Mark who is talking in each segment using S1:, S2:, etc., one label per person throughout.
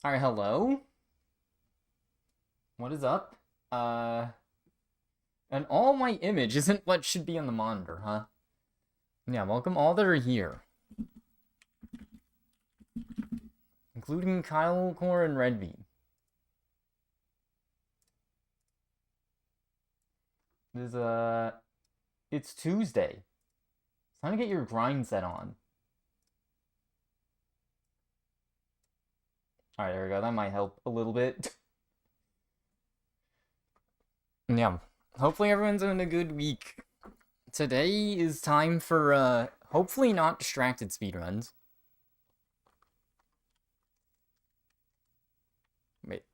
S1: Alright, hello? What is up? And all my image isn't what should be on the monitor, huh? Yeah, welcome all that are here. Including Kyle, Core, and Redbean. It's Tuesday. It's time to get your grind set on. Alright, there we go. That might help a little bit. Yeah. Hopefully everyone's having a good week. Today is time for, hopefully not distracted speedruns. Wait.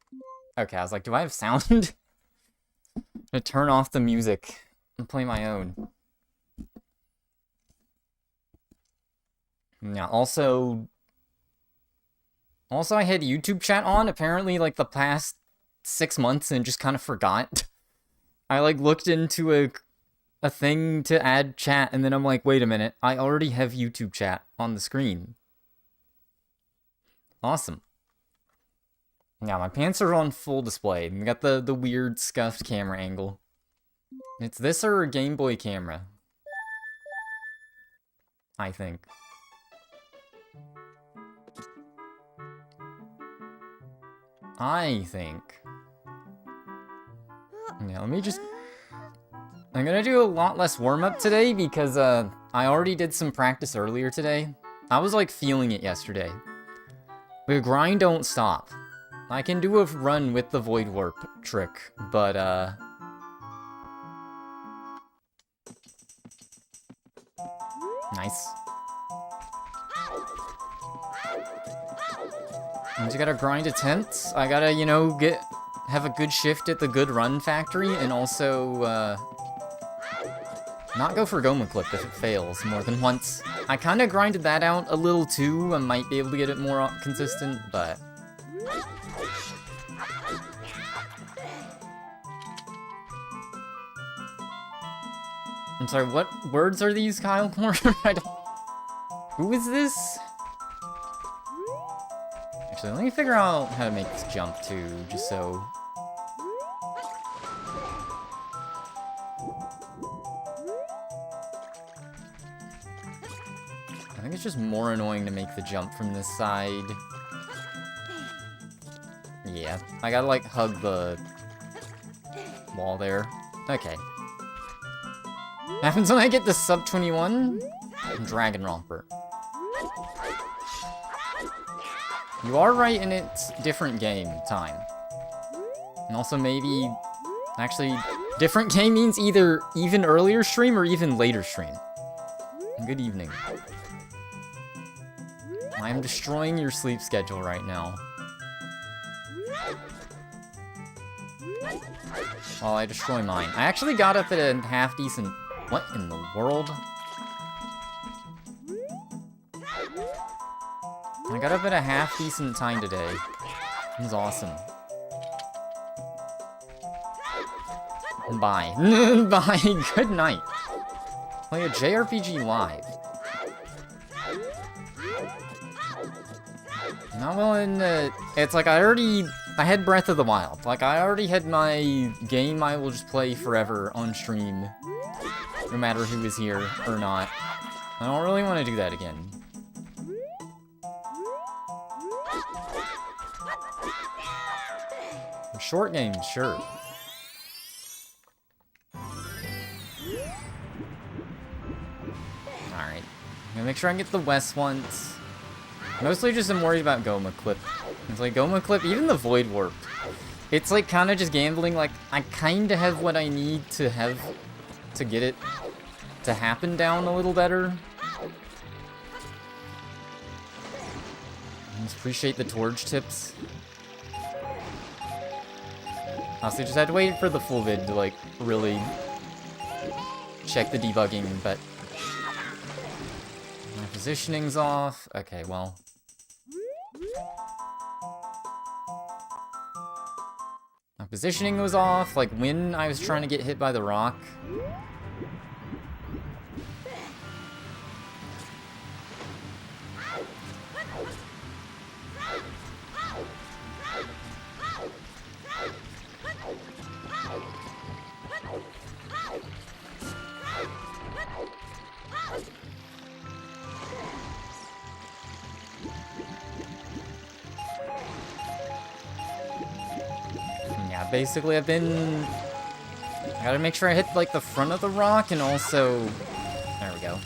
S1: Okay, I was like, do I have sound? To turn off the music and play my own. Yeah, also I had YouTube chat on, apparently, like, the past 6 months and just kind of forgot. I, like, looked into a thing to add chat, and then I'm like, wait a minute, I already have YouTube chat on the screen. Awesome. Yeah, my pants are on full display. We got the weird scuffed camera angle. It's this or a Game Boy camera, I think. Yeah, let me just... I'm gonna do a lot less warm-up today because, I already did some practice earlier today. I was, like, feeling it yesterday. The grind don't stop. I can do a run with the Void Warp trick, but, nice. I just gotta grind attempts. I gotta, you know, have a good shift at the good run factory, and also, not go for Goma Clip if it fails more than once. I kinda grinded that out a little too. I might be able to get it more consistent, but... I'm sorry, what words are these, Kyle Corner? I don't... Who is this? Actually, let me figure out how to make this jump too, just so... I think it's just more annoying to make the jump from this side. Yeah, I gotta, like, hug the wall there. Okay. Happens when I get the sub 21 Dragon Romper. You are right, and it's different game time. And also maybe... Actually, different game means either even earlier stream or even later stream. Good evening. I am destroying your sleep schedule right now. While I destroy mine. I actually got up at a half-decent... What in the world? I got up at a half-decent time today. It was awesome. Bye. Bye. Good night. Play a JRPG live. Not well in the... It's like I had Breath of the Wild. Like, I already had my game I will just play forever on stream. No matter who is here or not. I don't really want to do that again. Short games, sure. Alright. I'm gonna make sure I can get the west once. Mostly just I'm worried about Goma Clip. It's like Goma Clip, even the Void Warp. It's like kind of just gambling, like, I kind of have what I need to have to get it to happen down a little better. I just appreciate the torch tips. Honestly, just had to wait for the full vid to, like, really check the debugging, but... My positioning's off. Okay, well... My positioning was off, like, when I was trying to get hit by the rock. basically I've been... I gotta make sure I hit, like, the front of the rock, and also... There we go.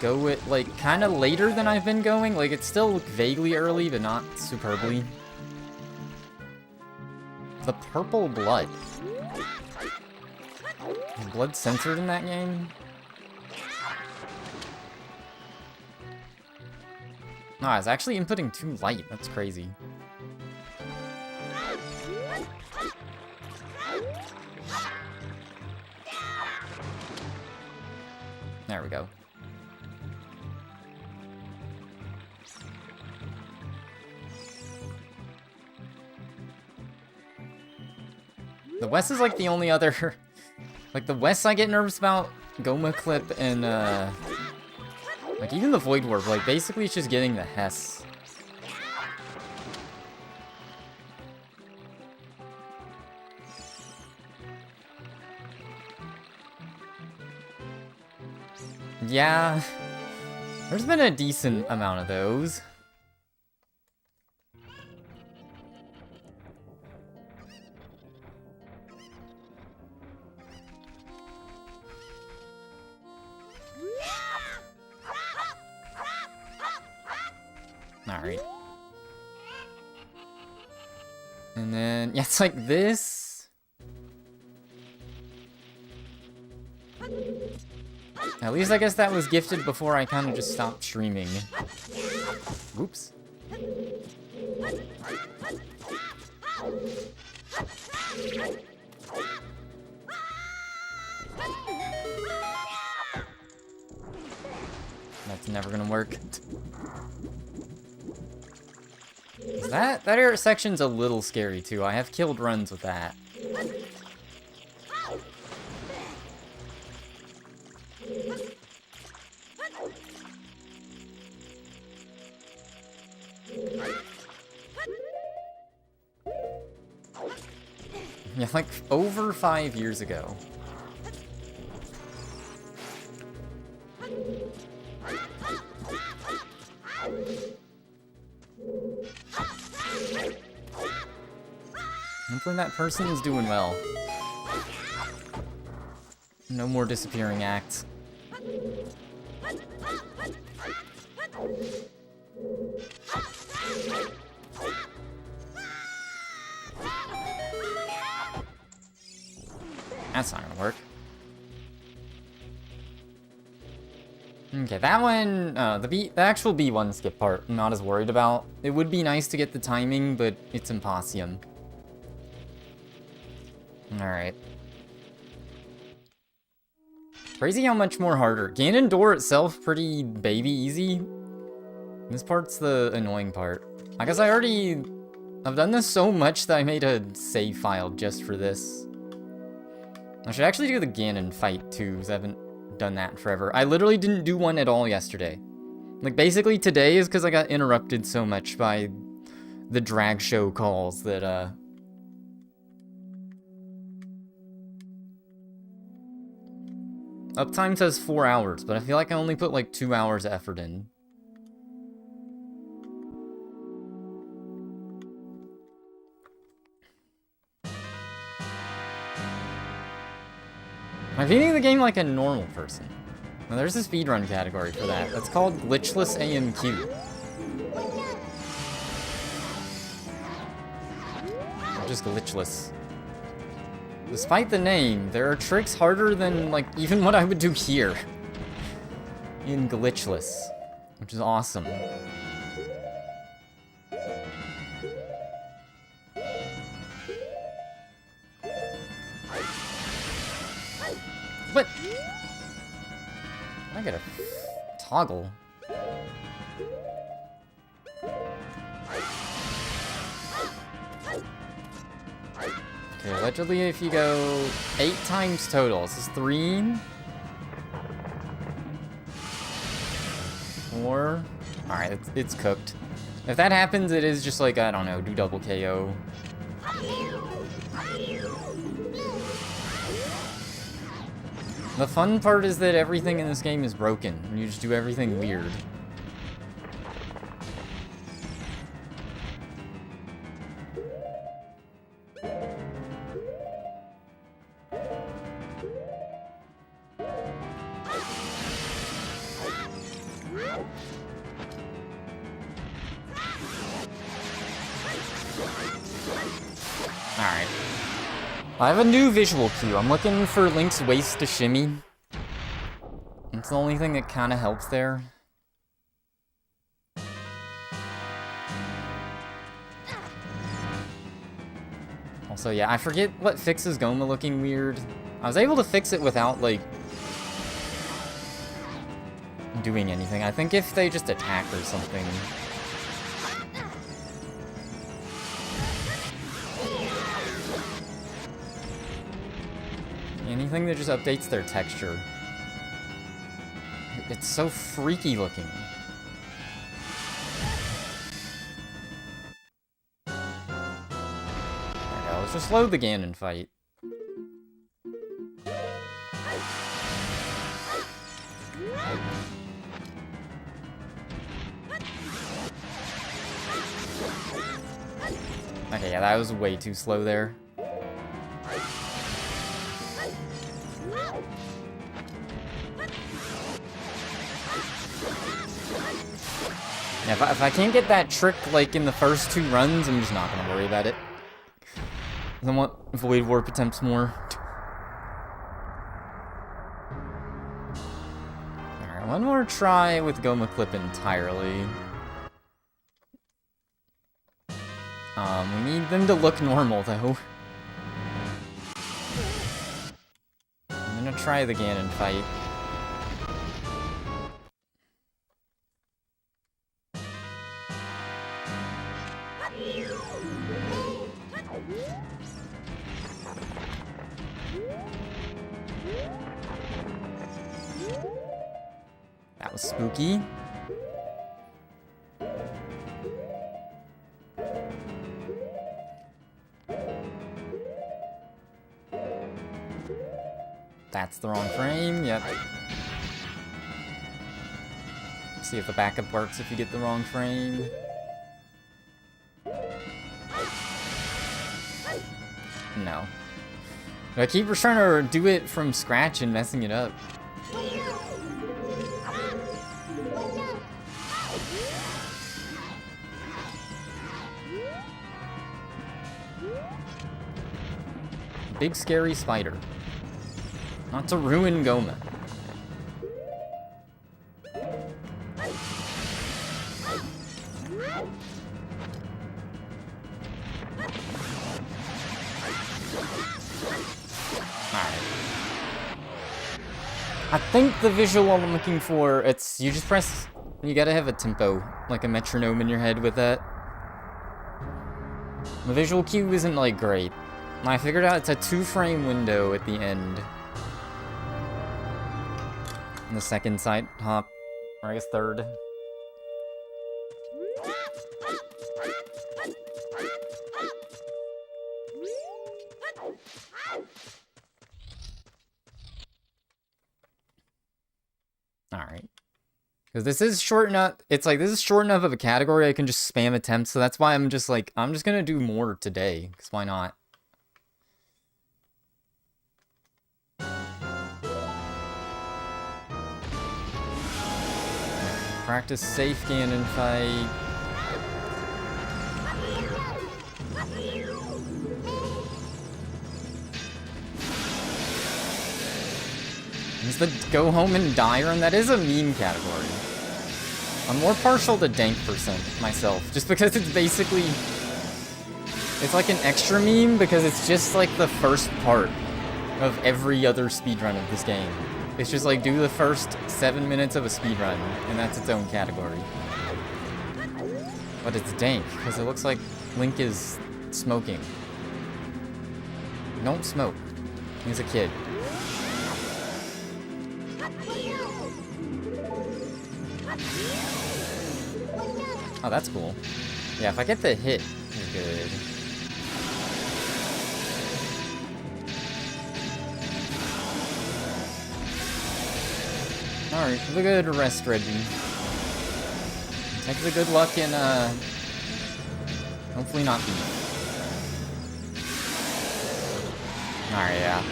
S1: Go it, like, kind of later than I've been going. Like, it's still vaguely early, but not superbly. The purple blood. Is blood censored in that game? No, I was actually inputting too light. That's crazy. There we go. The West is like the only other... Like, the West I get nervous about, Goma Clip, and, like, even the Void Warp, like, basically it's just getting the Hess. Yeah, there's been a decent amount of those. Alright. And then, yeah, it's like this. At least I guess that was gifted before I kind of just stopped streaming. Oops. That's never gonna work. That air section's a little scary too. I have killed runs with that. Yeah, like over 5 years ago. Hopefully that person is doing well. No more disappearing acts. That's not gonna work. Okay, that one, the actual B1 skip part, I'm not as worried about. It would be nice to get the timing, but it's Impossium. Alright. Crazy how much more harder. Ganon door itself, pretty baby easy. This part's the annoying part. I guess I've done this so much that I made a save file just for this. I should actually do the Ganon fight too, because I haven't done that in forever. I literally didn't do one at all yesterday. Like, basically today is because I got interrupted so much by the drag show calls that, Uptime says 4 hours, but I feel like I only put like 2 hours of effort in. I'm beating the game like a normal person. Now, there's a speedrun category for that. That's called Glitchless AMQ. Or just glitchless. Despite the name, there are tricks harder than, like, even what I would do here. In Glitchless. Which is awesome. What? I gotta toggle. Okay, allegedly if you go 8 times total, this is 3, 4, alright, it's cooked. If that happens, it is just like, I don't know, do double KO. The fun part is that everything in this game is broken, and you just do everything weird. Alright. I have a new visual cue. I'm looking for Link's waist to shimmy. It's the only thing that kind of helps there. Also, yeah, I forget what fixes Goma looking weird. I was able to fix it without, like, doing anything. I think if they just attack or something. Anything that just updates their texture. It's so freaky looking. There we go, let's just load the Ganon fight. Okay, yeah, that was way too slow there. Yeah, if I can't get that trick, like, in the first 2 runs, I'm just not gonna worry about it. I want Void Warp attempts more. Alright, one more try with Goma Clip entirely. We need them to look normal, though. I'm gonna try the Ganon fight. That was spooky. That's the wrong frame, yep. See if the backup works if you get the wrong frame. No. I keep trying to do it from scratch and messing it up. Big scary spider. Not to ruin Goma. I think the visual I'm looking for, it's, you just press, you gotta have a tempo, like a metronome in your head with that. The visual cue isn't, like, great. I figured out it's a 2-frame window at the end. And the second side hop, or I guess third. Alright. Because this is short enough, it's like, this is short enough of a category I can just spam attempts, so that's why I'm just like, I'm just gonna do more today, because why not? Practice safe Ganon fight. Is the go home and die run? That is a meme category. I'm more partial to Dank percent myself, just because it's basically, it's like an extra meme because it's just like the first part of every other speedrun of this game. It's just like, do the first 7 minutes of a speedrun, and that's its own category. But it's dank, because it looks like Link is smoking. Don't smoke. He's a kid. Oh, that's cool. Yeah, if I get the hit, you're good. Alright, the good rest, Reggie. Take the good luck and, hopefully not beat. Alright, yeah.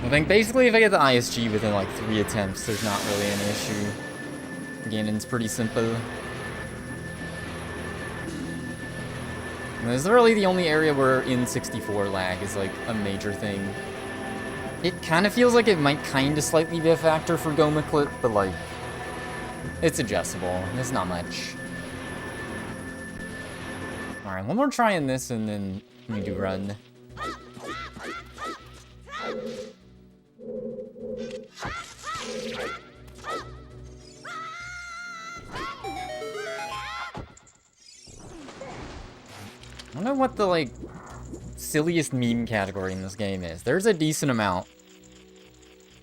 S1: I think basically if I get the ISG within like 3 attempts, there's not really an issue. Ganon's pretty simple. And this is really the only area where N64 lag is like a major thing. It kind of feels like it might kind of slightly be a factor for Goma Clip, but like, it's adjustable. It's not much. Alright, one more try in this and then we do run. I don't know what the, like, silliest meme category in this game is. There's a decent amount.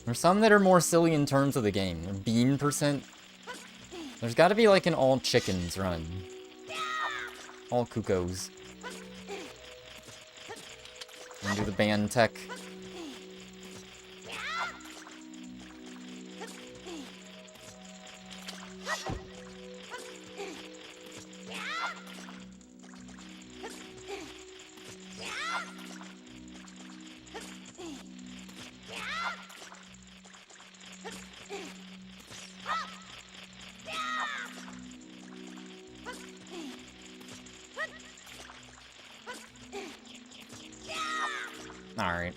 S1: There's some that are more silly in terms of the game. Bean percent. There's gotta be, like, an all chickens run. All cuckoos. And do the band tech. Alright.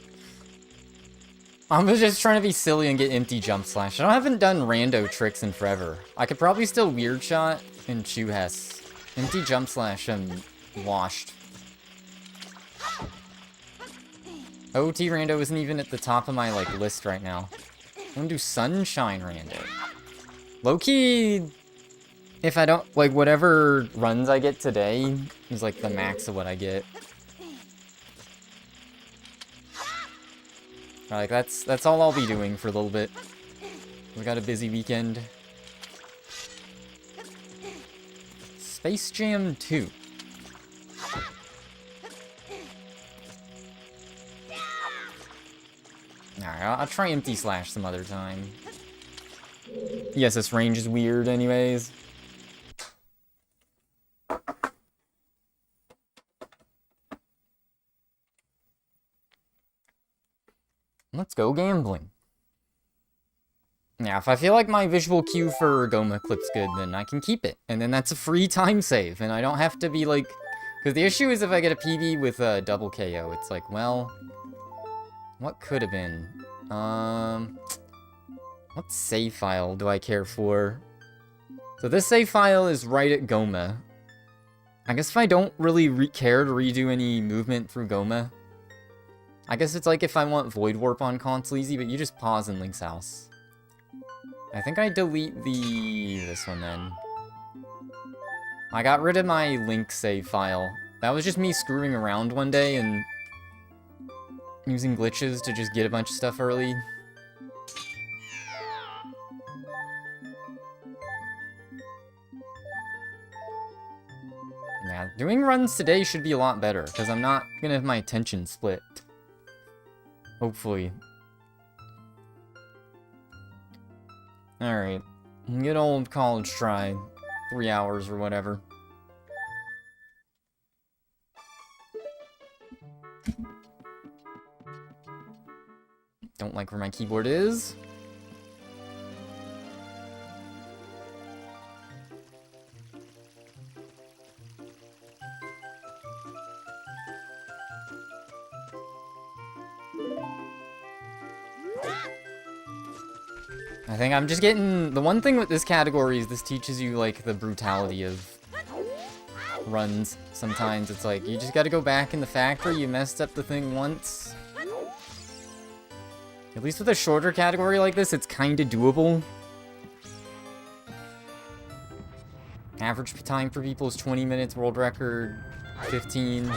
S1: I was just trying to be silly and get empty jump slash. I haven't done rando tricks in forever. I could probably still weird shot and chew Hess. Empty jump slash and washed. OT rando isn't even at the top of my like list right now. I'm gonna do sunshine rando. Low-key, if I don't, like whatever runs I get today is like the max of what I get. Like, that's all I'll be doing for a little bit. We got a busy weekend. Space Jam 2. Alright, I'll try empty slash some other time. Yes, this range is weird anyways. Let's go gambling. Now, if I feel like my visual cue for Goma Clip's good, then I can keep it. And then that's a free time save, and I don't have to be like... Because the issue is if I get a PB with a double KO, it's like, well... What could have been? What save file do I care for? So this save file is right at Goma. I guess if I don't really care to redo any movement through Goma... I guess it's like if I want Void Warp on console easy, but you just pause in Link's house. I think I delete this one then. I got rid of my Link save file. That was just me screwing around one day and using glitches to just get a bunch of stuff early. Yeah, doing runs today should be a lot better, because I'm not gonna have my attention split. Hopefully. Alright. Good old college try. 3 hours or whatever. Don't like where my keyboard is. I think I'm just getting... The one thing with this category is this teaches you, like, the brutality of runs. Sometimes it's like, you just gotta go back in the factory, you messed up the thing once. At least with a shorter category like this, it's kinda doable. Average time for people is 20 minutes, world record 15.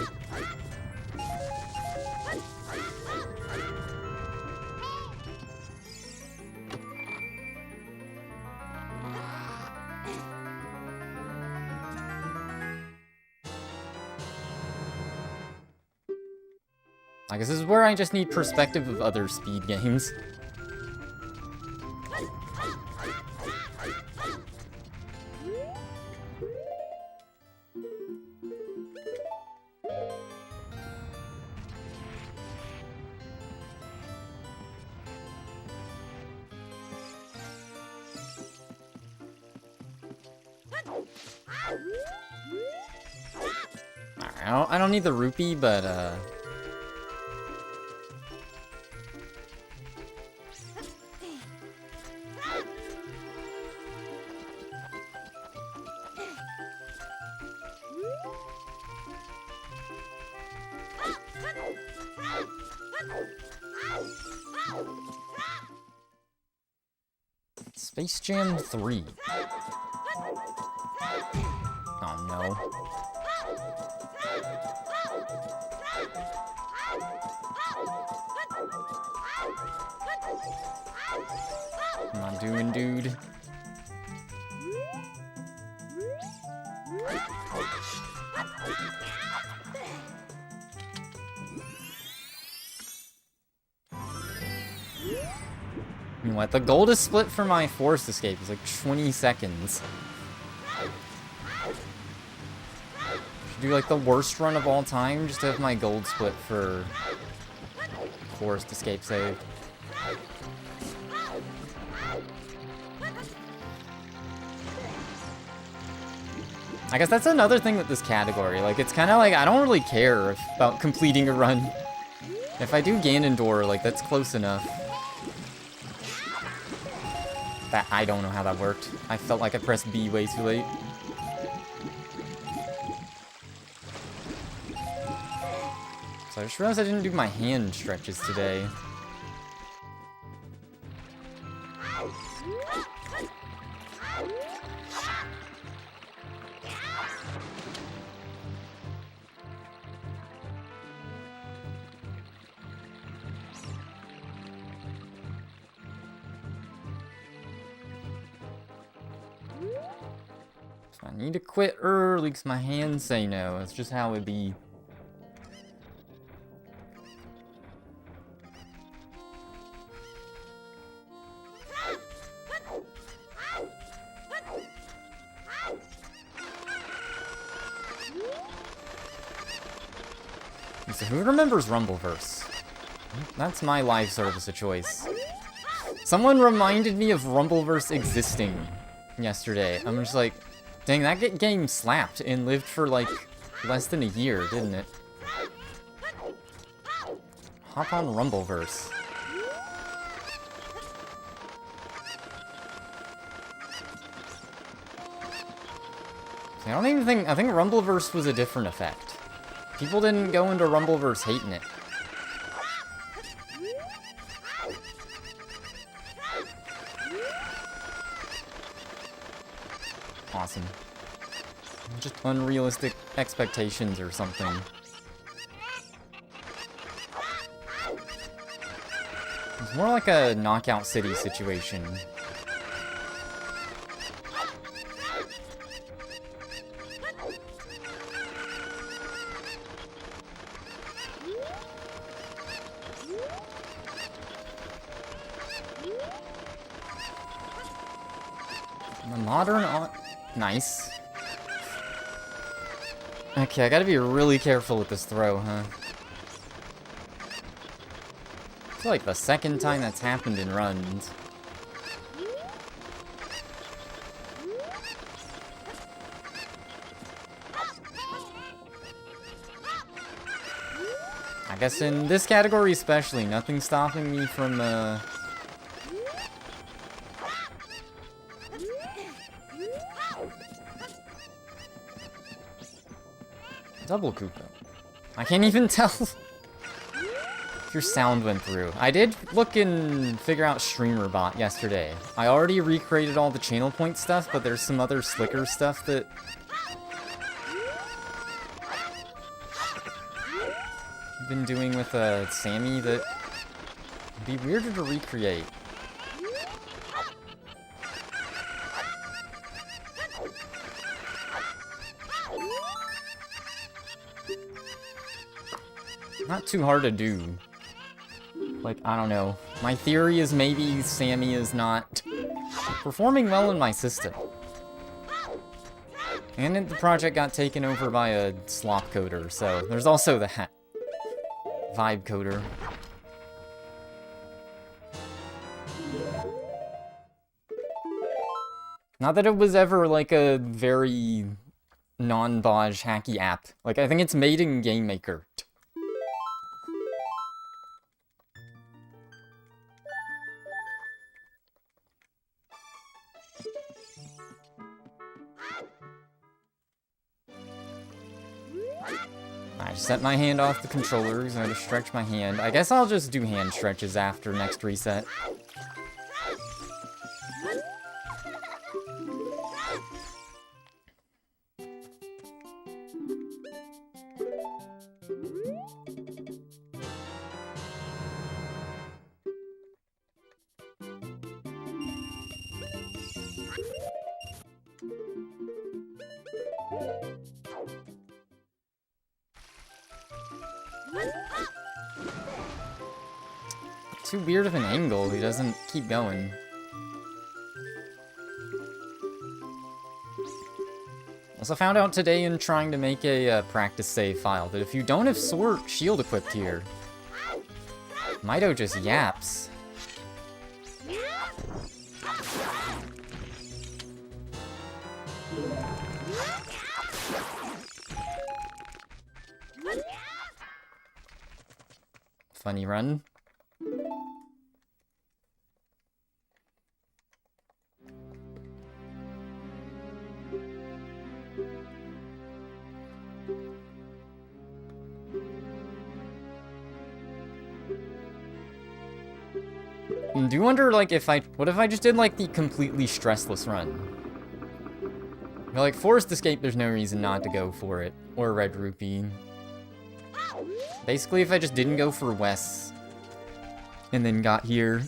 S1: I guess this is where I just need perspective of other speed games. I don't need the rupee, but Space Jam 3. Oh no. What am I doing, dude? What? The goal to split for my forced escape is like 20 seconds. Should do like the worst run of all time just to have my gold split for forced escape saved. I guess that's another thing with this category. Like, it's kind of like, I don't really care about completing a run. If I do Ganondorf, like, that's close enough. That, I don't know how that worked. I felt like I pressed B way too late. So I just realized I didn't do my hand stretches today. I need to quit early because my hands say no. It's just how it be. So who remembers Rumbleverse? That's my live service of choice. Someone reminded me of Rumbleverse existing yesterday. I'm just like, dang, that game slapped and lived for like less than a year, didn't it? Hop on Rumbleverse. See, I think Rumbleverse was a different effect. People didn't go into Rumbleverse hating it. Awesome. Just unrealistic expectations or something. It's more like a Knockout City situation. The modern nice. Okay, I gotta be really careful with this throw, huh? It's like the second time that's happened in runs. I guess in this category especially, nothing's stopping me from, Double Koopa. I can't even tell if your sound went through. I did look and figure out StreamerBot yesterday. I already recreated all the channel point stuff, but there's some other slicker stuff that I've been doing with Sammy that would be weirder to recreate. Not too hard to do. Like, I don't know. My theory is maybe Sammy is not performing well in my system. And the project got taken over by a slop coder, so there's also that. Vibe coder. Not that it was ever like a very non-Boj hacky app. Like, I think it's made in Game Maker. I just set my hand off the controller, so I just stretch my hand. I guess I'll just do hand stretches after next reset. Too weird of an angle, he doesn't keep going. Also found out today in trying to make a practice save file that if you don't have shield equipped here, Mido just yaps. Funny run. I do wonder, like, what if I just did, like, the completely stressless run? You know, like, Forest Escape, there's no reason not to go for it. Or Red Rupee. Basically, if I just didn't go for Wes, and then got here.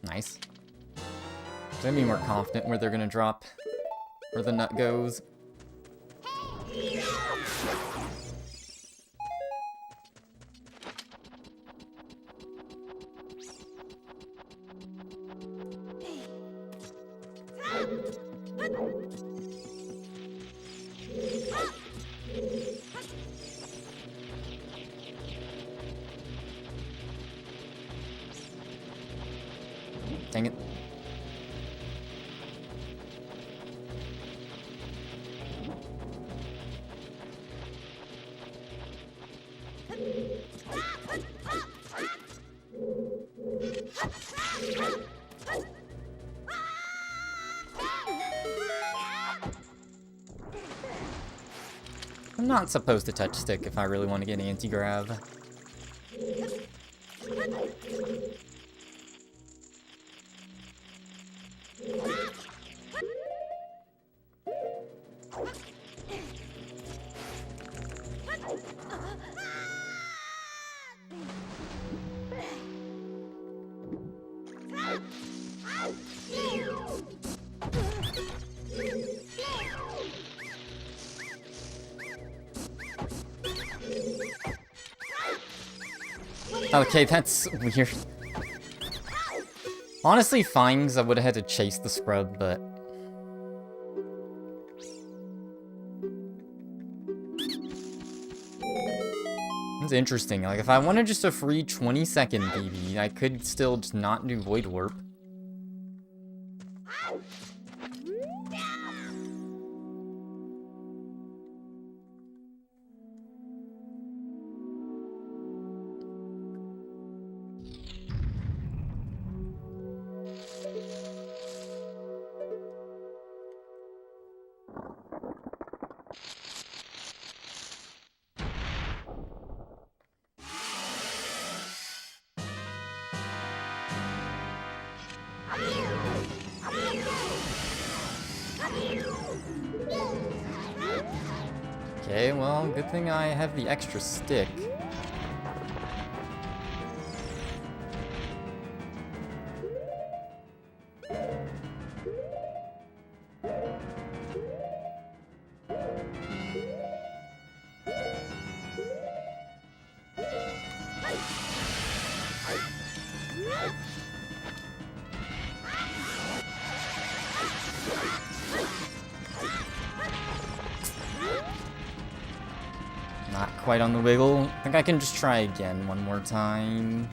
S1: Nice. I'm gonna be more confident where they're gonna drop, where the nut goes. Dang it. I'm not supposed to touch stick if I really want to get anti-grav. Okay, that's weird. Honestly, fine, because I would have had to chase the scrub, but... It's interesting. Like, if I wanted just a free 20-second BB, I could still just not do Void Warp. Okay, well, good thing I have the extra stick. quite on the wiggle. I think I can just try again one more time.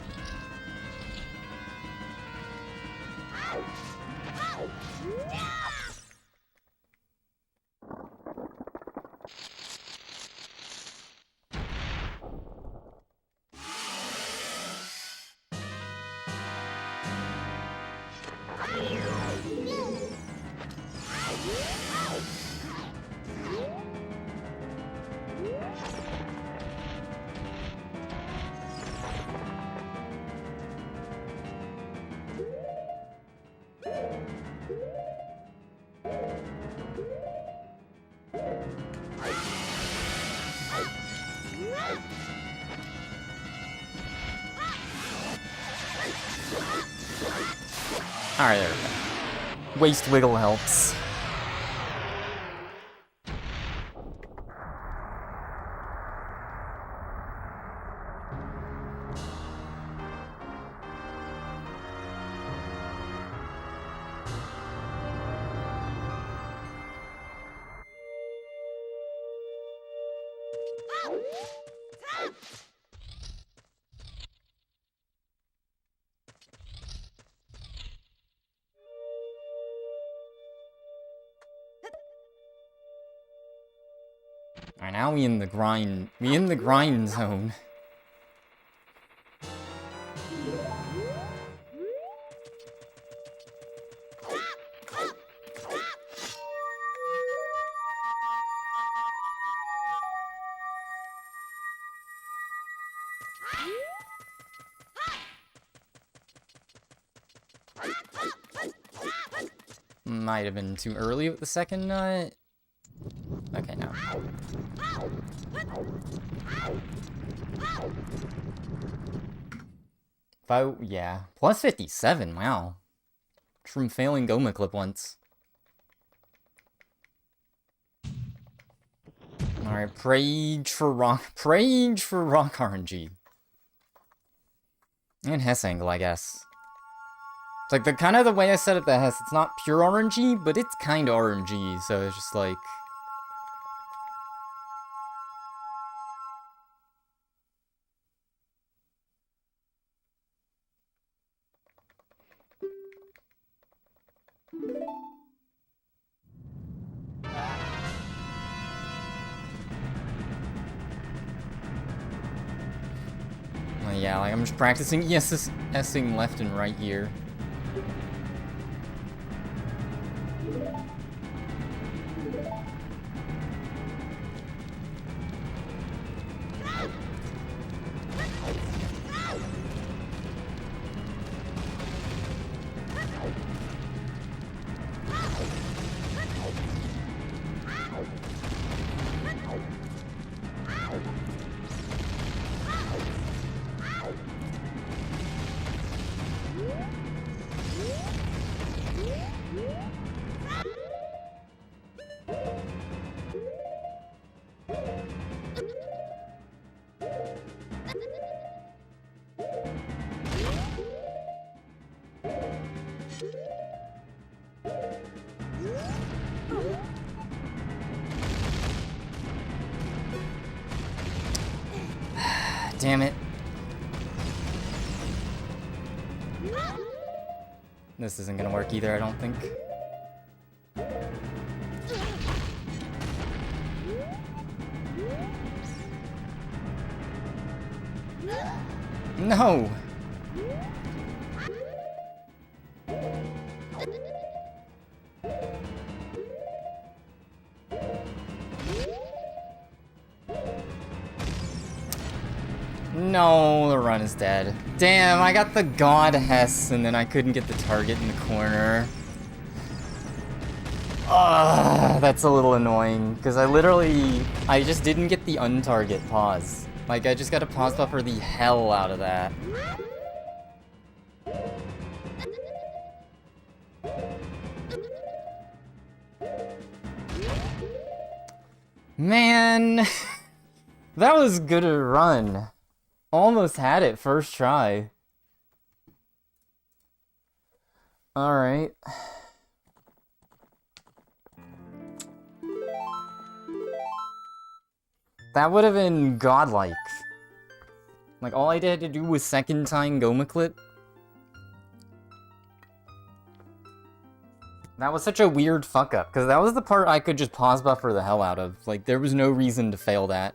S1: Alright, there we go. Waist wiggle helps. Alright, now we in the grind. We in the grind zone. Might have been too early with the second nut. Okay, no. Yeah. Plus 57, wow. From failing Goma Clip once. Alright, Prage for rock RNG. And Hess angle, I guess. It's like the kind of the way I set up the Hess, it's not pure RNG, but it's kind of RNG, so it's just like... Yeah, like I'm just practicing ESSing left and right here. Damn it. This isn't gonna work either, I don't think. No! No, the run is dead. Damn, I got the God Hess and then I couldn't get the target in the corner. That's a little annoying, because I just didn't get the untarget pause. Like, I just gotta pause buffer the hell out of that. Man, that was good a run. Almost had it first try. Alright. That would have been godlike. Like, all I had to do was second time Goma Clip. That was such a weird fuck-up, because that was the part I could just pause buffer the hell out of. Like, there was no reason to fail that.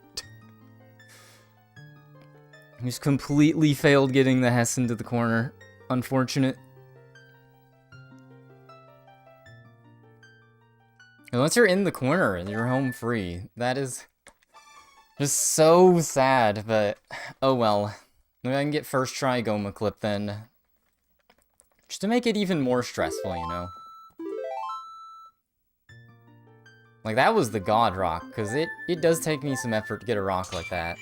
S1: I just completely failed getting the Hess into the corner. Unfortunate. And once you're in the corner, you're home free. That is just so sad, but oh well. Maybe I can get first try Goma Clip then. Just to make it even more stressful, you know? Like, that was the God Rock, because it does take me some effort to get a rock like that.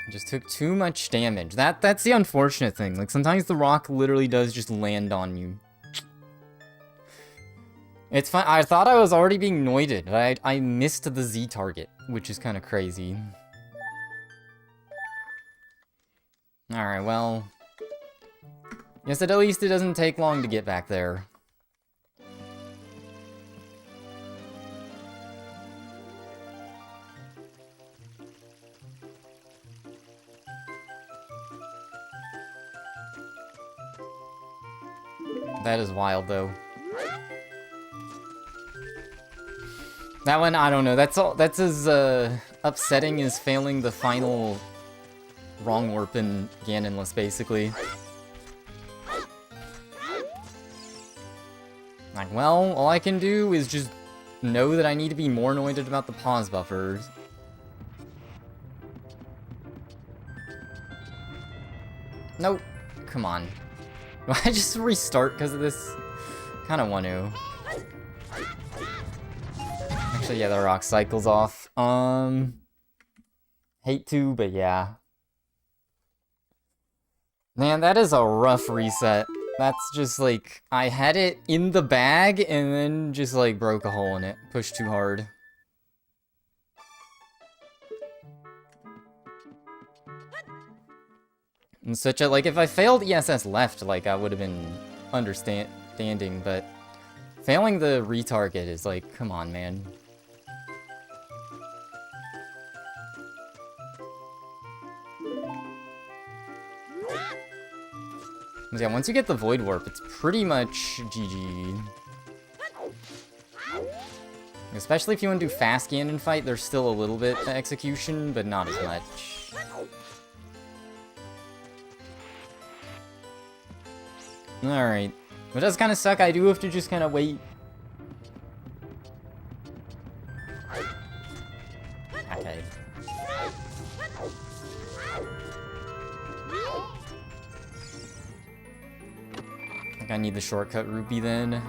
S1: It just took too much damage. That's the unfortunate thing. Like, sometimes the rock literally does just land on you. It's fine. I thought I was already being noited, but I missed the Z target, which is kind of crazy. Alright, well... Yes, at least it doesn't take long to get back there. That is wild, though. That one, I don't know. That's as upsetting as failing the final wrong warp in Ganonless, basically. Like, well, all I can do is just know that I need to be more annoyed about the pause buffers. Nope. Come on. Do I just restart because of this? Kinda want to. Actually, yeah, the rock cycle's off. Hate to, but yeah. Man, that is a rough reset. That's just like, I had it in the bag and then just like broke a hole in it. Pushed too hard. And such a, like, if I failed ESS left, like, I would have been understanding, but failing the retarget is like, come on, man. Yeah, once you get the Void Warp, it's pretty much GG. Especially if you want to do fast Ganon fight, there's still a little bit of execution, but not as much. Alright. It does kind of suck, I do have to just kind of wait. Okay. I need the shortcut rupee then.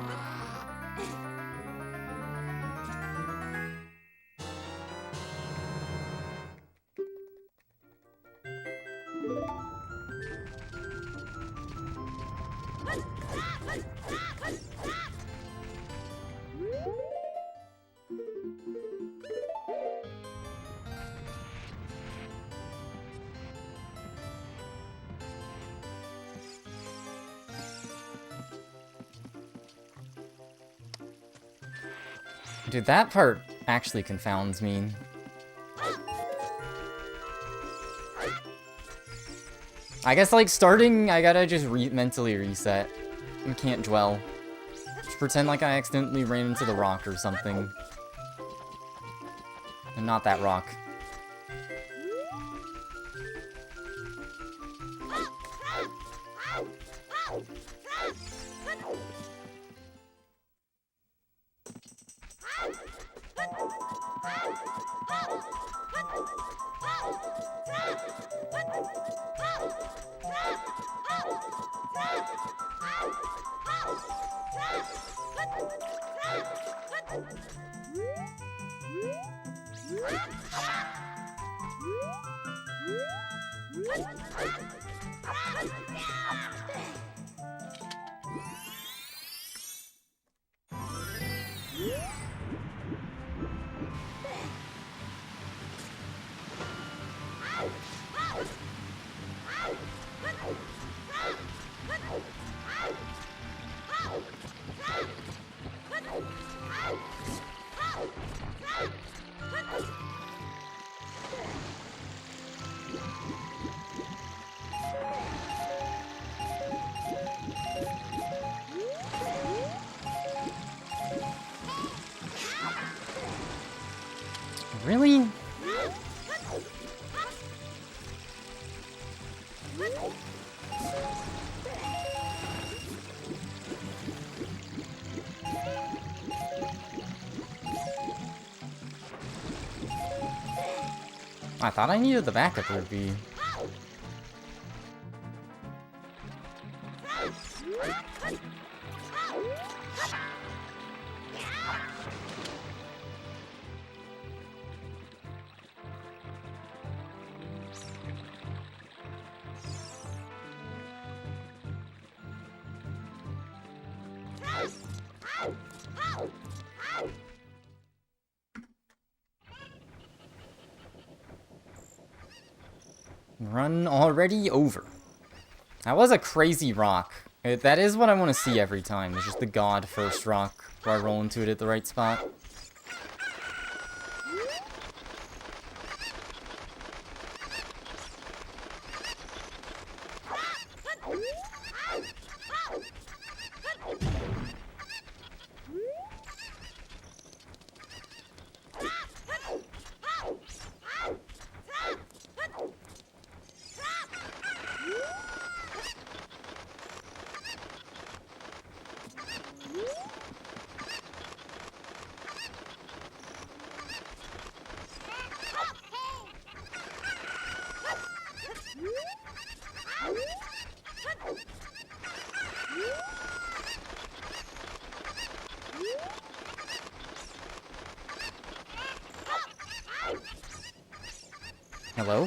S1: Dude, that part actually confounds me. I guess, like, starting, I gotta just mentally reset. I can't dwell. Just pretend like I accidentally ran into the rock or something. And not that rock. Really? I thought I needed the backup rupee. Run already over. That was a crazy rock. That is what I want to see every time. It's just the god first rock where I roll into it at the right spot. Hello?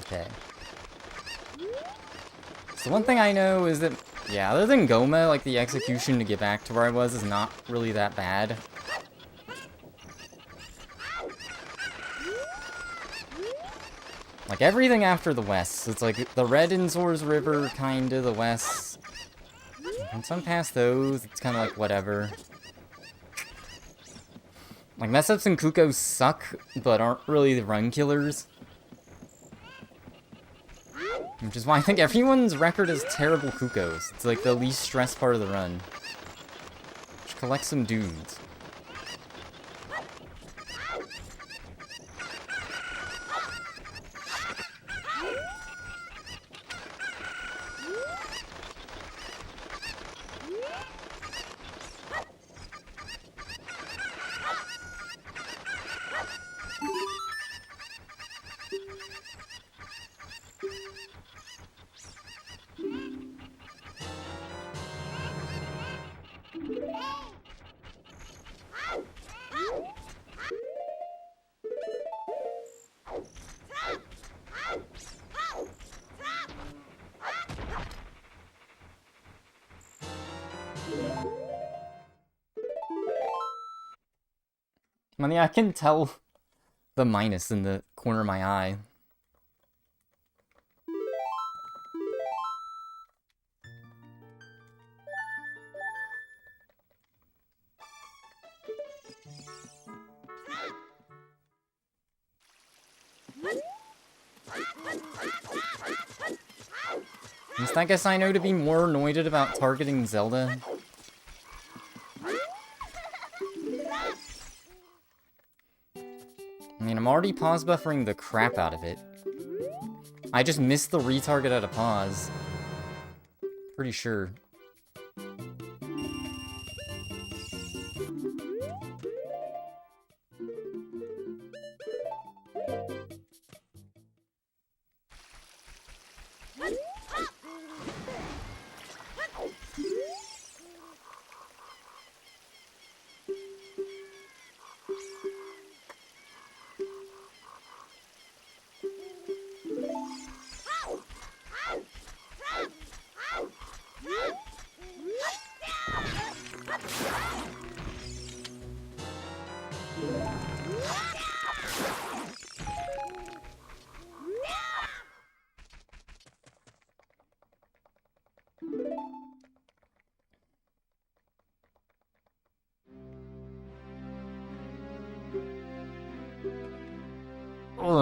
S1: Okay. So one thing I know is that, yeah, other than Goma, like, the execution to get back to where I was is not really that bad. Like, everything after the west. It's like the Red Inzor's River, kinda, the west. Once I'm past those, it's kinda like whatever. Like, mess-ups and Kukos suck, but aren't really the run killers. Which is why I think everyone's record is terrible Kukos. It's like the least stress part of the run. Just collect some dudes. I mean, I can tell the minus in the corner of my eye. At least I guess I know to be more annoyed about targeting Zelda. I mean, I'm already pause buffering the crap out of it. I just missed the retarget at a pause. Pretty sure.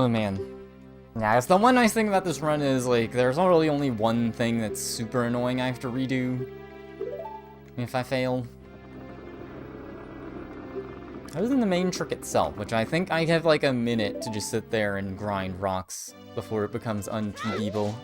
S1: Oh, man. Yeah, it's the one nice thing about this run is, like, there's not really only one thing that's super annoying I have to redo if I fail. Other than the main trick itself, which I think I have, like, a minute to just sit there and grind rocks before it becomes un-PBable.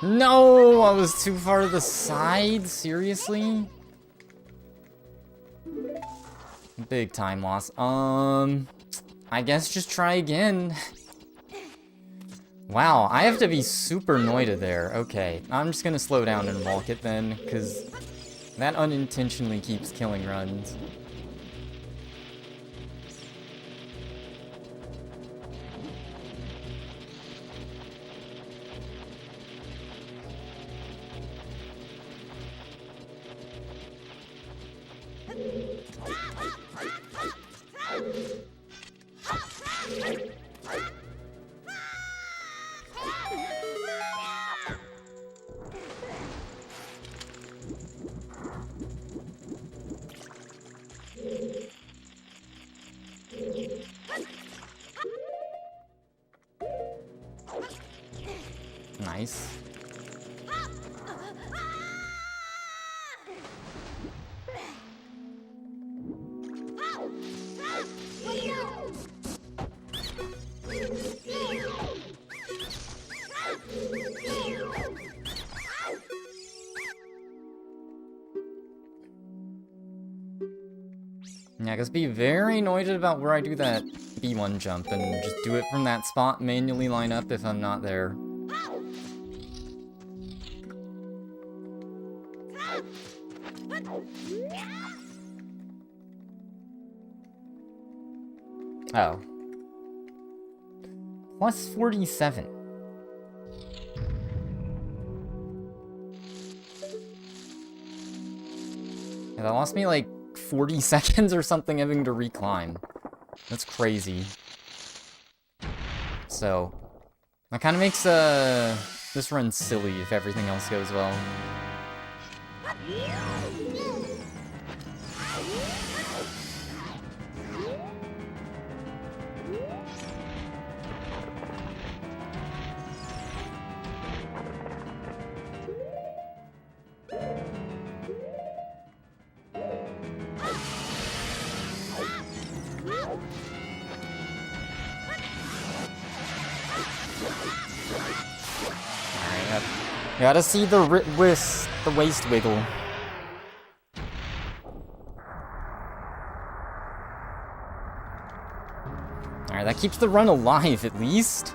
S1: No, I was too far to the side? Seriously? Big time loss. I guess just try again. Wow, I have to be super noited there. Okay, I'm just gonna slow down and walk it then, because that unintentionally keeps killing runs. Nice. Yeah, just be very annoyed about where I do that B1 jump and just do it from that spot, manually line up if I'm not there. Oh. Plus 47. Yeah, that lost me like 40 seconds or something having to reclimb. That's crazy. So, that kind of makes this run silly if everything else goes well. Gotta see the waist wiggle. Alright, that keeps the run alive at least.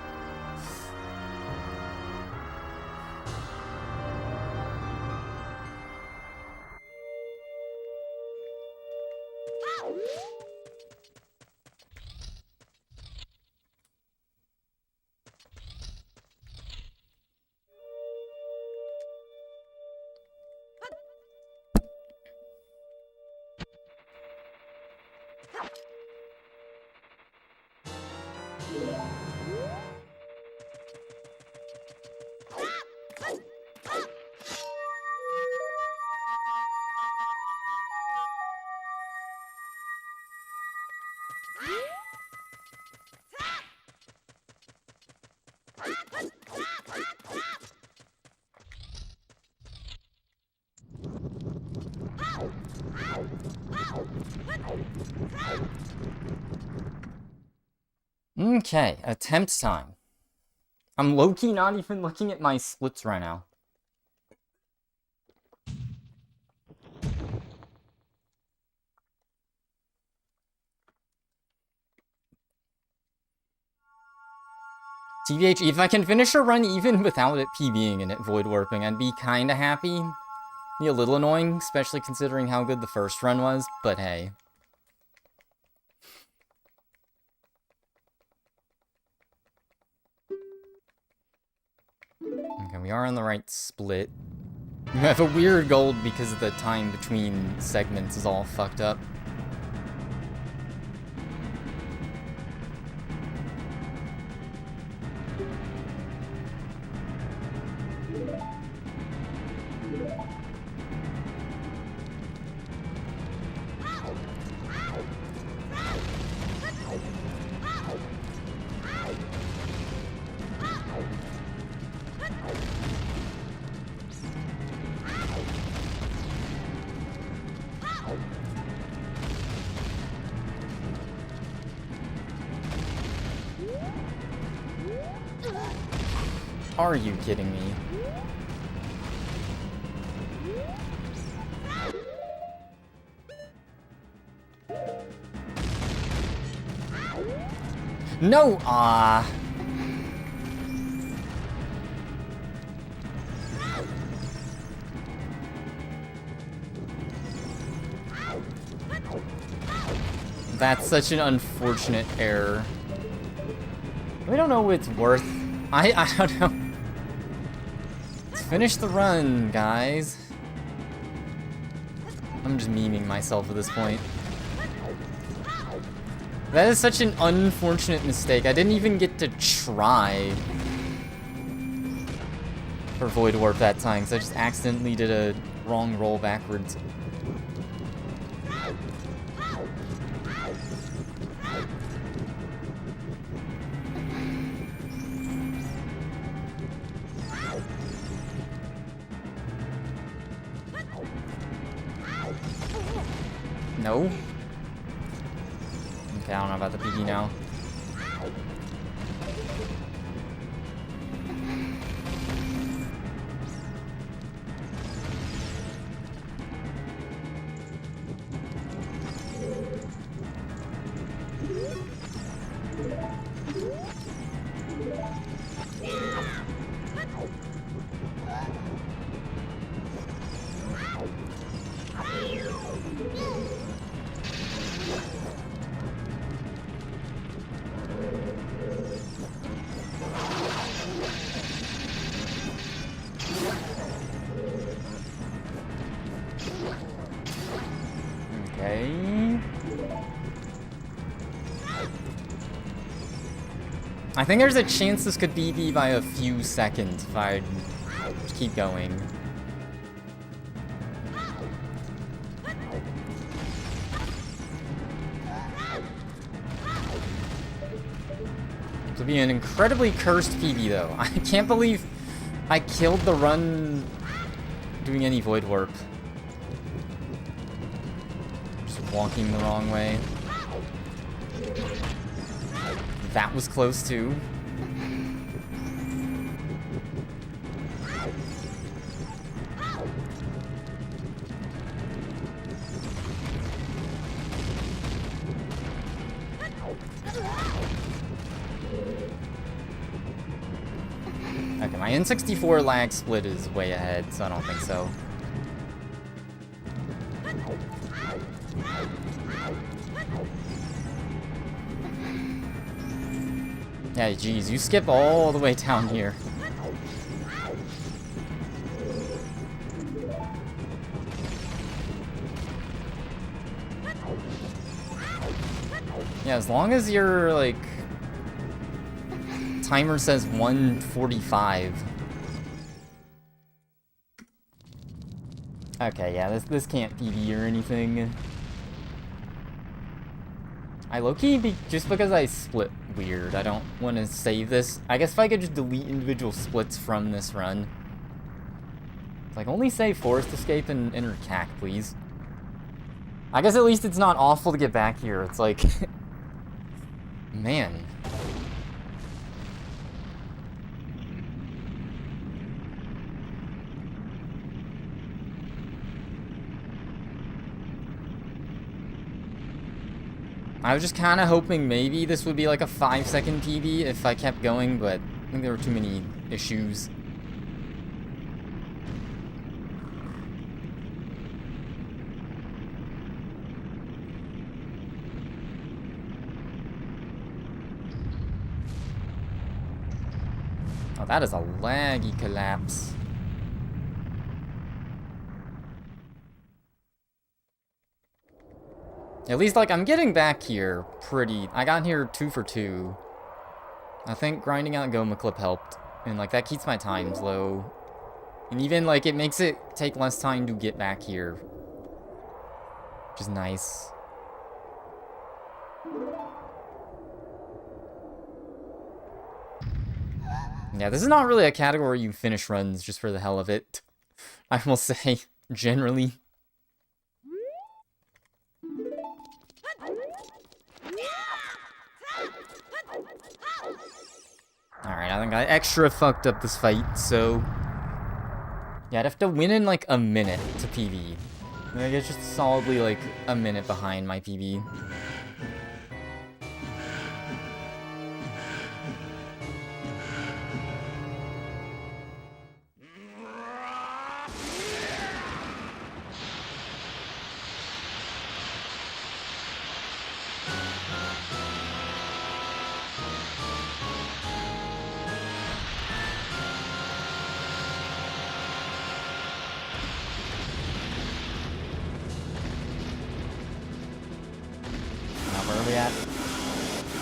S1: Okay, attempt time. I'm low-key not even looking at my splits right now. TBH, if I can finish a run even without it PBing and it void warping, I'd be kinda happy. Be a little annoying, especially considering how good the first run was, but hey. Okay, we are on the right split. We have a weird gold because the time between segments is all fucked up. Are you kidding me? No! That's such an unfortunate error. We don't know what it's worth. I don't know. Let's finish the run, guys. I'm just memeing myself at this point. That is such an unfortunate mistake. I didn't even get to try for Void Warp that time, because I just accidentally did a wrong roll backwards. No. Okay, I don't know about the PB now. I think there's a chance this could BB by a few seconds if I keep going. This would be an incredibly cursed PB though. I can't believe I killed the run doing any Void Warp. Just walking the wrong way. That was close too. Okay, my N64 lag split is way ahead, so I don't think so. Yeah, geez, you skip all the way down here. Yeah, as long as your, like, timer says 1:45. Okay, yeah, this can't PB or anything. I low-key, just because I split weird, I don't want to save this. I guess if I could just delete individual splits from this run. Like, only save Forest Escape and Inner CAC, please. I guess at least it's not awful to get back here. It's like... man. I was just kind of hoping maybe this would be like a 5-second PB if I kept going, but I think there were too many issues. Oh, that is a laggy collapse. At least, like, I'm getting back here pretty... I got here 2 for 2. I think grinding out Goma Clip helped. And, like, that keeps my times low. And even, like, it makes it take less time to get back here. Which is nice. Yeah, this is not really a category you finish runs just for the hell of it. I will say, generally. Alright, I think I extra fucked up this fight, so... yeah, I'd have to win in, like, a minute to PB. I guess just solidly, like, a minute behind my PB.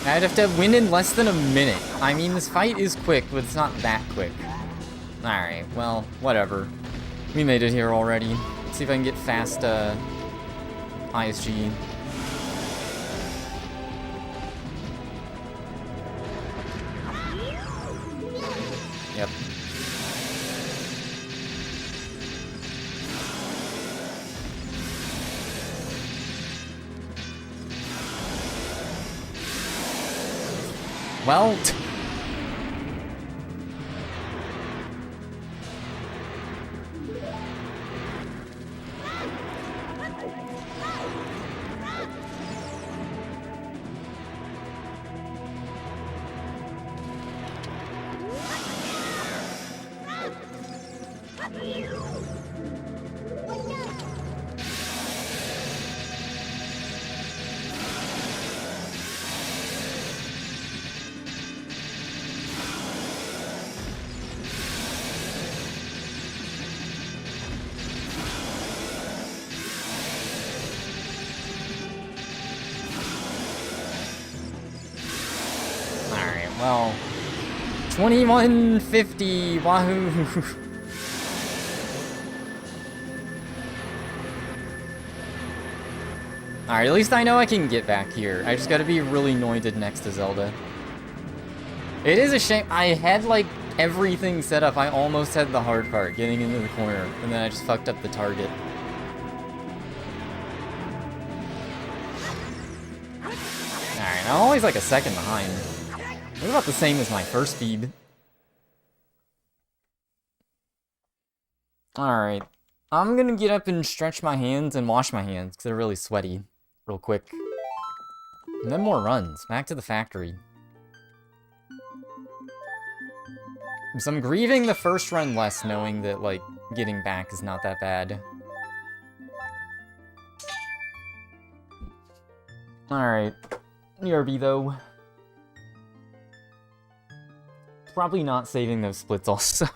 S1: I'd have to win in less than a minute. I mean, this fight is quick, but it's not that quick. Alright, well, whatever. We made it here already. Let's see if I can get fast, ISG. Yep. Well... well, 2150, wahoo! Alright, at least I know I can get back here. I just gotta be really anointed next to Zelda. It is a shame. I had, like, everything set up. I almost had the hard part, getting into the corner, and then I just fucked up the target. Alright, I'm always like a second behind. What about the same as my first speed? Alright. I'm gonna get up and stretch my hands and wash my hands, because they're really sweaty. Real quick. And then more runs. Back to the factory. So I'm grieving the first run less, knowing that, like, getting back is not that bad. Alright. ERB, though. Probably not saving those splits also.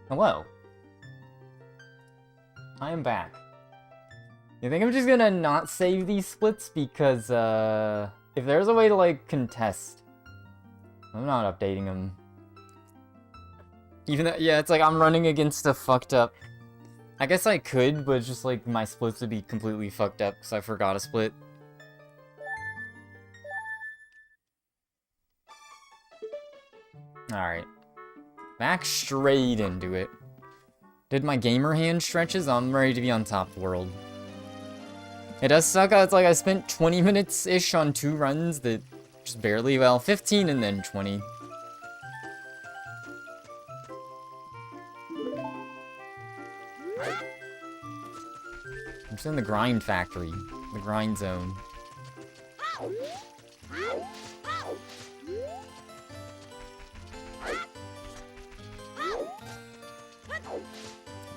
S1: Hello. I am back. I think I'm just gonna not save these splits because, if there's a way to, like, contest, I'm not updating them. Even though, yeah, it's like I'm running against a fucked up... I guess I could, but it's just like my splits would be completely fucked up because I forgot a split. Alright. Back straight into it. Did my gamer hand stretches? I'm ready to be on top of the world. It does suck. It's like I spent 20 minutes-ish on 2 runs that just barely, well, 15 and then 20. I'm just in the grind factory, the grind zone.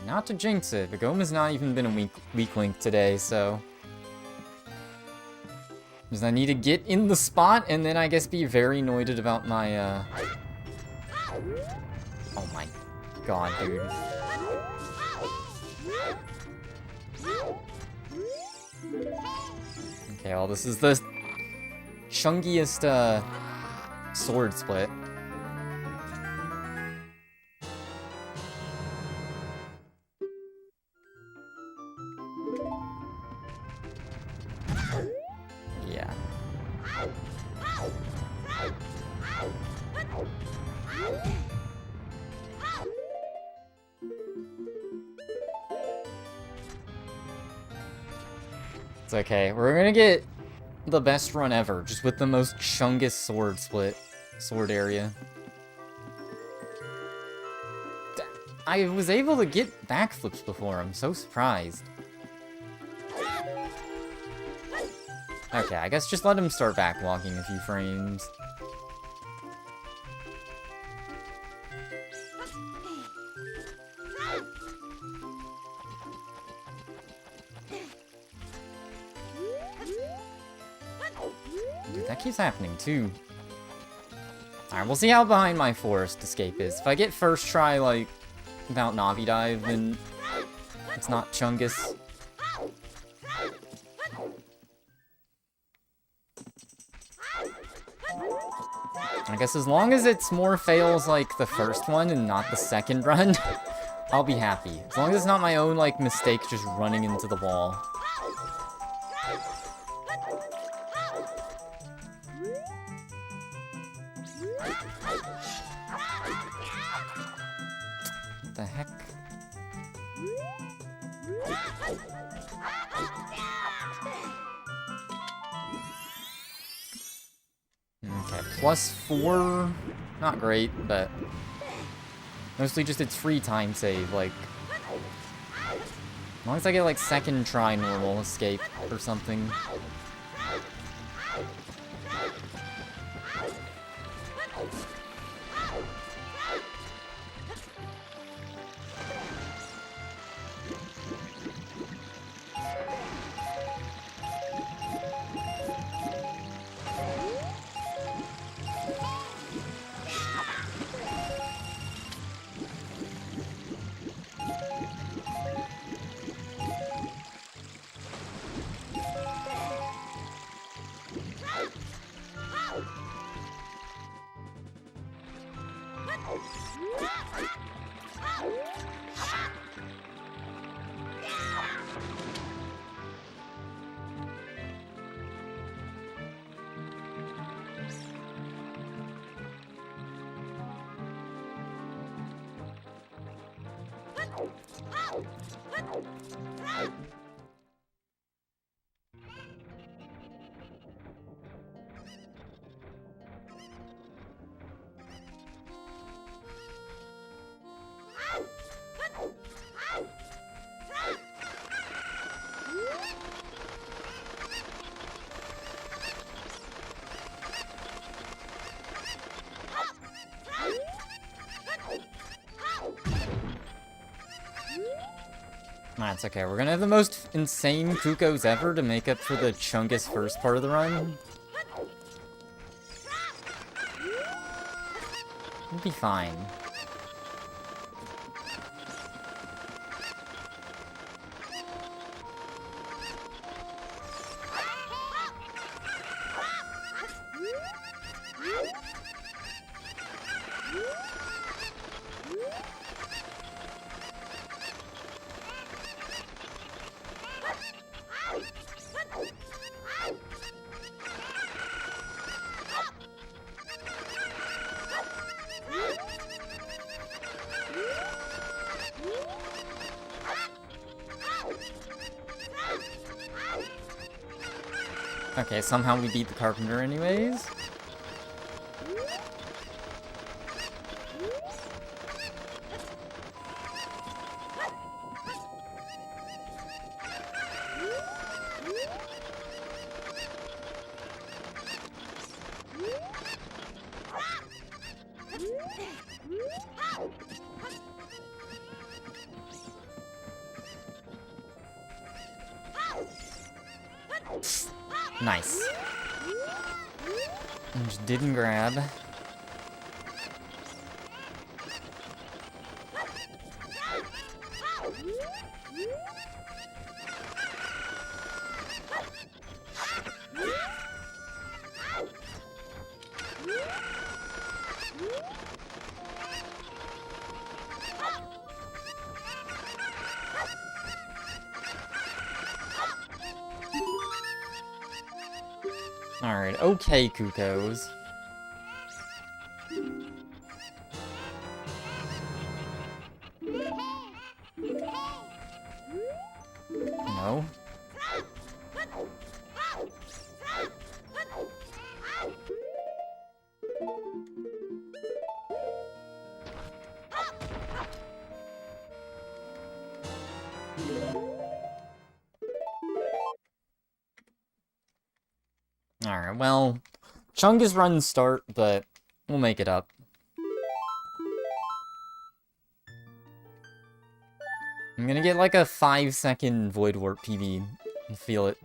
S1: Not to jinx it, but Goma's not even been a weak link today, so... Because I need to get in the spot, and then I guess be very annoyed about my, Oh my god, dude. Okay, well, this is the chunkiest, sword split. Yeah. It's okay. We're gonna get the best run ever, just with the most chunkiest sword area. I was able to get backflips before, I'm so surprised. Okay, I guess just let him start backwalking a few frames. Dude, that keeps happening too. Alright, we'll see how behind my forest escape is. If I get first try, like, without Navi dive, then it's not Chungus. I guess as long as it's more fails like the first one and not the second run, I'll be happy. As long as it's not my own, like, mistake just running into the wall. What the heck? Okay, +4, not great, but mostly just its free time save, like, as long as I get, like, second try normal escape or something. That's okay, we're gonna have the most insane Kukos ever to make up for the Chungus first part of the run. We'll be fine. Okay, somehow we beat the carpenter anyways. Nice. And just didn't grab. Alright, okay, Kukos. No. Alright, well, Chungus runs start, but we'll make it up. I'm gonna get like a 5-second Void Warp PB and feel it.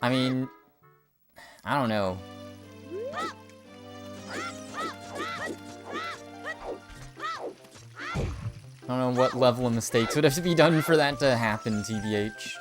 S1: I mean, I don't know. I don't know what level of mistakes would have to be done for that to happen, TBH.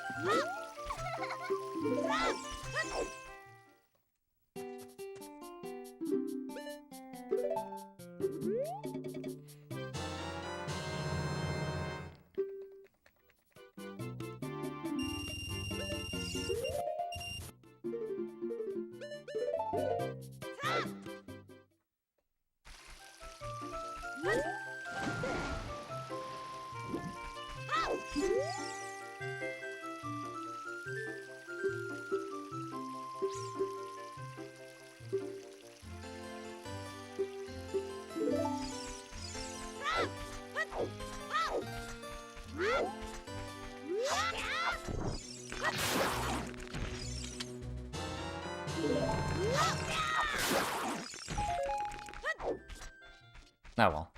S1: Oh well.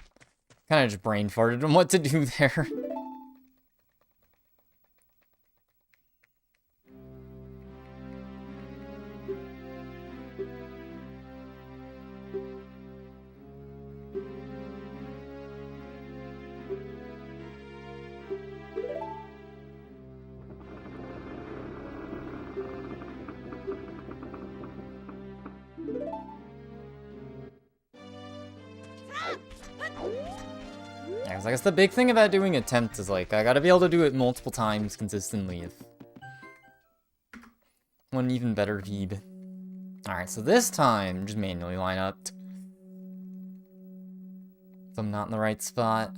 S1: Kinda just brain farted on what to do there. Yeah, 'cause I guess the big thing about doing attempts is, like, I gotta be able to do it multiple times consistently if... One even better Veeb. Alright, so this time, just manually line up. If I'm not in the right spot.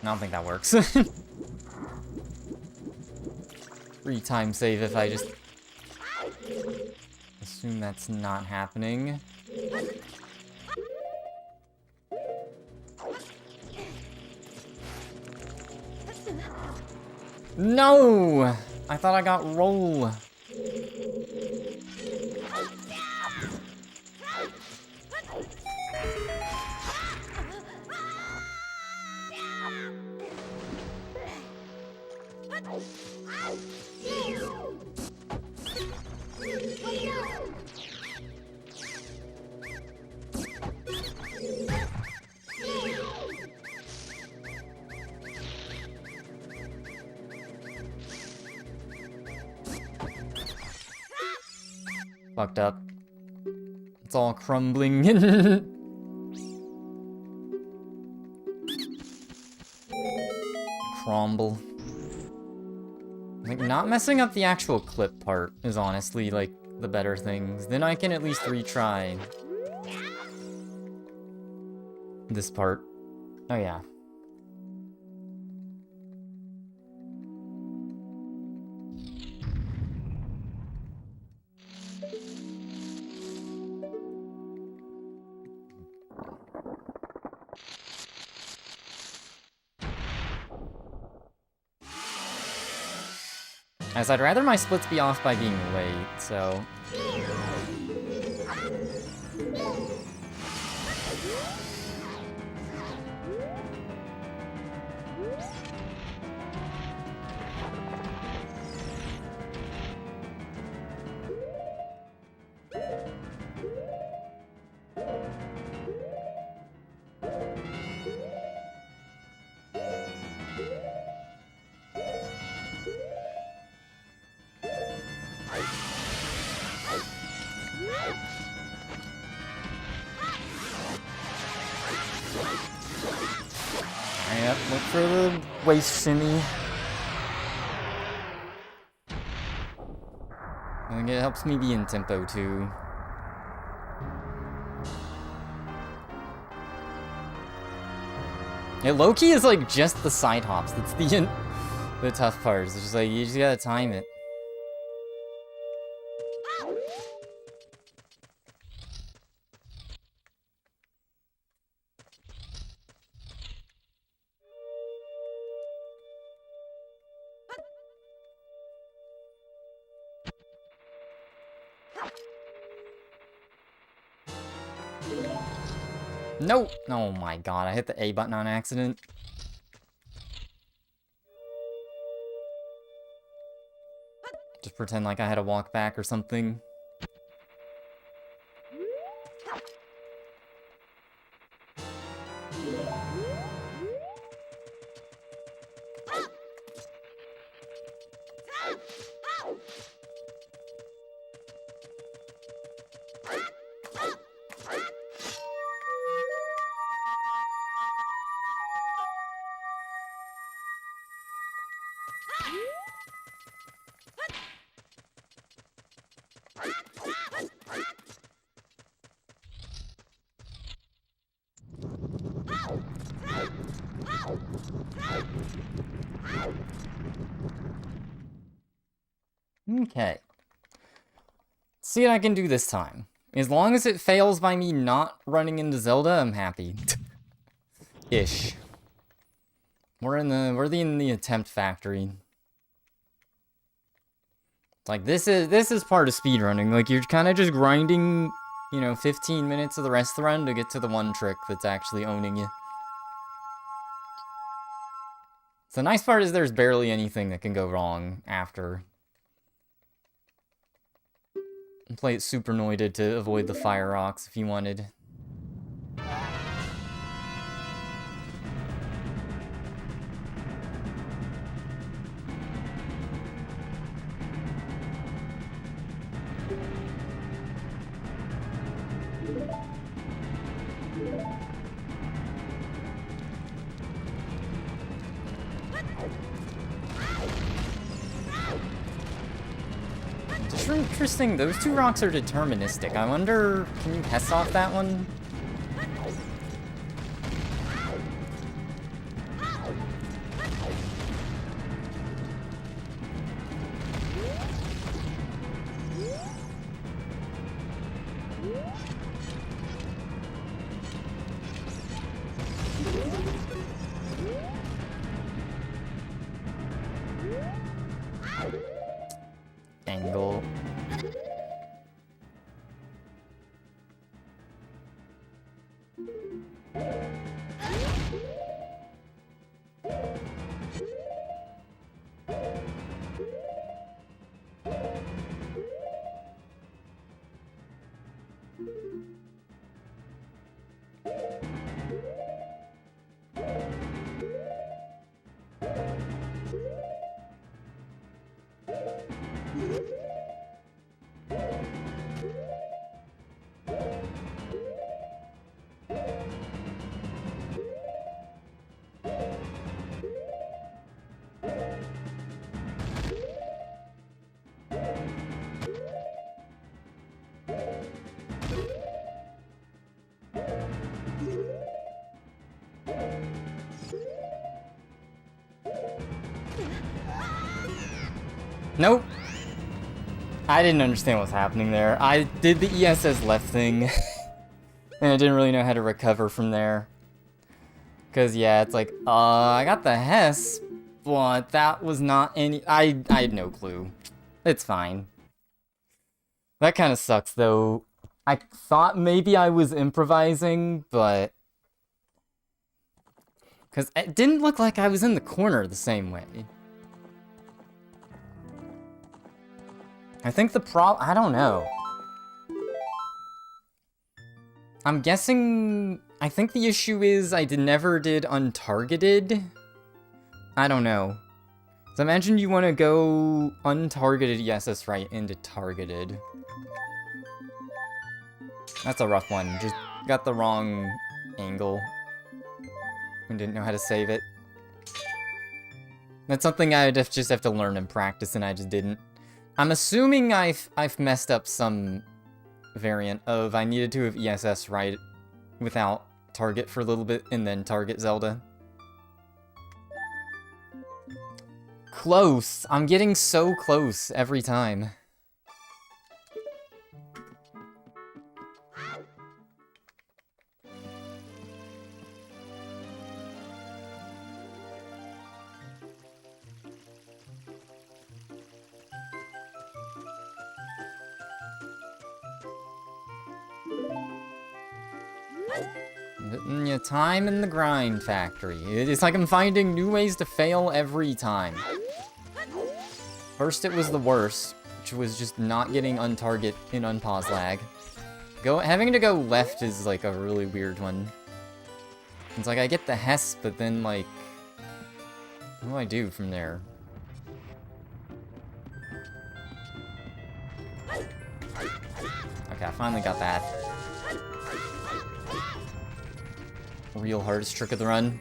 S1: I don't think that works. Free-time save if I just assume that's not happening. No! I thought I got roll. Fucked up. It's all crumbling. Crumble. Like, not messing up the actual clip part is honestly, like, the better things. Then I can at least retry this part. Oh, yeah. As I'd rather my splits be off by being late, so... Yep, look for the waist shimmy. I think it helps me be in tempo too. Yeah, low-key is like just the side hops. That's the tough part. It's just like you just gotta time it. No! Oh my god, I hit the A button on accident. Just pretend like I had to walk back or something. Okay. See what I can do this time. As long as it fails by me not running into Zelda, I'm happy. Ish. We're in the attempt factory. Like this is part of speedrunning. Like you're kind of just grinding, you know, 15 minutes of the rest of the run to get to the one trick that's actually owning you. So the nice part is there's barely anything that can go wrong after. Play it super noited to avoid the fire rocks if you wanted. Interesting, those two rocks are deterministic. I wonder, can you Hess off that one? Angle. Nope. I didn't understand what was happening there. I did the ESS left thing, and I didn't really know how to recover from there. Because, yeah, it's like, I got the Hess, but that was not any... I had no clue. It's fine. That kind of sucks, though. I thought maybe I was improvising, but... Because it didn't look like I was in the corner the same way. I think I don't know. I'm guessing... I think the issue is I never did untargeted. I don't know. So imagine you want to go untargeted ESS right into targeted. That's a rough one. Just got the wrong angle. And didn't know how to save it. That's something I'd just have to learn and practice, and I just didn't. I'm assuming I've messed up some variant of I needed to have ESS right without target for a little bit and then target Zelda. Close! I'm getting so close every time. Yeah, time in the grind factory. It's like I'm finding new ways to fail every time. First it was the worst, which was just not getting untarget in unpause lag. Having to go left is like a really weird one. It's like I get the Hess, but then like, what do I do from there? Okay, I finally got that. Real hardest trick of the run.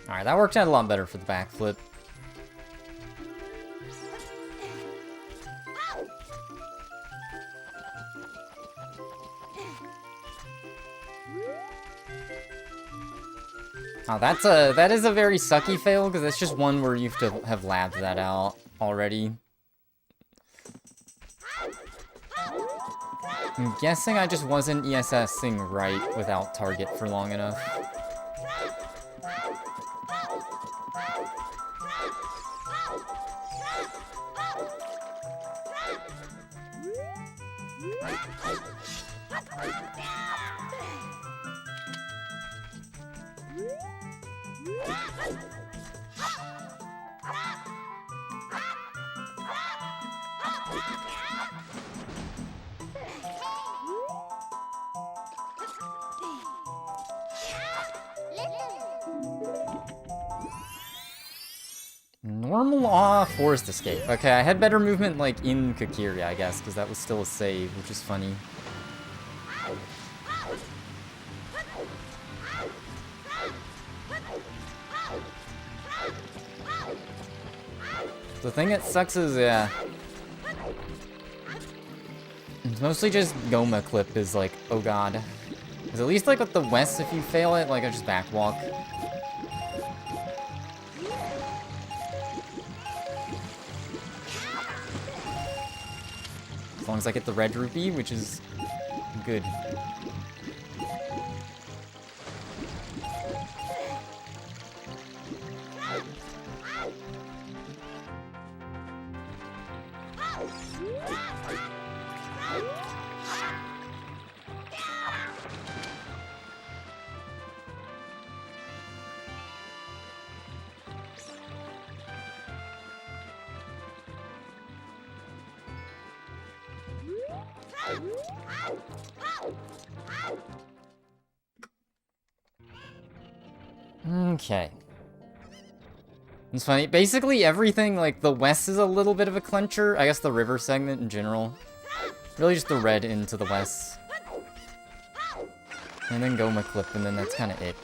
S1: Alright, that worked out a lot better for the backflip. Oh, that is a very sucky fail, because it's just one where you have to have labbed that out already. I'm guessing I just wasn't ESSing right without target for long enough. Normal forest escape. Okay, I had better movement like in Kokiri, I guess, because that was still a save, which is funny. The thing that sucks is, yeah, it's mostly just Goma clip is like, oh god. Because at least like with the West, if you fail it, like I just backwalk. As long as I get the red rupee, which is good. Okay. It's funny. Basically, everything, like, the west is a little bit of a clincher. I guess the river segment in general. Really just the red into the west. And then Goma Clip, and then that's kind of it.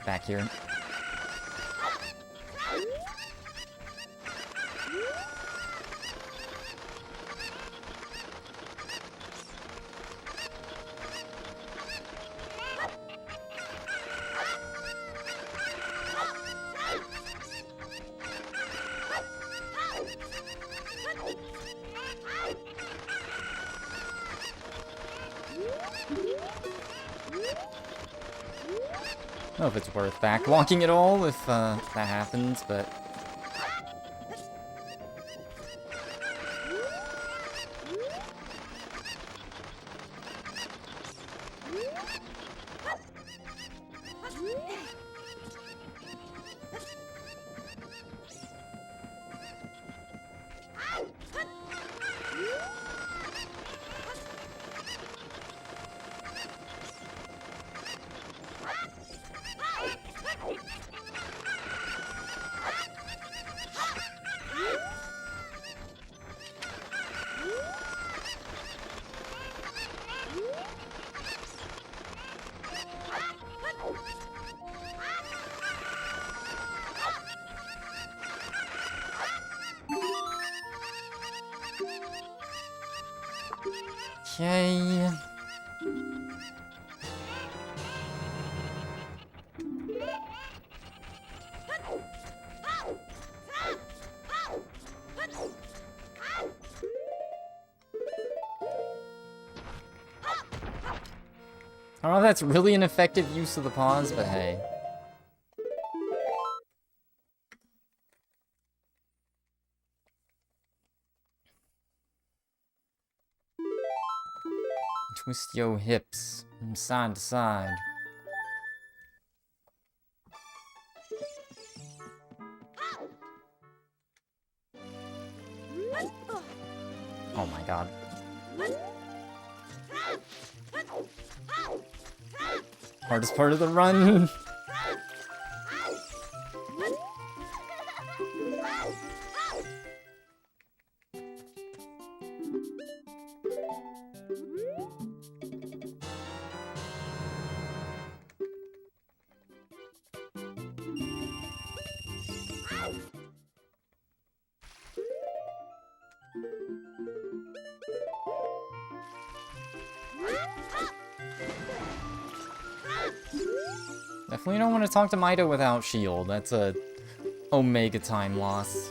S1: Back here. I don't know if it's worth backwalking at all if that happens, but... Okay. I don't know if that's really an effective use of the pause, but hey. Twist your hips from side to side. Oh my god. Hardest part of the run. Definitely don't want to talk to Maida without shield. That's a Omega time loss.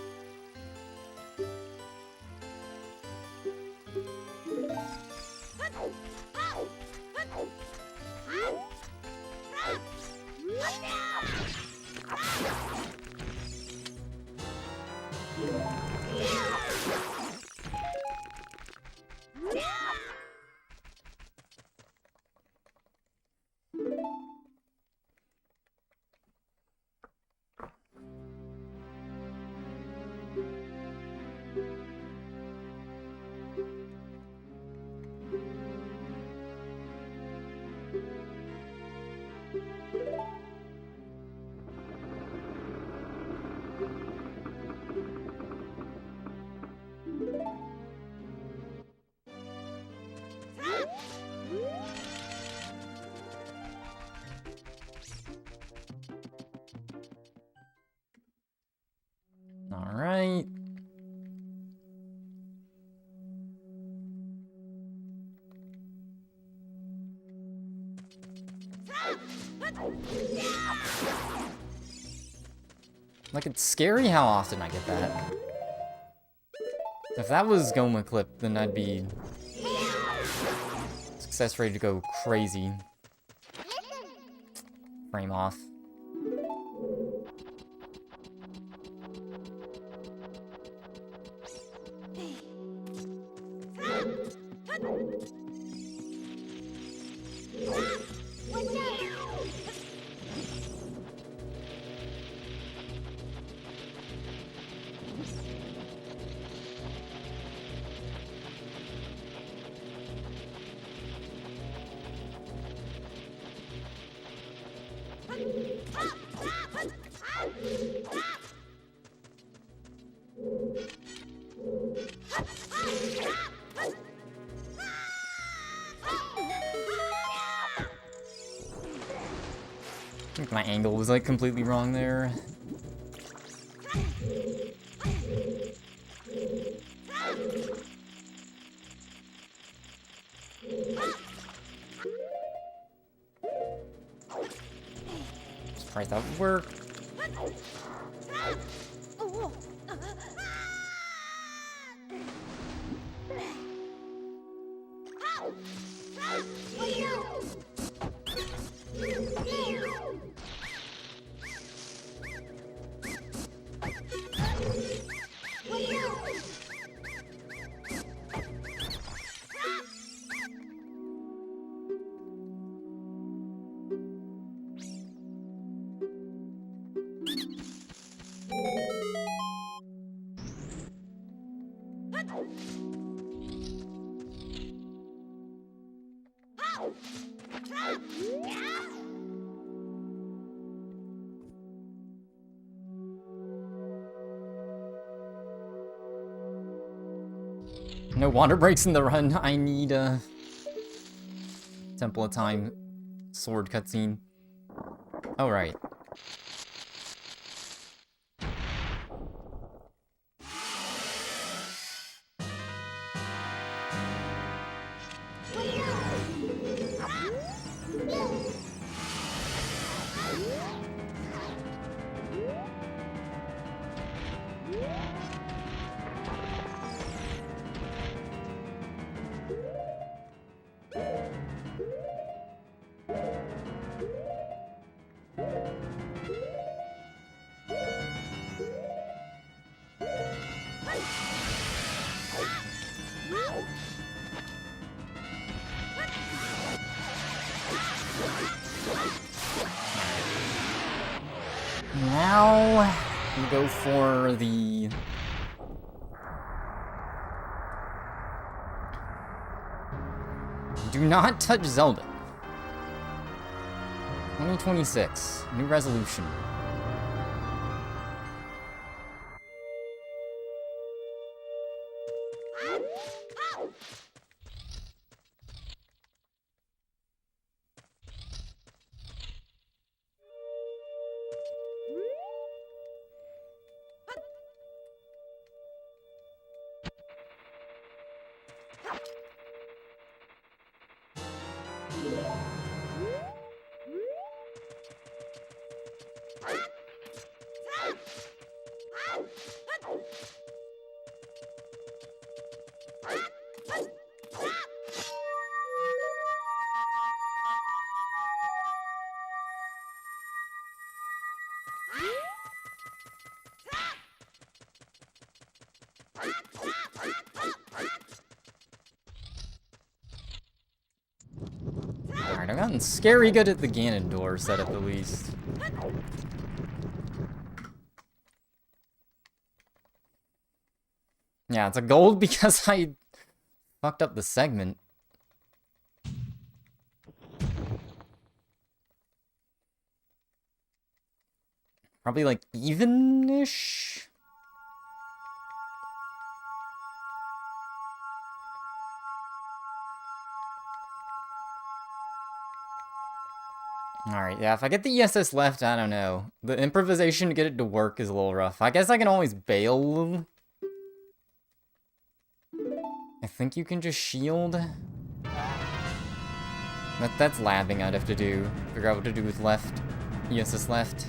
S1: Alright. Like, it's scary how often I get that. If that was Goma Clip, then I'd be success rate to go crazy. Frame off. I think my angle was like completely wrong there. Surprised that would work. No water breaks in the run. I need a Temple of Time sword cutscene. Oh, right. Now we go for the Do Not Touch Zelda. 2026, new resolution. Alright, I've gotten scary good at the Ganon door setup at least. Yeah, it's a gold because I fucked up the segment. Probably like even-ish? Alright, yeah, if I get the ESS left, I don't know. The improvisation to get it to work is a little rough. I guess I can always bail. I think you can just shield. That's labbing I'd have to do. Figure out what to do with left. ESS left.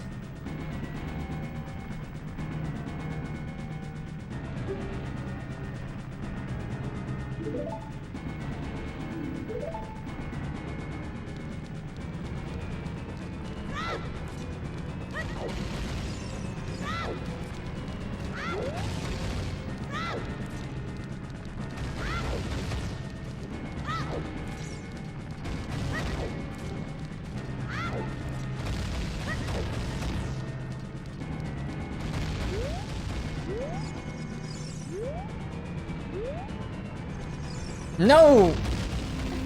S1: No!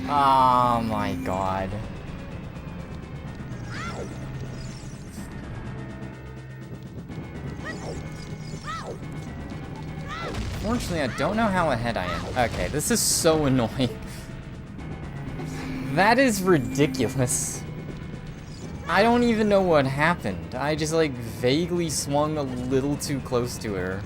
S1: Oh my god. Fortunately, I don't know how ahead I am. Okay, this is so annoying. That is ridiculous. I don't even know what happened. I just, like, vaguely swung a little too close to her.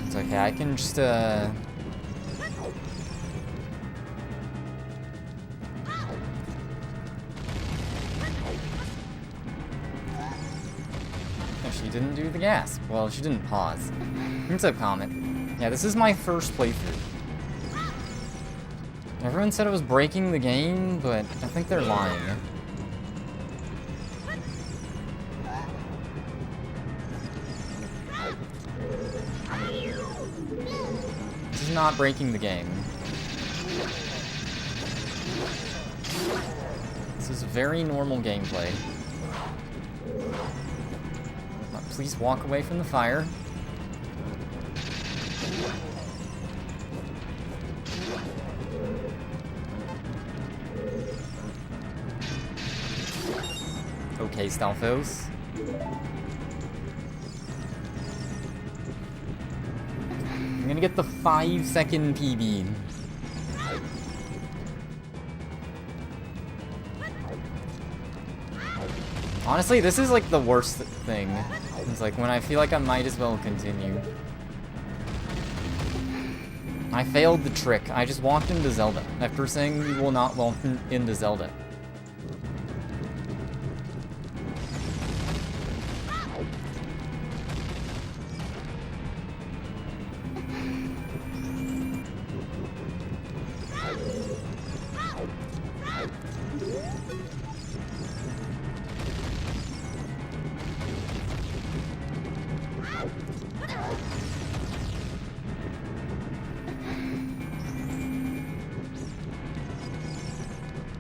S1: It's okay, I can just, she didn't do the gas. Well, she didn't pause. What's up, comment? Yeah, this is my first playthrough. Everyone said it was breaking the game, but I think they're lying. This is not breaking the game. This is very normal gameplay. Please walk away from the fire. Okay, Stalfos. I'm gonna get the 5-second PB. Honestly, this is like the worst thing. It's like when I feel like I might as well continue. I failed the trick. I just walked into Zelda. After saying you will not walk into Zelda.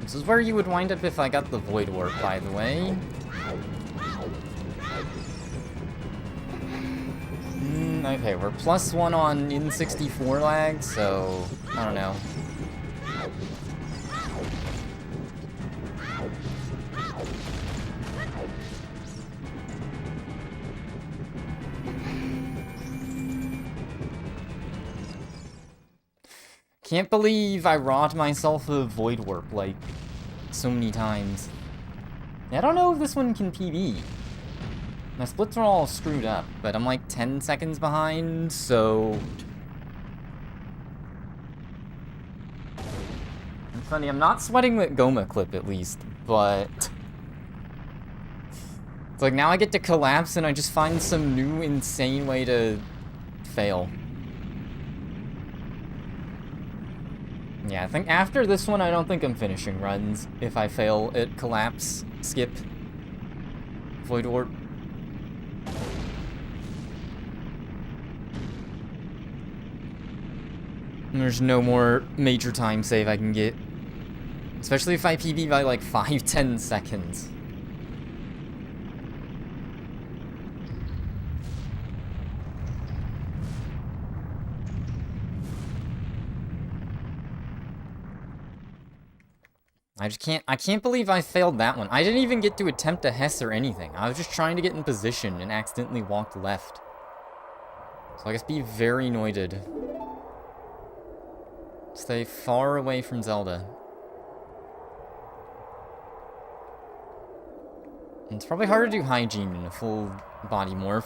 S1: This is where you would wind up if I got the Void Warp, by the way. Okay, we're +1 on N64 lag, so I don't know. Can't believe I robbed myself of Void Warp, like, so many times. I don't know if this one can PB. My splits are all screwed up, but I'm like 10 seconds behind, so... It's funny, I'm not sweating the Goma clip at least, but... It's like now I get to collapse and I just find some new insane way to fail. Yeah, I think after this one, I don't think I'm finishing runs if I fail at collapse, skip, Void Warp. There's no more major time save I can get. Especially if I PB by like 5-10 seconds. I can't believe I failed that one. I didn't even get to attempt a Hess or anything. I was just trying to get in position and accidentally walked left. So I guess be very anointed. Stay far away from Zelda. And it's probably hard to do hygiene in a full body morph.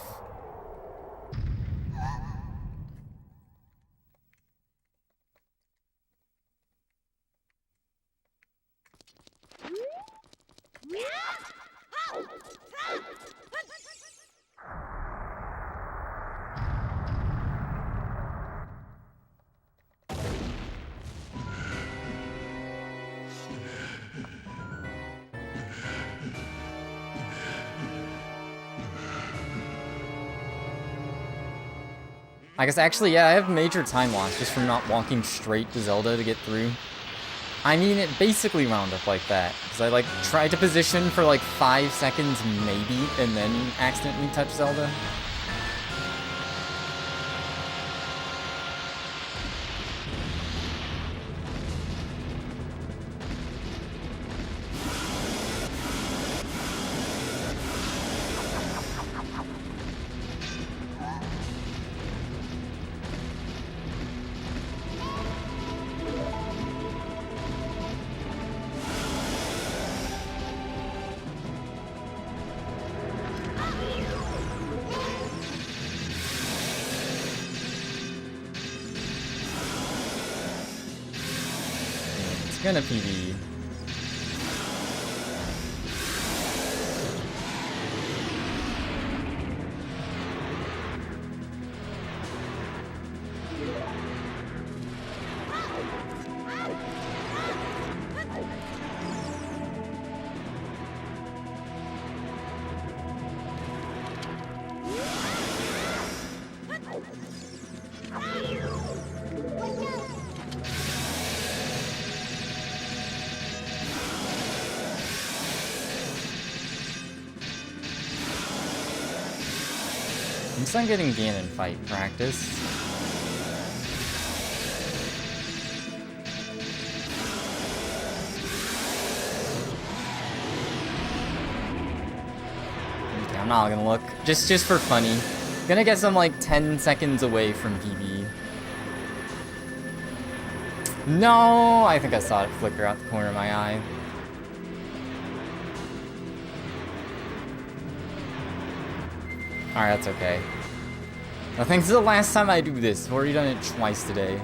S1: I guess actually, yeah, I have major time loss just from not walking straight to Zelda to get through. I mean, it basically wound up like that, because I, like, tried to position for, like, 5 seconds maybe, and then accidentally touched Zelda. It's gonna PB. At least I'm getting Ganon fight practice. Okay, I'm not gonna look. Just for funny. Gonna guess I'm like 10 seconds away from PB. No! I think I saw it flicker out the corner of my eye. Alright, that's okay. I think this is the last time I do this. I've already done it twice today.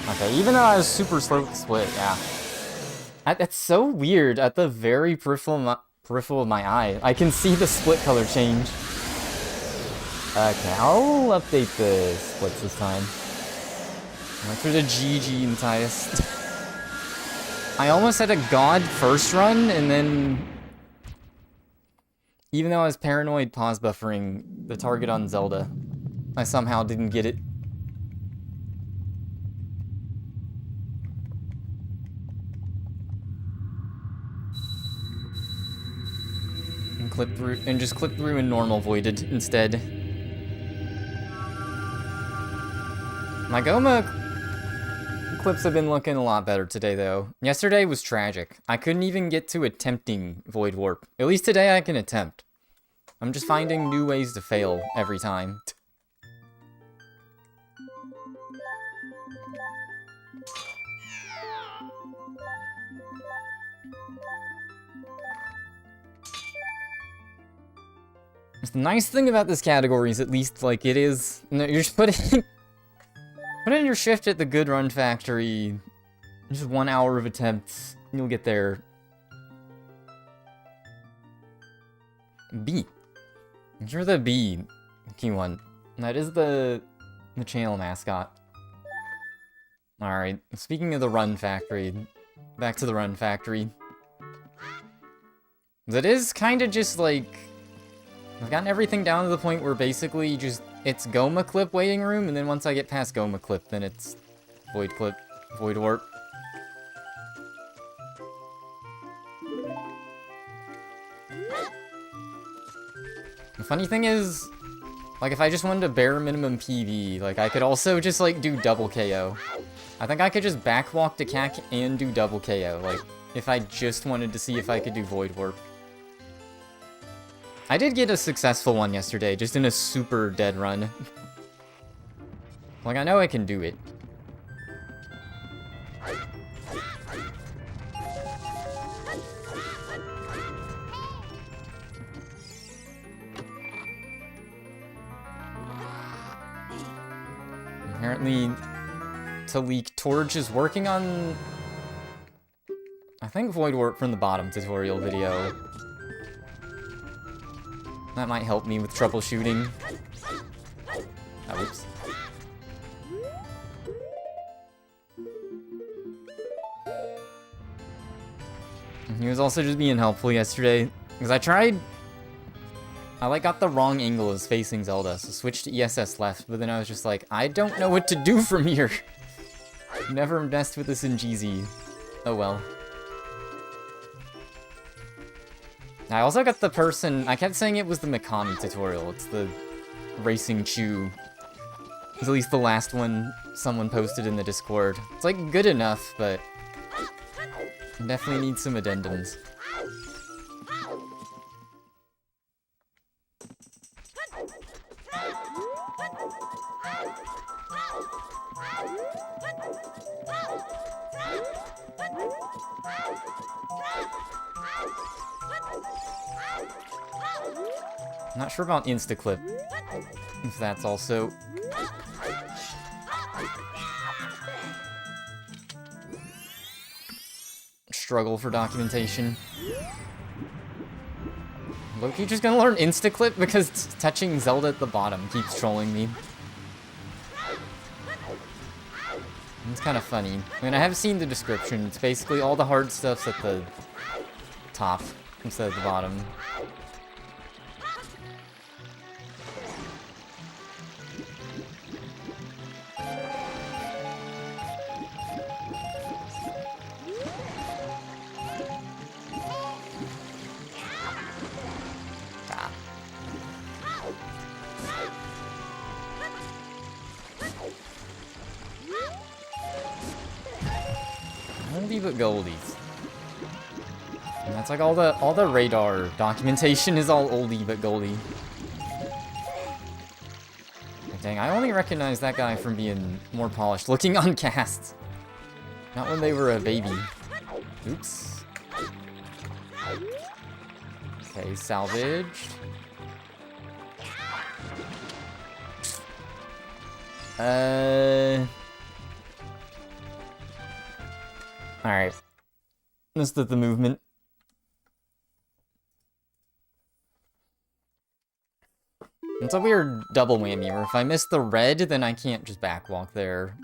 S1: Okay, even though I was super slow to split, yeah. That's so weird. At the very peripheral of my eye, I can see the split color change. Okay, I'll update the splits this time. Went for the GG entire. I almost had a god first run, and then, even though I was paranoid pause buffering the target on Zelda, I somehow didn't get it. And just clip through and normal voided instead. My Goma clips have been looking a lot better today, though. Yesterday was tragic. I couldn't even get to attempting Void Warp. At least today I can attempt. I'm just finding new ways to fail every time. The nice thing about this category is at least, like, it is... No, you're just putting... Put in your shift at the good run factory. Just 1 hour of attempts. You'll get there. B. You're the B, Q1. That is the channel mascot. Alright, speaking of the run factory. Back to the run factory. That is kind of just, like... I've gotten everything down to the point where basically just, it's Goma Clip waiting room, and then once I get past Goma Clip, then it's Void Clip, Void Warp. The funny thing is, like, if I just wanted a bare minimum PV, like, I could also just, like, do double KO. I think I could just backwalk to CAC and do double KO, like, if I just wanted to see if I could do Void Warp. I did get a successful one yesterday, just in a super dead run. Like, I know I can do it. Apparently, Talik Torch is working on... I think Void Warp from the bottom tutorial video. That might help me with troubleshooting. Oh, oops. He was also just being helpful yesterday, because I tried I like got the wrong angle as facing Zelda, so switched to ESS left, but then I was just like, I don't know what to do from here. Never messed with this in GZ. Oh well. I also got the person, I kept saying it was the Mikami tutorial, it's the Racing Chew. It's at least the last one someone posted in the Discord. It's like good enough, but definitely need some addendums. Not sure about Instaclip, if that's also... struggle for documentation. Loki just gonna learn Instaclip because touching Zelda at the bottom keeps trolling me. It's kind of funny. I mean, I have seen the description. It's basically all the hard stuff's at the top instead of the bottom. Oldie but goldies. And that's like all the radar documentation is all oldie but goldie. Like, dang, I only recognize that guy from being more polished looking on casts. Not when they were a baby. Oops. Okay, salvaged. Alright. This is the movement. It's a weird double whammy, where if I miss the red, then I can't just backwalk there.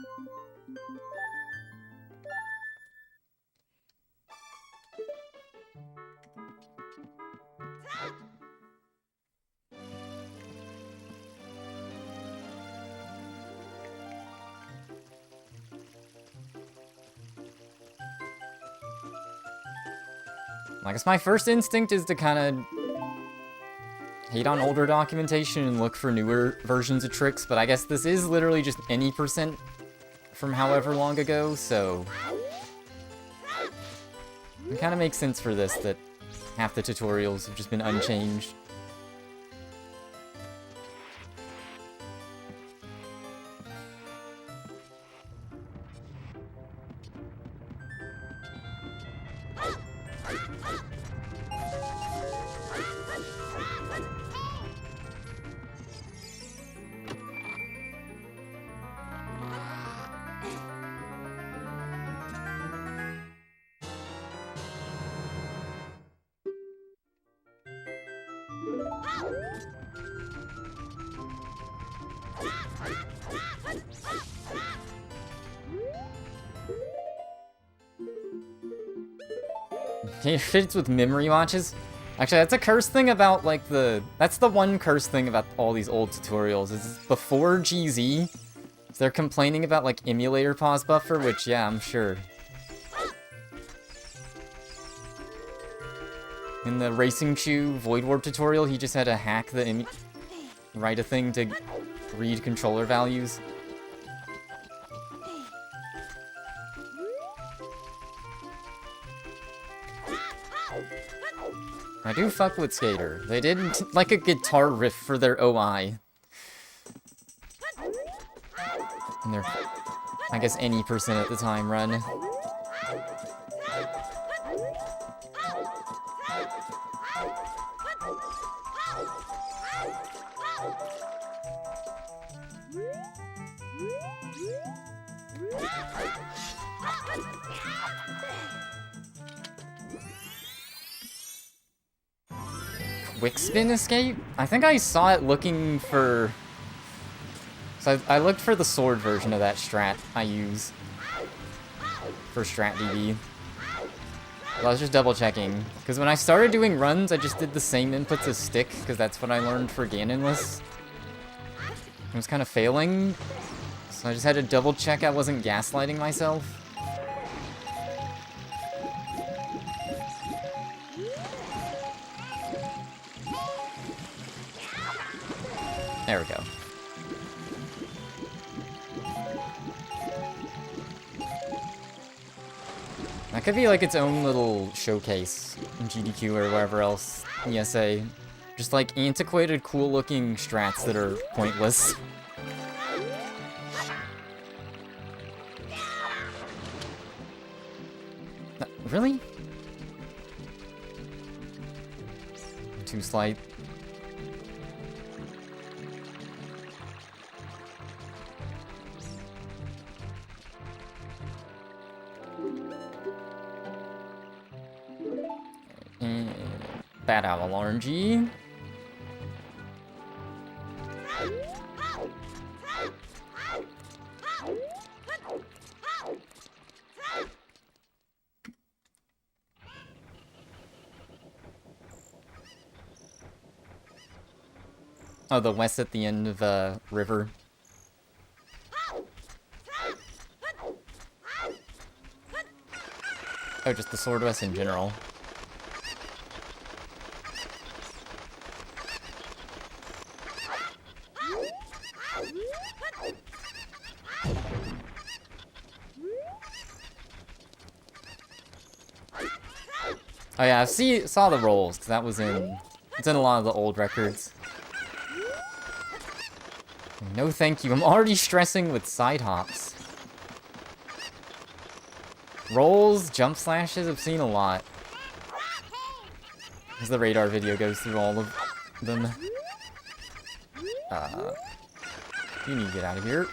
S1: I guess my first instinct is to kind of hate on older documentation and look for newer versions of tricks, but I guess this is literally just any percent from however long ago, so it kind of makes sense for this that half the tutorials have just been unchanged. It fits with memory watches. Actually, that's a curse thing about, like, that's the one curse thing about all these old tutorials, is before GZ, they're complaining about, like, emulator pause buffer, which, yeah, I'm sure. In the Racing Chew Void Warp tutorial, he just had to hack the write a thing to read controller values. I do fuck with Skater. They did like a guitar riff for their OI. And their, I guess, any percent at the time run. Quick spin escape? I think I saw it looking for... So I looked for the sword version of that strat I use for strat DB. I was just double checking, because when I started doing runs, I just did the same inputs as stick, because that's what I learned for Ganonless. I was kind of failing, so I just had to double check I wasn't gaslighting myself. There we go. That could be like its own little showcase in GDQ or wherever else, ESA. Just like antiquated, cool-looking strats that are pointless. Really? Too slight. Bad Owl RNG. Oh, the west at the end of the river. Oh, just the Sword West in general. Oh yeah, I saw the rolls, because that was it's in a lot of the old records. No thank you, I'm already stressing with side hops. Rolls, jump slashes, I've seen a lot. As the radar video goes through all of them. You need to get out of here.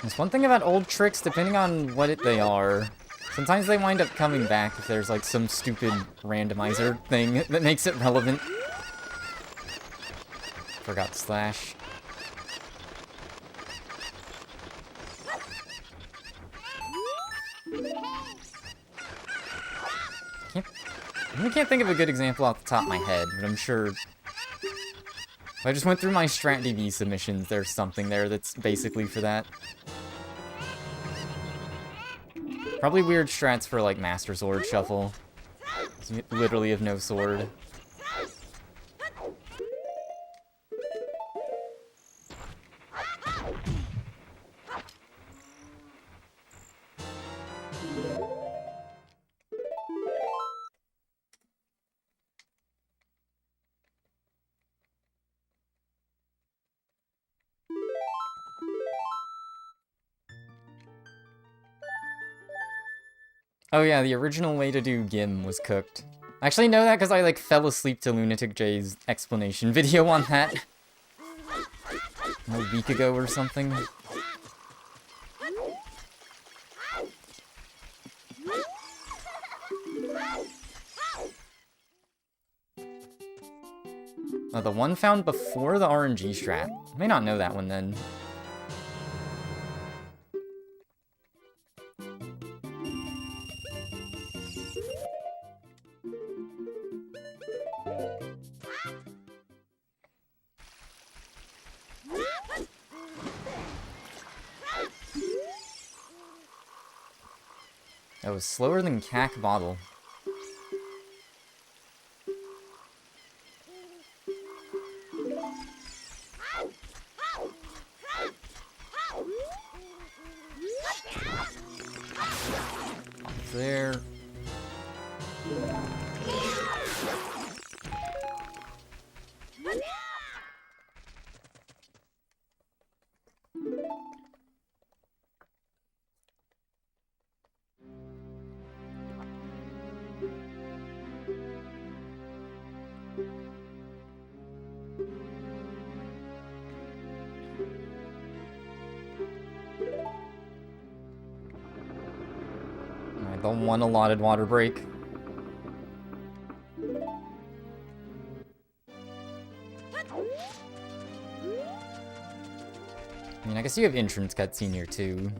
S1: There's one thing about old tricks, depending on what they are, sometimes they wind up coming back if there's like some stupid randomizer thing that makes it relevant. Forgot slash. I can't think of a good example off the top of my head, but I'm sure if I just went through my StratDB submissions, there's something there that's basically for that. Probably weird strats for, like, Master Sword Shuffle. You literally have no sword. Oh yeah, the original way to do Gim was cooked. I actually know that because I, like, fell asleep to Lunatic J's explanation video on that. A week ago or something. Oh, the one found before the RNG strat. I may not know that one then. That was slower than Cack Bottle. The one allotted water break. I mean, I guess you have entrance cutscene here, too.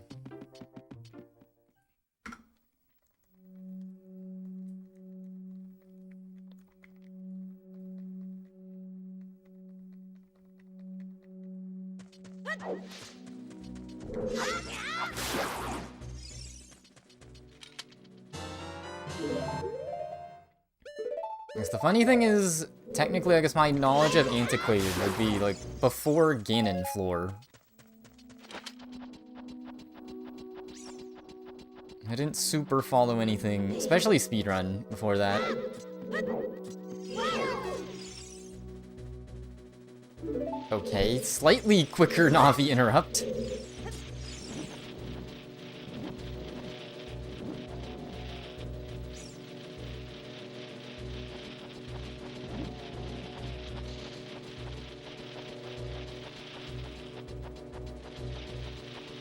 S1: The funny thing is, technically, I guess my knowledge of Antiquated would be, like, before Ganon floor. I didn't super follow anything, especially Speedrun, before that. Okay, slightly quicker Navi interrupt.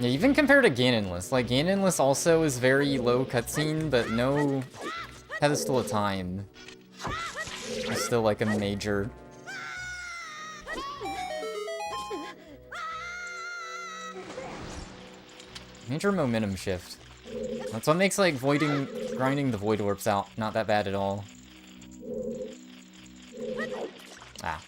S1: Yeah, even compared to Ganonless, like, Ganonless also is very low cutscene, but no pedestal of time. It's still, like, a major... major momentum shift. That's what makes, like, grinding the Void Orbs out not that bad at all. Ah.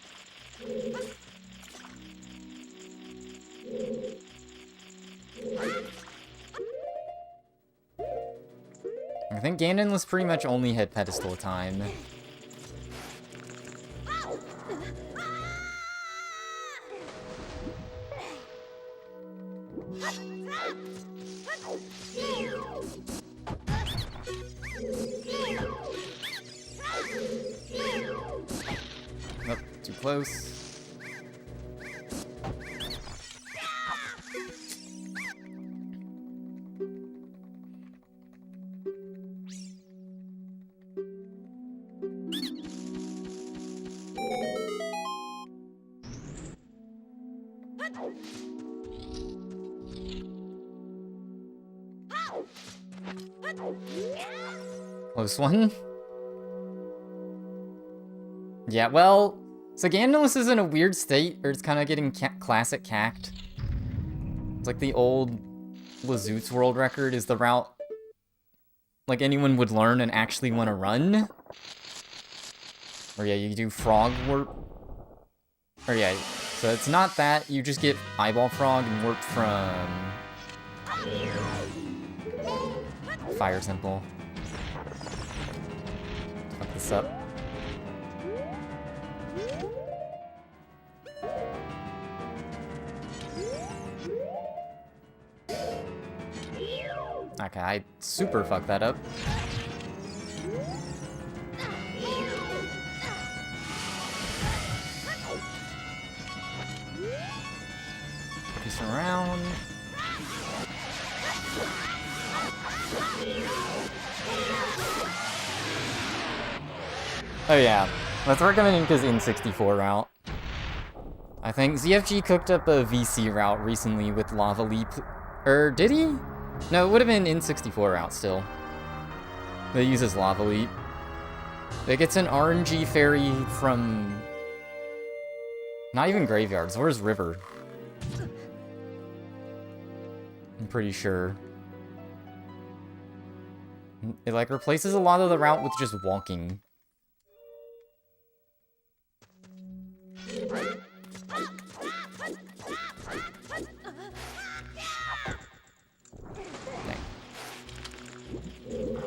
S1: I think Ganonless pretty much only had pedestal time. Nope, too close. Close one. Yeah, well, so Ganonless is in a weird state, or it's kind of getting classic cacked. It's like the old Lazoot's world record is the route, like, anyone would learn and actually want to run. Or yeah, you do frog warp. Or yeah, so it's not that, you just get eyeball frog and warp from Fire Temple. Fuck this up. Okay, I super fucked that up. Piece around. Oh yeah, let's recommend his N64 route. I think ZFG cooked up a VC route recently with Lava Leap. Or did he? No, it would have been N64 route still. That uses Lava Leap. It gets an RNG ferry from... not even graveyards. Where's River? I'm pretty sure. It, like, replaces a lot of the route with just walking.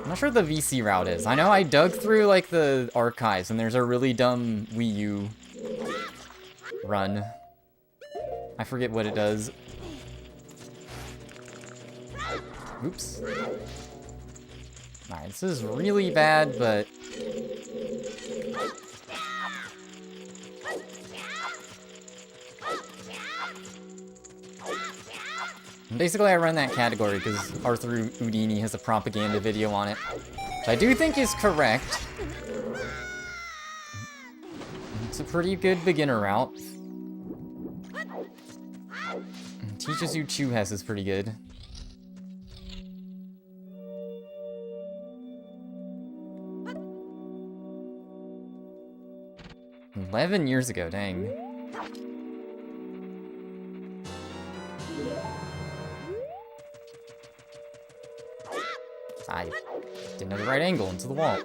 S1: I'm not sure what the VC route is. I know I dug through, like, the archives, and there's a really dumb Wii U run. I forget what it does. Oops. Alright, this is really bad, but... basically, I run that category because Arthur Houdini has a propaganda video on it, which I do think is correct. It's a pretty good beginner route. Teaches you Chew Hess is pretty good. 11 years ago, dang. I didn't have the right angle into the wall.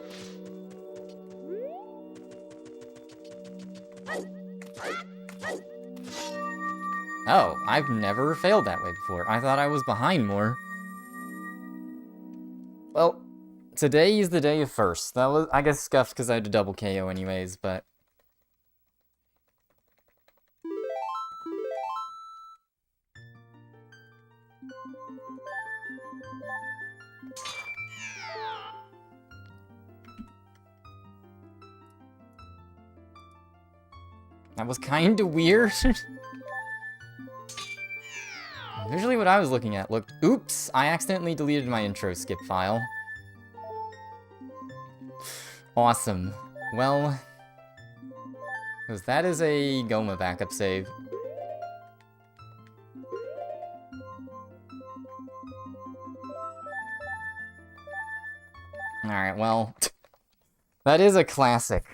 S1: Oh, I've never failed that way before. I thought I was behind more. Well, today is the day of first. That was, I guess, scuffed because I had a double KO anyways, but... That was kinda weird. Visually what I was looking at looked... Oops! I accidentally deleted my intro skip file. Awesome. Well... Because that is a Goma backup save. Alright, well... That is a classic.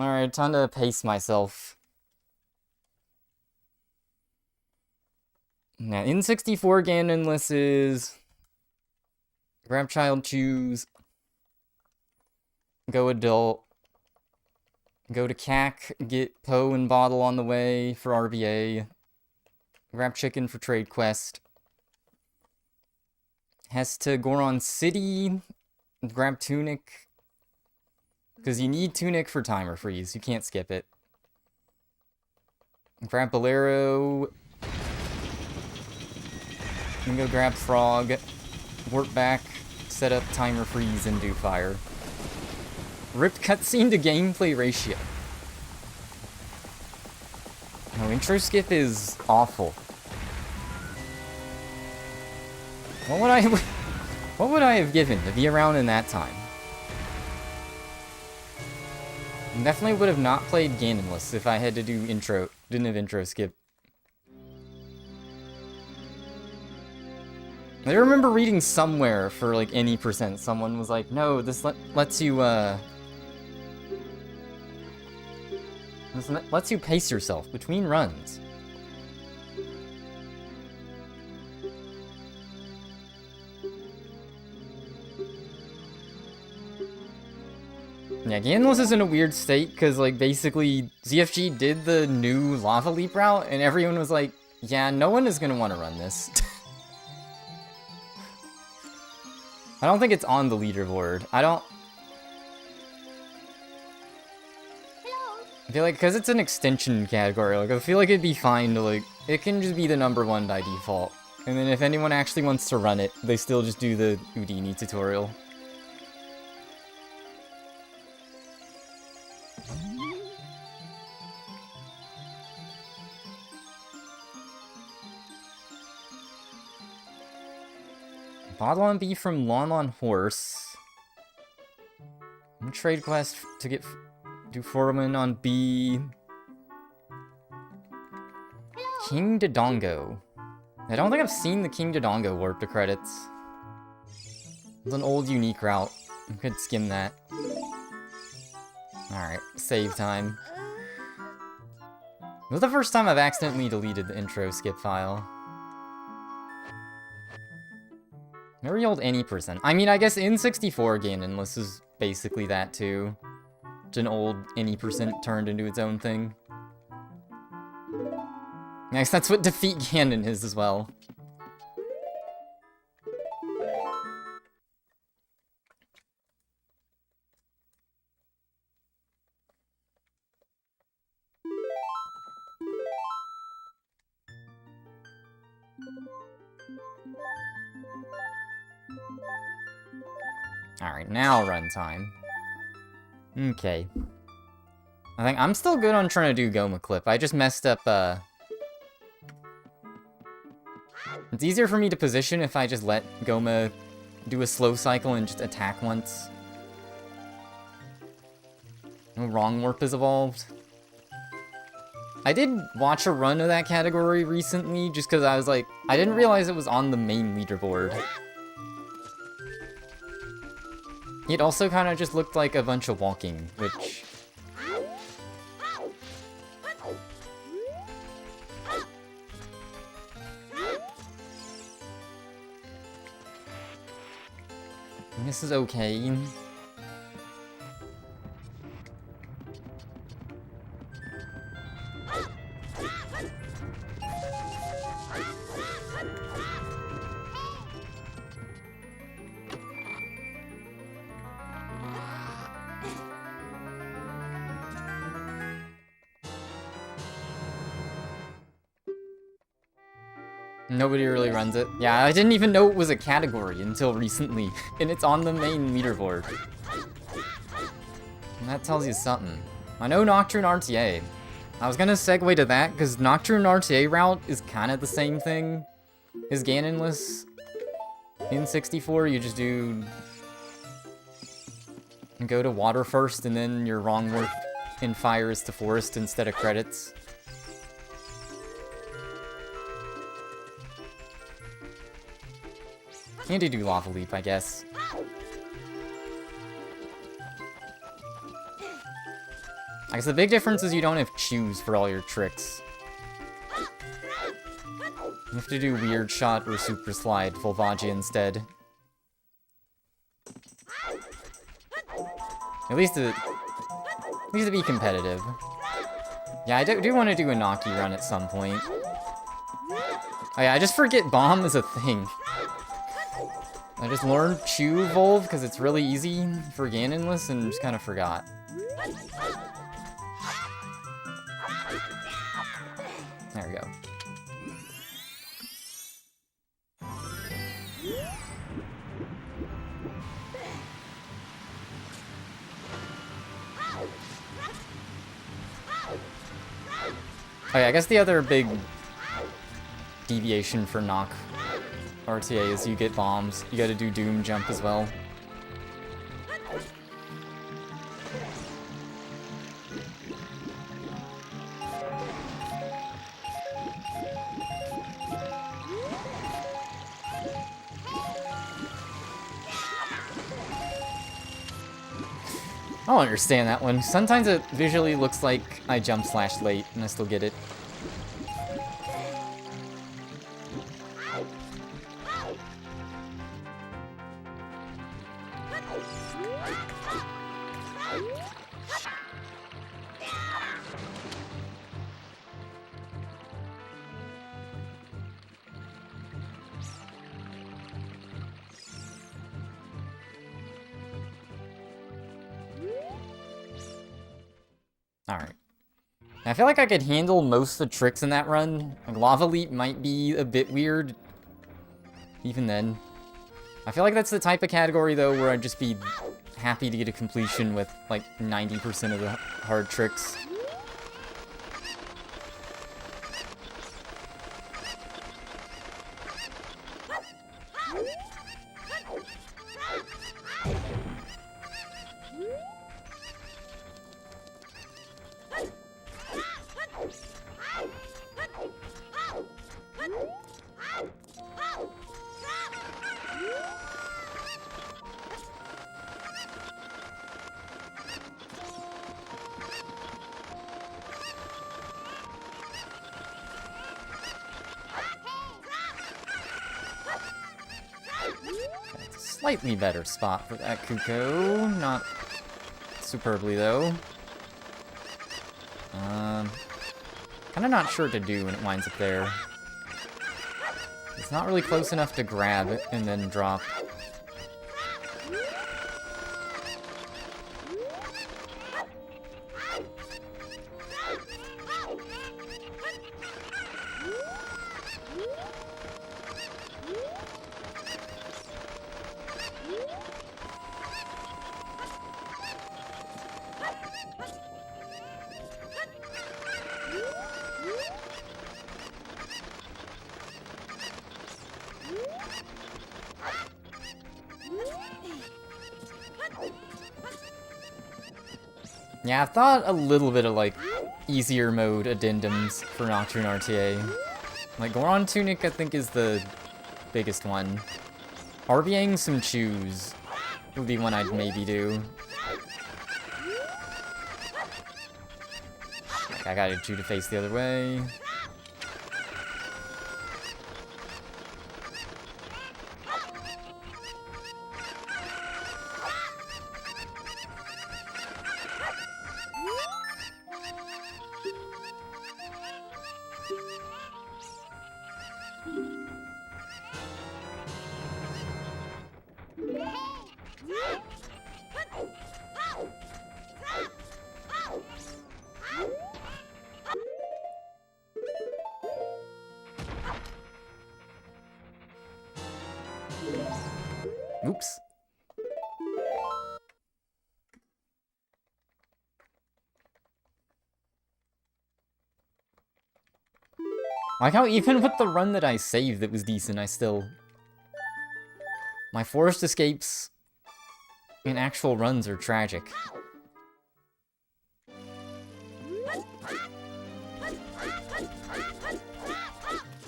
S1: Alright, time to pace myself. Now, N64 Ganonless is... Grab child, choose. Go adult. Go to CAC, get Poe and Bottle on the way for RBA. Grab chicken for trade quest. Has to Goron City. Grab Tunic. Because you need Tunic for timer freeze. You can't skip it. Grab Bolero. And go grab Frog. Warp back. Set up timer freeze and do fire. Ripped cutscene to gameplay ratio. No, intro skip is awful. What would I have given to be around in that time? Definitely would have not played Ganonless if I had to do intro, didn't have intro skip. I remember reading somewhere for like any percent, someone was like, no, this lets you pace yourself between runs. Yeah, Ganonless is in a weird state, because, like, basically, ZFG did the new Lava Leap route, and everyone was like, yeah, no one is gonna want to run this. I don't think it's on the leaderboard. I feel like, because it's an extension category, like, I feel like it'd be fine to, like, it can just be the #1 by default. And then if anyone actually wants to run it, they still just do the Houdini tutorial. Bottle on B from Lon Lon Horse. Trade quest to do Foreman on B. King Dodongo. I don't think I've seen the King Dodongo warp to credits. It's an old unique route. I could skim that. Alright, save time. This is the first time I've accidentally deleted the intro skip file. Never yelled any percent. I mean, I guess N64 Ganonless is basically that too. It's an old any percent turned into its own thing. I guess that's what Defeat Ganon is as well. Alright, now runtime. Okay. I think I'm still good on trying to do Goma Clip. I just messed up, It's easier for me to position if I just let Goma do a slow cycle and just attack once. No wrong warp is evolved. I did watch a run of that category recently, just because I was like, I didn't realize it was on the main leaderboard. It also kind of just looked like a bunch of walking, which... This is okay. Nobody really runs it. Yeah, I didn't even know it was a category until recently, and it's on the main leaderboard. And that tells you something. I know Nocturne RTA. I was gonna segue to that, because Nocturne RTA route is kind of the same thing as Ganonless. In N64, you just do... You go to water first, and then your wrong warp in fire is to forest instead of credits. And you do Lava Leap, I guess. I guess the big difference is you don't have choose for all your tricks. You have to do Weird Shot or Super Slide Volvagia instead. At least to be competitive. Yeah, I do want to do a Naki run at some point. Oh yeah, I just forget Bomb is a thing. I just learned Chew Volv because it's really easy for Ganonless and just kind of forgot. There we go. Oh yeah, I guess the other big deviation for Nock RTA is you get bombs. You gotta do Doom Jump as well. I don't understand that one. Sometimes it visually looks like I jump slash late and I still get it. Alright. I feel like I could handle most of the tricks in that run. Like, Lava Leap might be a bit weird. Even then. I feel like that's the type of category, though, where I'd just be happy to get a completion with, like, 90% of the hard tricks. Slightly better spot for that Kuko. Not superbly, though. Kinda not sure what to do when it winds up there. It's not really close enough to grab it and then drop. Yeah, I've thought a little bit of, like, easier mode addendums for Nocturne RTA. Like, Goron Tunic, I think, is the biggest one. RBing some Chews would be one I'd maybe do. Like, I gotta Chew to face the other way. Like how even with the run that I saved that was decent, I still... My forced escapes in actual runs are tragic.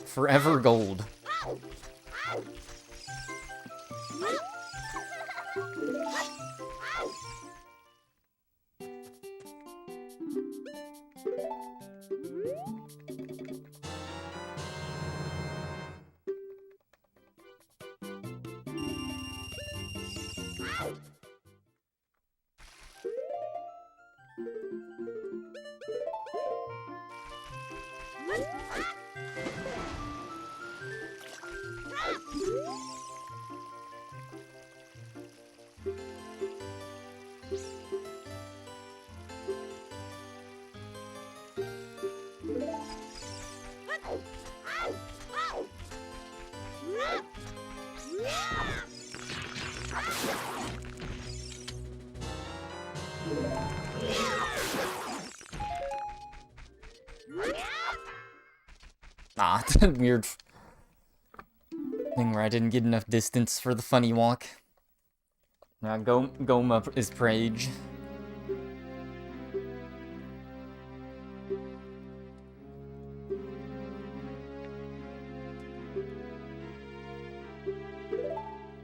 S1: Forever gold. Ah, it's a weird thing where I didn't get enough distance for the funny walk. Now Goma is Prage.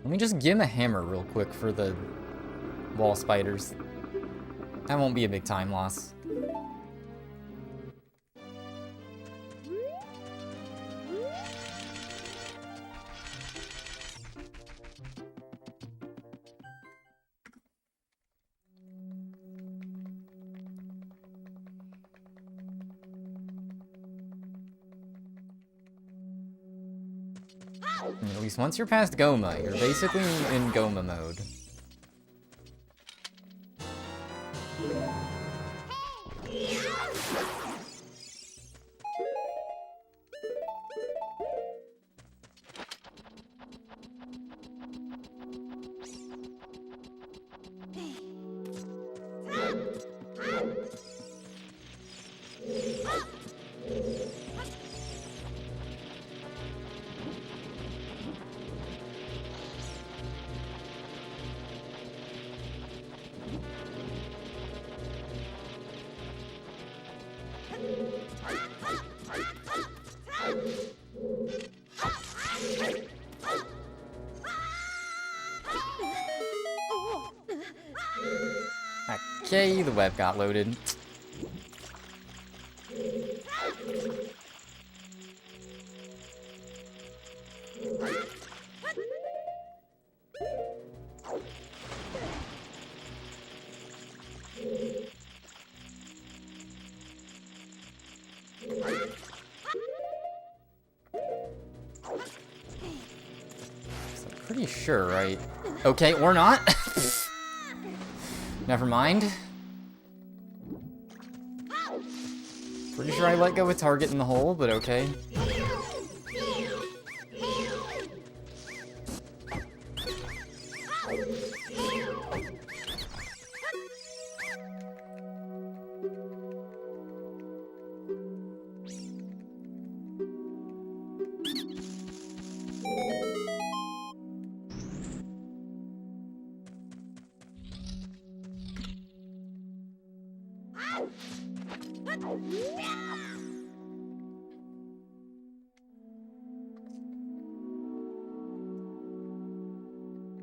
S1: Let me just give him a hammer real quick for the wall spiders. That won't be a big time loss. At least once you're past Goma, you're basically in Goma mode. Okay, the web got loaded. So pretty sure, right? Okay, or not. Never mind. Pretty sure I let go with target in the hole, but okay.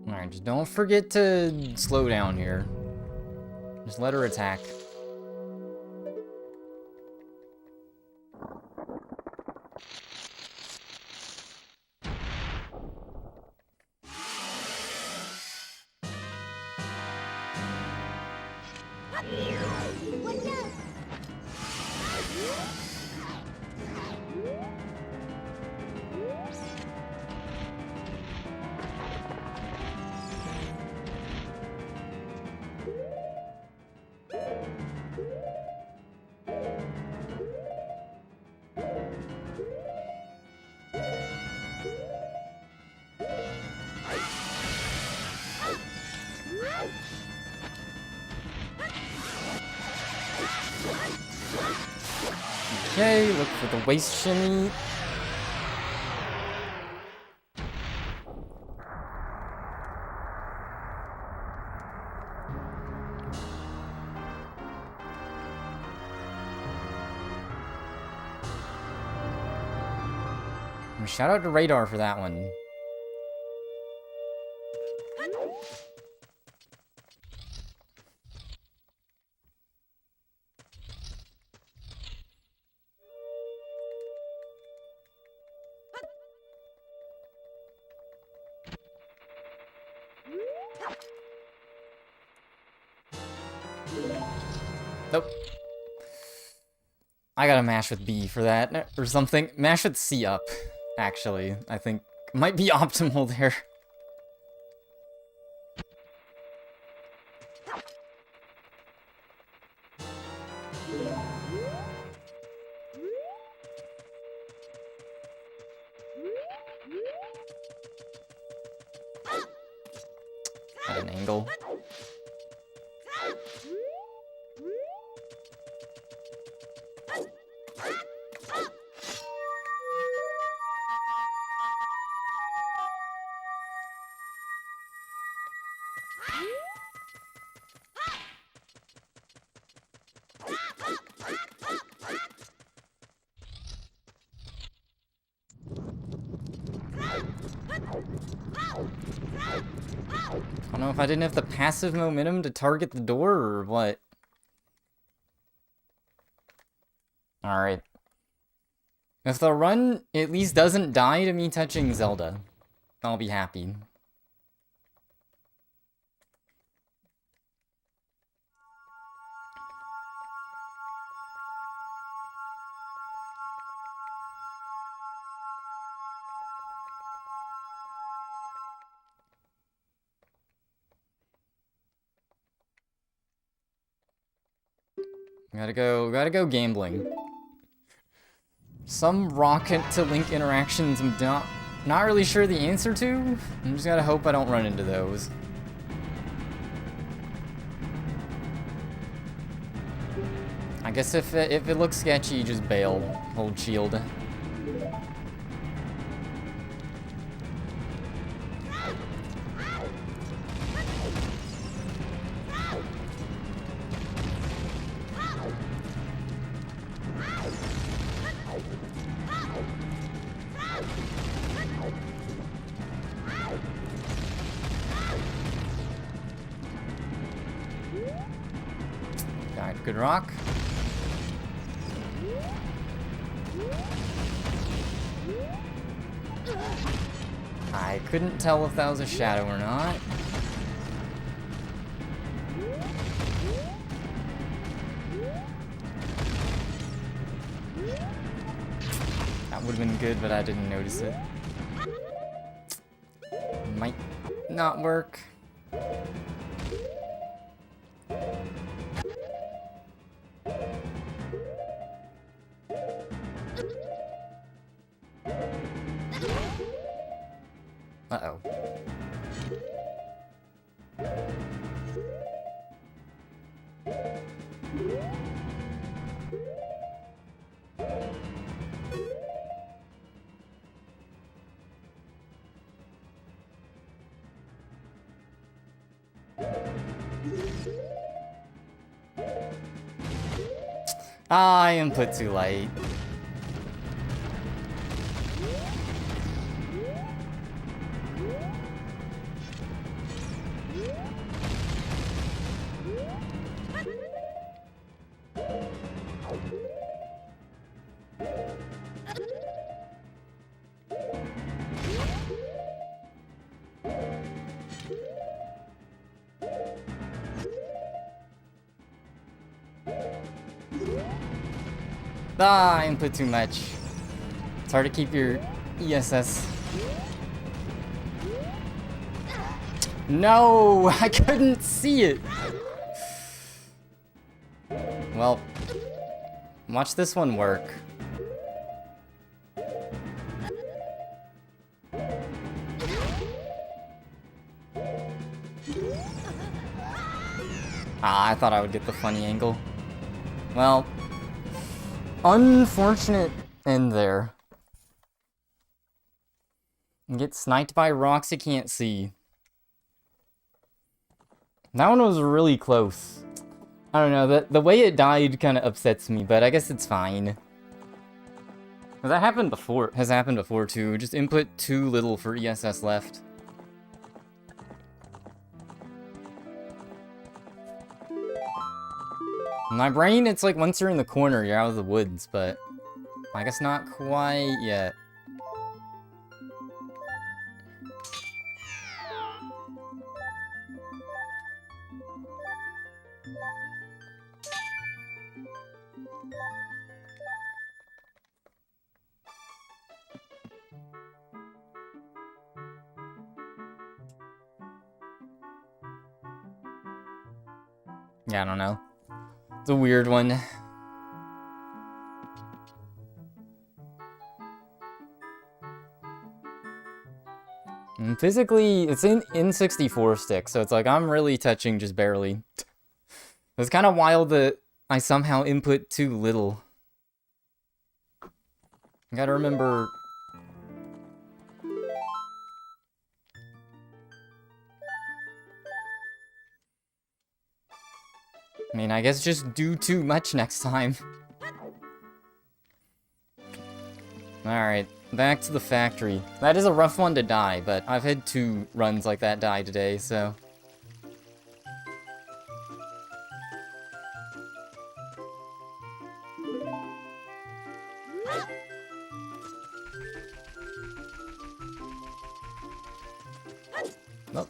S1: Alright, just don't forget to slow down here. Just let her attack. Okay, look for the waist shimmy. Shout out to Radar for that one. Nope. I gotta mash with B for that, or something. Mash with C up, actually. I think might be optimal there. At an angle. I don't know if I didn't have the passive momentum to target the door or what. Alright. If the run at least doesn't die to me touching Zelda, I'll be happy. Gotta go gambling. Some Rocket to Link interactions I'm not really sure the answer to. I'm just gotta hope I don't run into those. I guess if it looks sketchy, just bail. Hold shield. Good rock. I couldn't tell if that was a shadow or not. That would have been good, but I didn't notice it. Might not work. Uh-oh. I input too late. Ah, I input too much. It's hard to keep your ESS. No, I couldn't see it. Well, watch this one work. Ah, I thought I would get the funny angle. Well, unfortunate end there. Get sniped by rocks you can't see. That one was really close. I don't know, the way it died kind of upsets me, but I guess it's fine. That happened before, has happened before too. Just input too little for ESS left. In my brain, it's like once you're in the corner, you're out of the woods, but I guess not quite yet. Yeah, I don't know. It's a weird one. And physically, it's in N64 stick, so it's like I'm really touching just barely. It's kind of wild that I somehow input too little. I gotta remember... I mean, I guess just do too much next time. Alright, back to the factory. That is a rough one to die, but I've had 2 runs like that die today, so... Nope.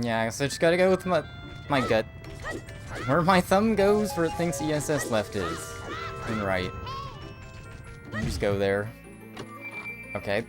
S1: Yeah, I guess I just gotta go with my gut. Where my thumb goes, where it thinks ESS left is. And right. You just go there. Okay.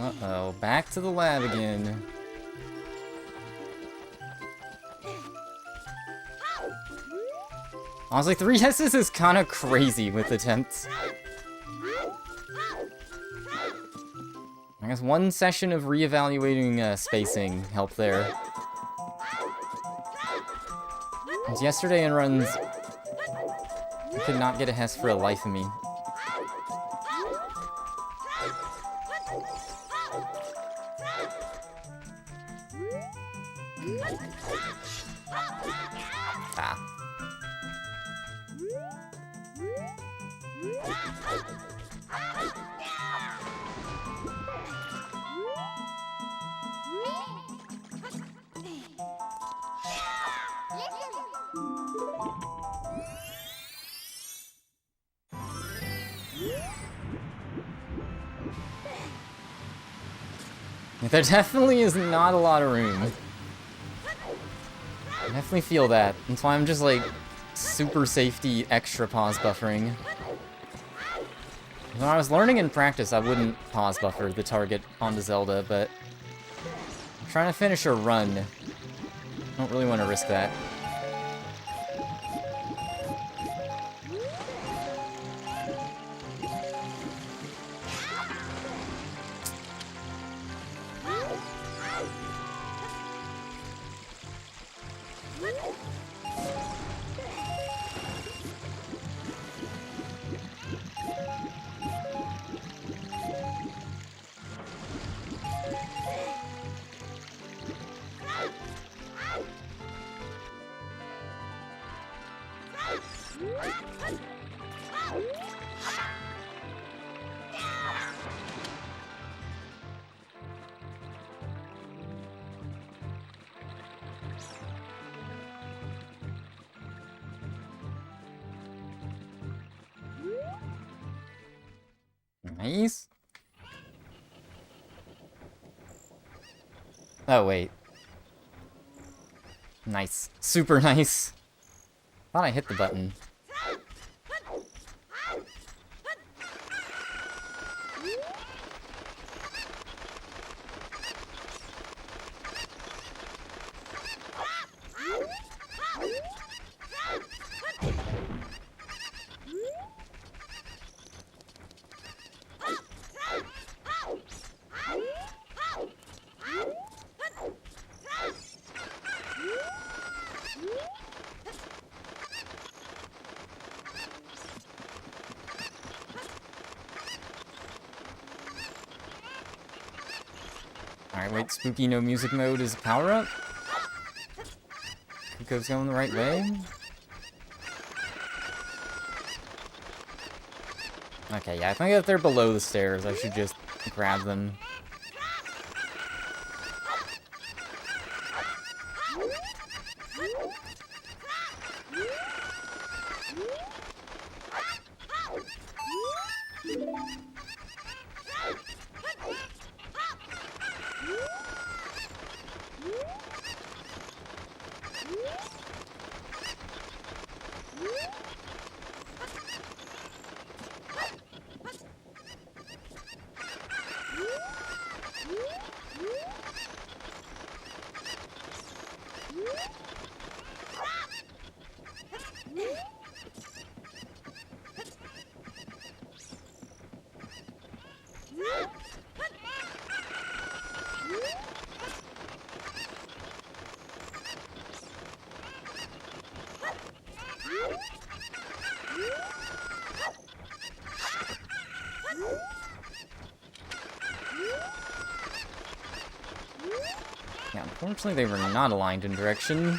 S1: Uh-oh, back to the lab again. Honestly, 3 S's is kind of crazy with attempts. I guess 1 session of reevaluating spacing helped there. Because yesterday in runs, I could not get a Hess for the life of me. Ah. There definitely is not a lot of room. I definitely feel that. That's why I'm just like super safety extra pause buffering. When I was learning in practice, I wouldn't pause buffer the target onto Zelda, but I'm trying to finish a run. I don't really want to risk that. Nice. Oh, wait. Nice. Super nice. Thought I hit the button. Alright, wait, spooky no music mode is a power-up? Kuko's going the right way? Okay, yeah, I think if they're below the stairs, I should just grab them. Yeah, unfortunately they were not aligned in direction.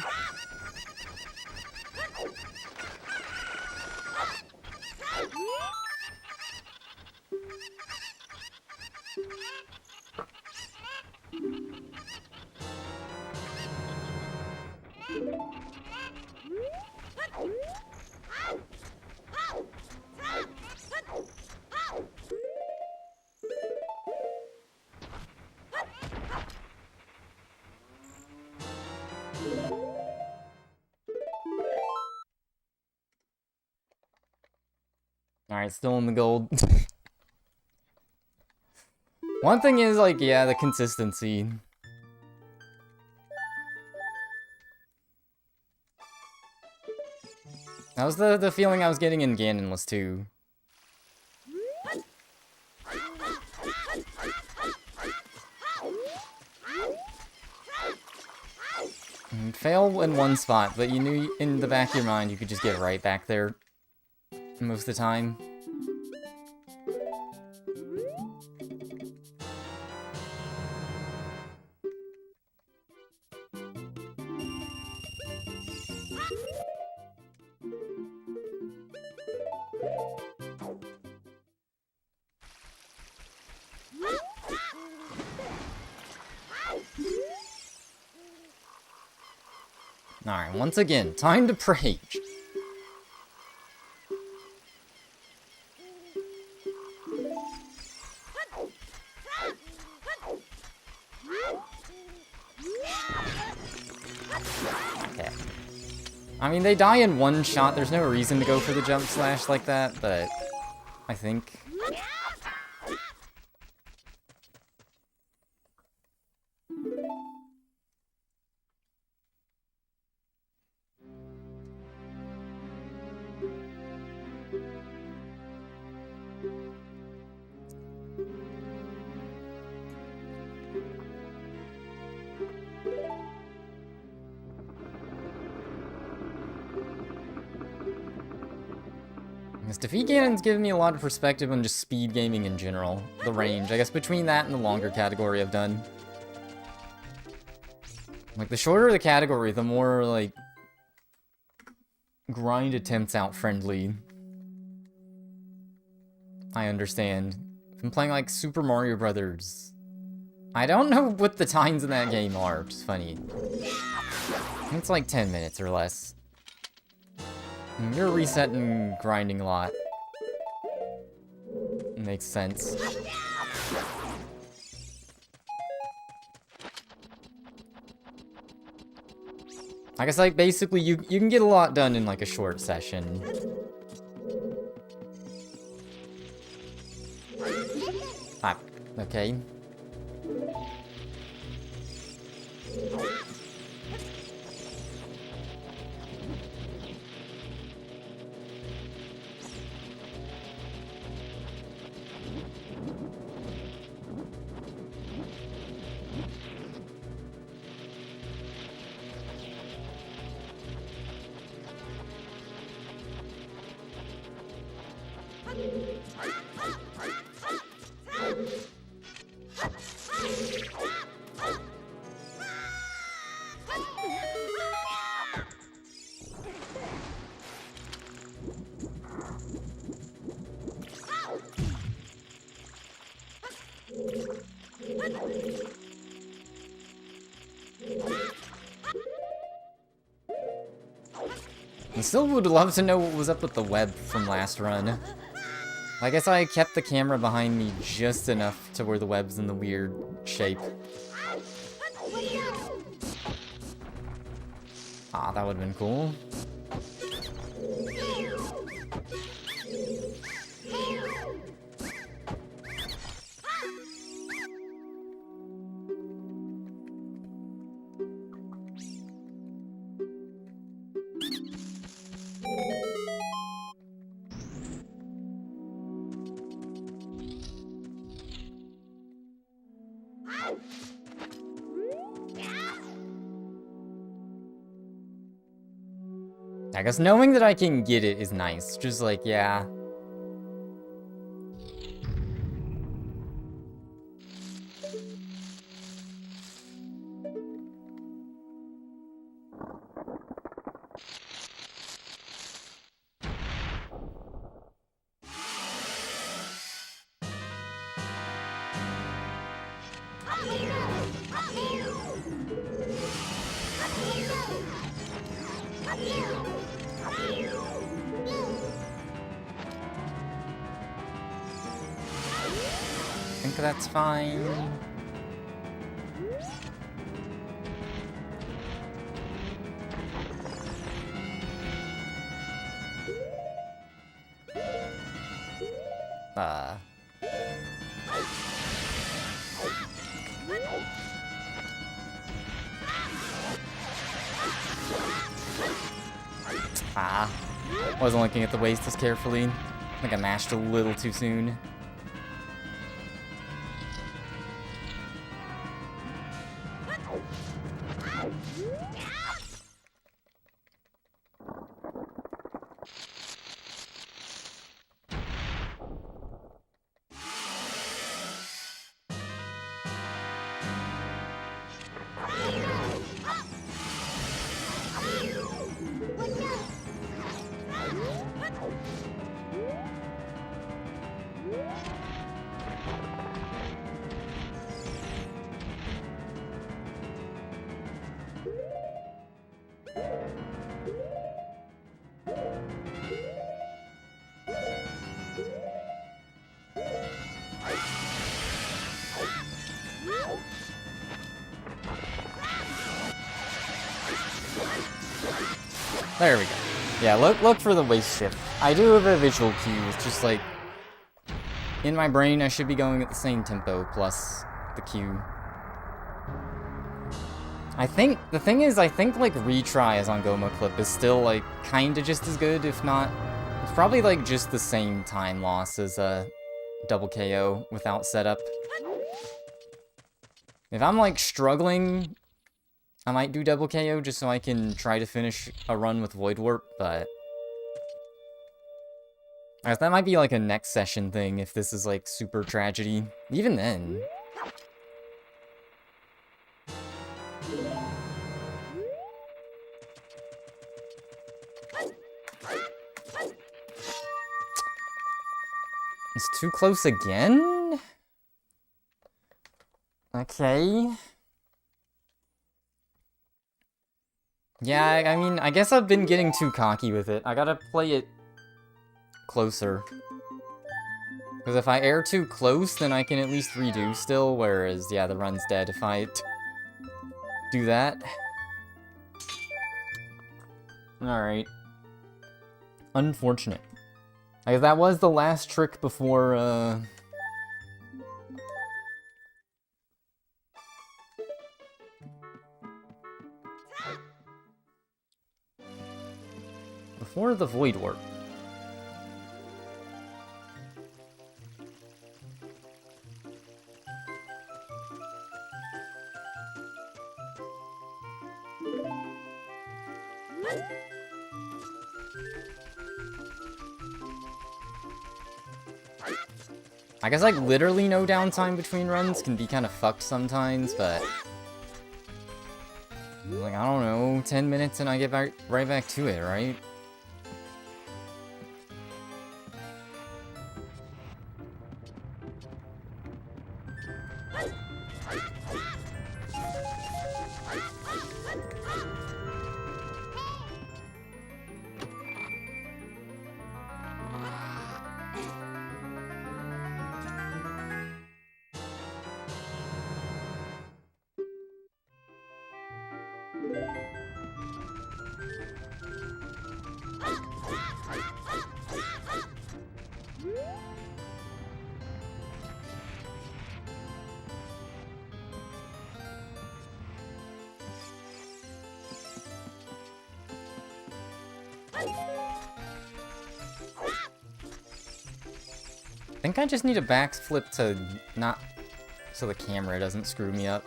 S1: Alright, still in the gold. One thing is, like, yeah, the consistency. That was the feeling I was getting in Ganonless too. You'd fail in one spot, but you knew in the back of your mind you could just get right back there most of the time. Alright, once again, time to pray. Okay. I mean, they die in one shot. There's no reason to go for the jump slash like that, but I think... This Defeat Ganon's given me a lot of perspective on just speed gaming in general. The range, I guess between that and the longer category I've done. Like, the shorter the category, the more, like, grind attempts out friendly. I understand. If I'm playing, like, Super Mario Brothers, I don't know what the times in that game are, which is funny. I think it's like 10 minutes or less. You're resetting grinding a lot. Makes sense. I guess, like, basically, you can get a lot done in, like, a short session. Ah, okay. I still would love to know what was up with the web from last run. I guess I kept the camera behind me just enough to where the web's in the weird shape. Ah, that would've been cool. I guess knowing that I can get it is nice. Just like, yeah. I think that's fine. Wasn't looking at the waist as carefully. I think I mashed a little too soon. There we go. Yeah, look for the waist shift. I do have a visual cue. It's just like, in my brain, I should be going at the same tempo plus the cue. I think, the thing is, I think, like, retries on Goma Clip is still, like, kinda just as good, if not... It's probably, like, just the same time loss as a double KO without setup. If I'm, like, struggling, I might do double KO just so I can try to finish a run with Void Warp, but... I guess that might be, like, a next session thing if this is, like, super tragedy. Even then... It's too close again? Okay. Yeah, I mean, I guess I've been getting too cocky with it. I gotta play it closer. Because if I air too close, then I can at least redo still, whereas, yeah, the run's dead if I do that. Alright. Unfortunate. I guess that was the last trick before, before the Void Warp. I guess, like, literally no downtime between runs can be kind of fucked sometimes, but... like, I don't know, 10 minutes and I get right back to it, right? I think I just need a backflip to not... so the camera doesn't screw me up.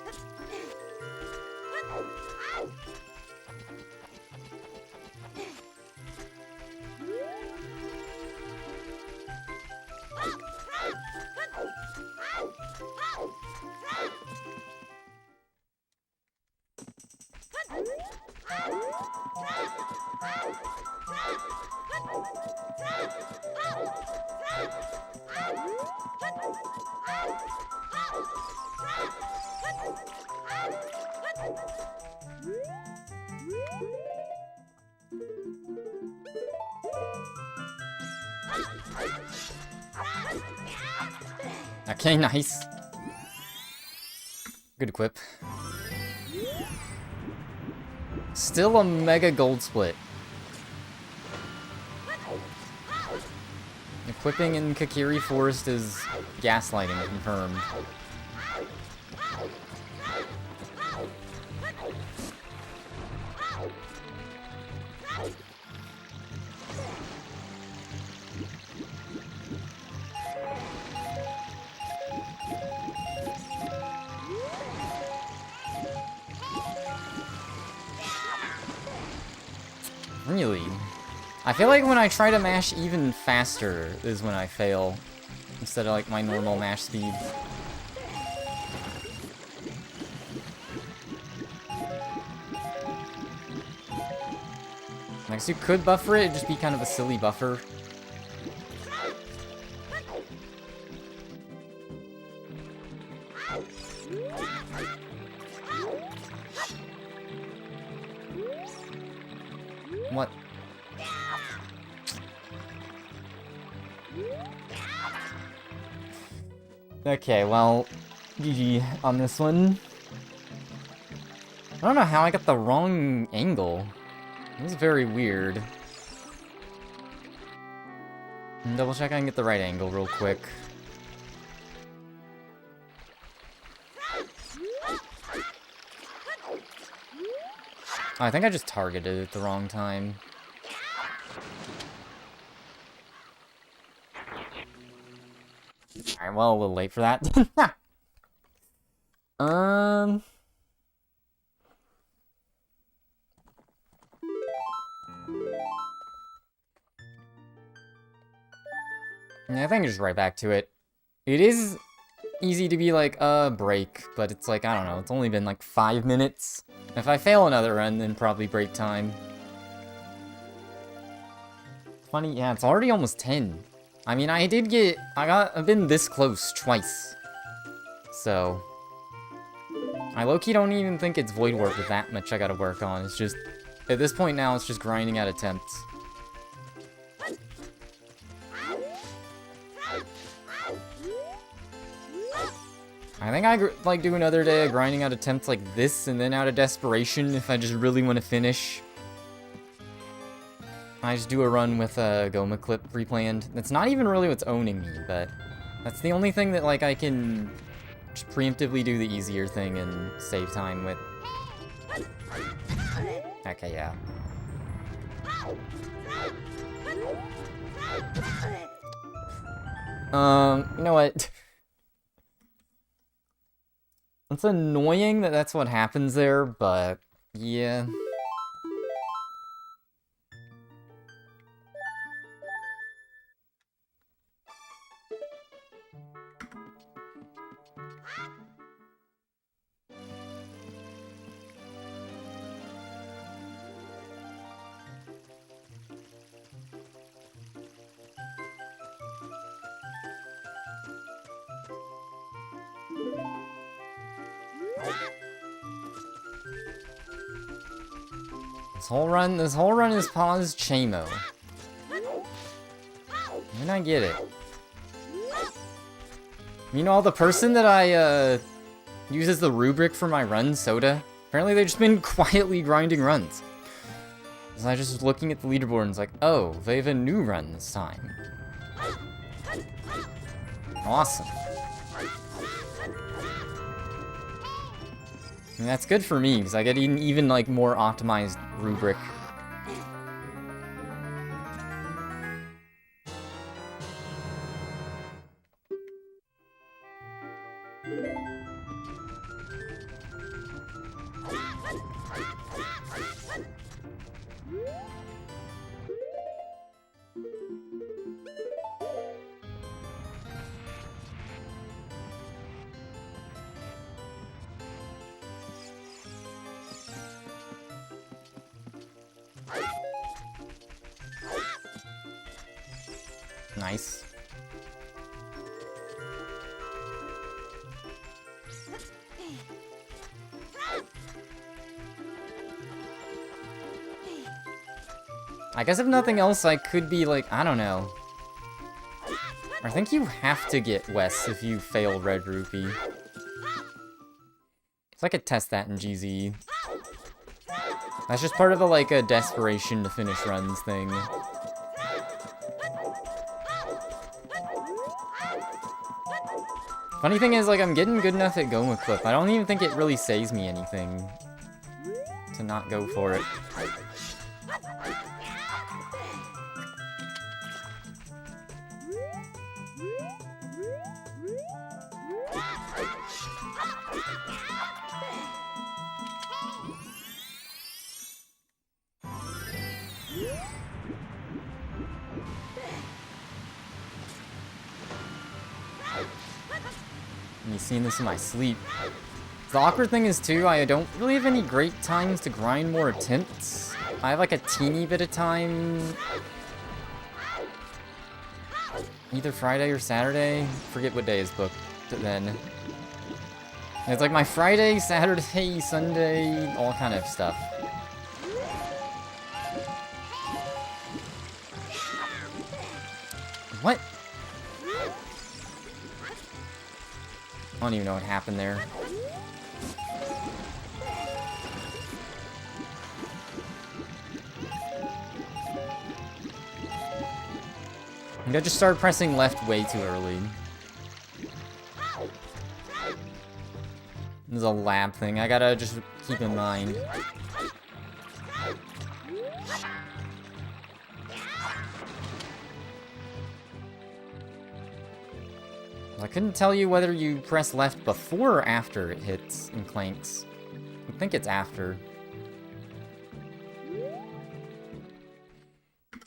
S1: Okay, nice. Good equip. Still a mega gold split. Equipping in Kakiri Forest is gaslighting confirmed. Really? I feel like when I try to mash even faster is when I fail, instead of like my normal mash speed. Next, you could buffer it, it'd just be kind of a silly buffer. What? Okay, well, GG on this one. I don't know how I got the wrong angle. It was very weird. Double check I can get the right angle real quick. I think I just targeted it at the wrong time. Alright, well, a little late for that. Yeah, I think just right back to it. It is easy to be like, break, but it's like, I don't know, it's only been like 5 minutes. If I fail another run, then probably break time. Funny, yeah, it's already almost 10. I mean, I've been this close twice. So, I low-key don't even think it's Void Warp with that much I gotta work on. It's just, at this point now, it's just grinding out attempts. I think I like do another day of grinding out attempts like this, and then out of desperation if I just really want to finish. I just do a run with a Goma clip pre-planned. That's not even really what's owning me, but that's the only thing that, like, I can just preemptively do the easier thing and save time with. Okay, yeah. You know what? It's annoying that that's what happens there, but yeah. This whole run is paused Chamo. And I get it. Meanwhile, the person that I uses the rubric for my run, Soda, apparently they've just been quietly grinding runs. So I just was looking at the leaderboard and it's like, oh, they have a new run this time. Awesome. And that's good for me, because I get an even, like, more optimized rubric. Nice. I guess if nothing else, I could be like, I don't know. I think you have to get Wes if you fail Red Rupee. So I could test that in GZ. That's just part of the, like, a desperation to finish runs thing. Funny thing is, like, I'm getting good enough at Goma Clip. I don't even think it really saves me anything to not go for it. Me seeing this in my sleep. The awkward thing is, too, I don't really have any great times to grind more attempts. I have, like, a teeny bit of time either Friday or Saturday. Forget what day is booked then. It's like my Friday, Saturday, Sunday, all kind of stuff. What? I don't even know what happened there. I think I just started pressing left way too early. This is a lab thing I gotta just keep in mind. I couldn't tell you whether you press left before or after it hits and clanks. I think it's after.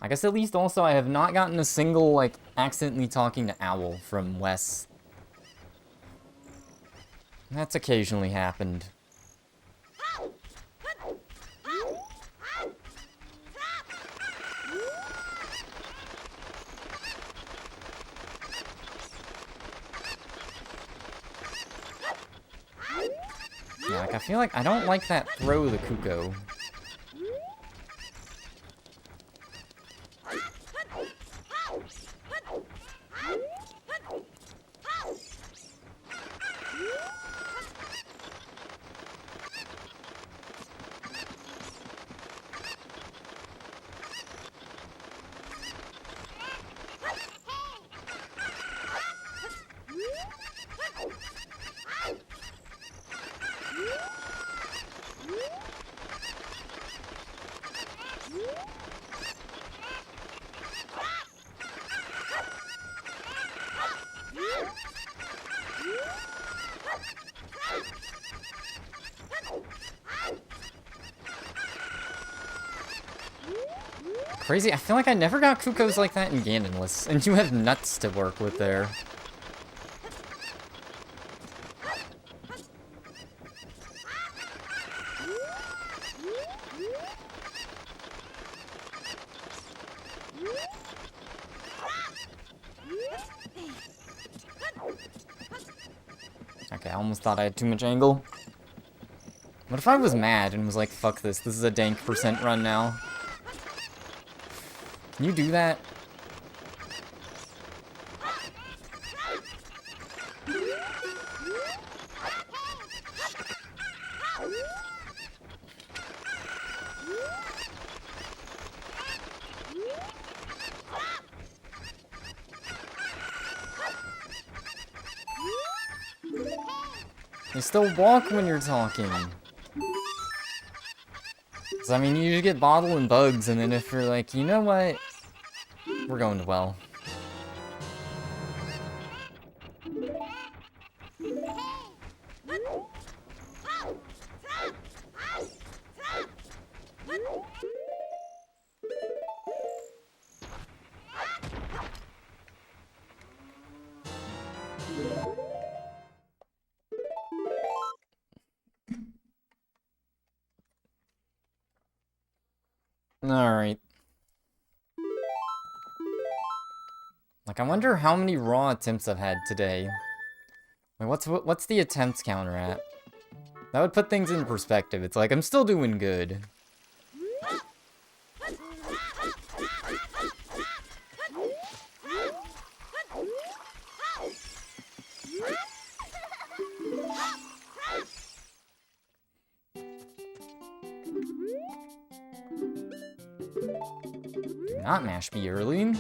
S1: I guess at least also I have not gotten a single, like, accidentally talking to Owl from Wes. That's occasionally happened. Yeah, like, I feel like I don't like that throw the Kuko. Crazy, I feel like I never got Kukos like that in Ganonless, and you have nuts to work with there. Okay, I almost thought I had too much angle. What if I was mad and was like, fuck this is a dank percent run now? Can you do that? You still walk when you're talking. 'Cause, I mean, you just get bottle and bugs, and then if you're like, you know what? We're going to well. Alright. Like, I wonder how many raw attempts I've had today. Like, what's the attempts counter at? That would put things in perspective. It's like, I'm still doing good. Do not mash me early.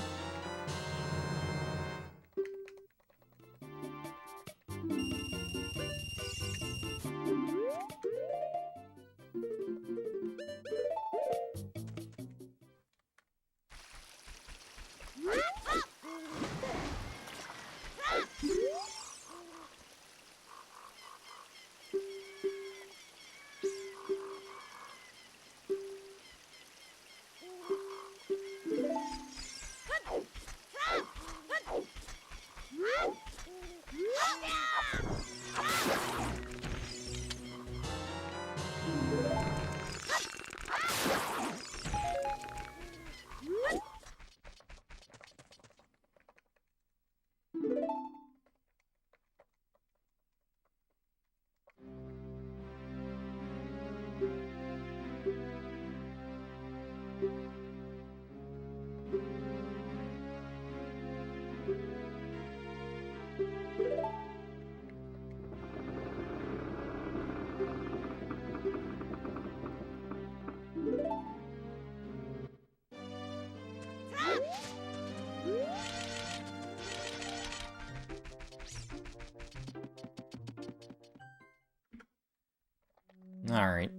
S1: Alright.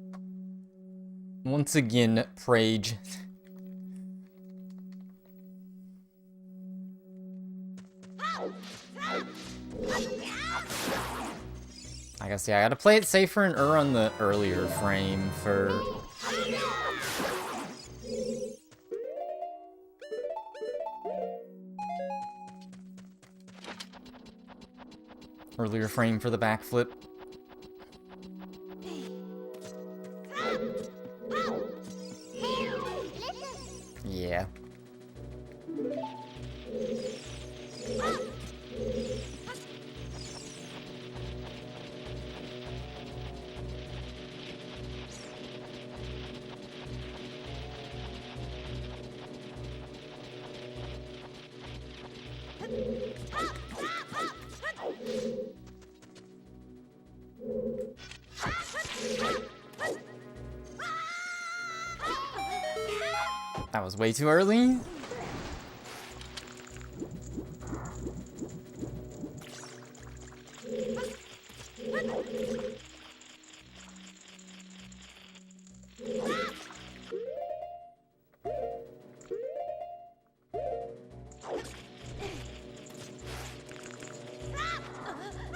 S1: Once again, Prage. I guess, yeah, I gotta play it safer and on the earlier frame for... Earlier frame for the backflip. Yeah. That was way too early.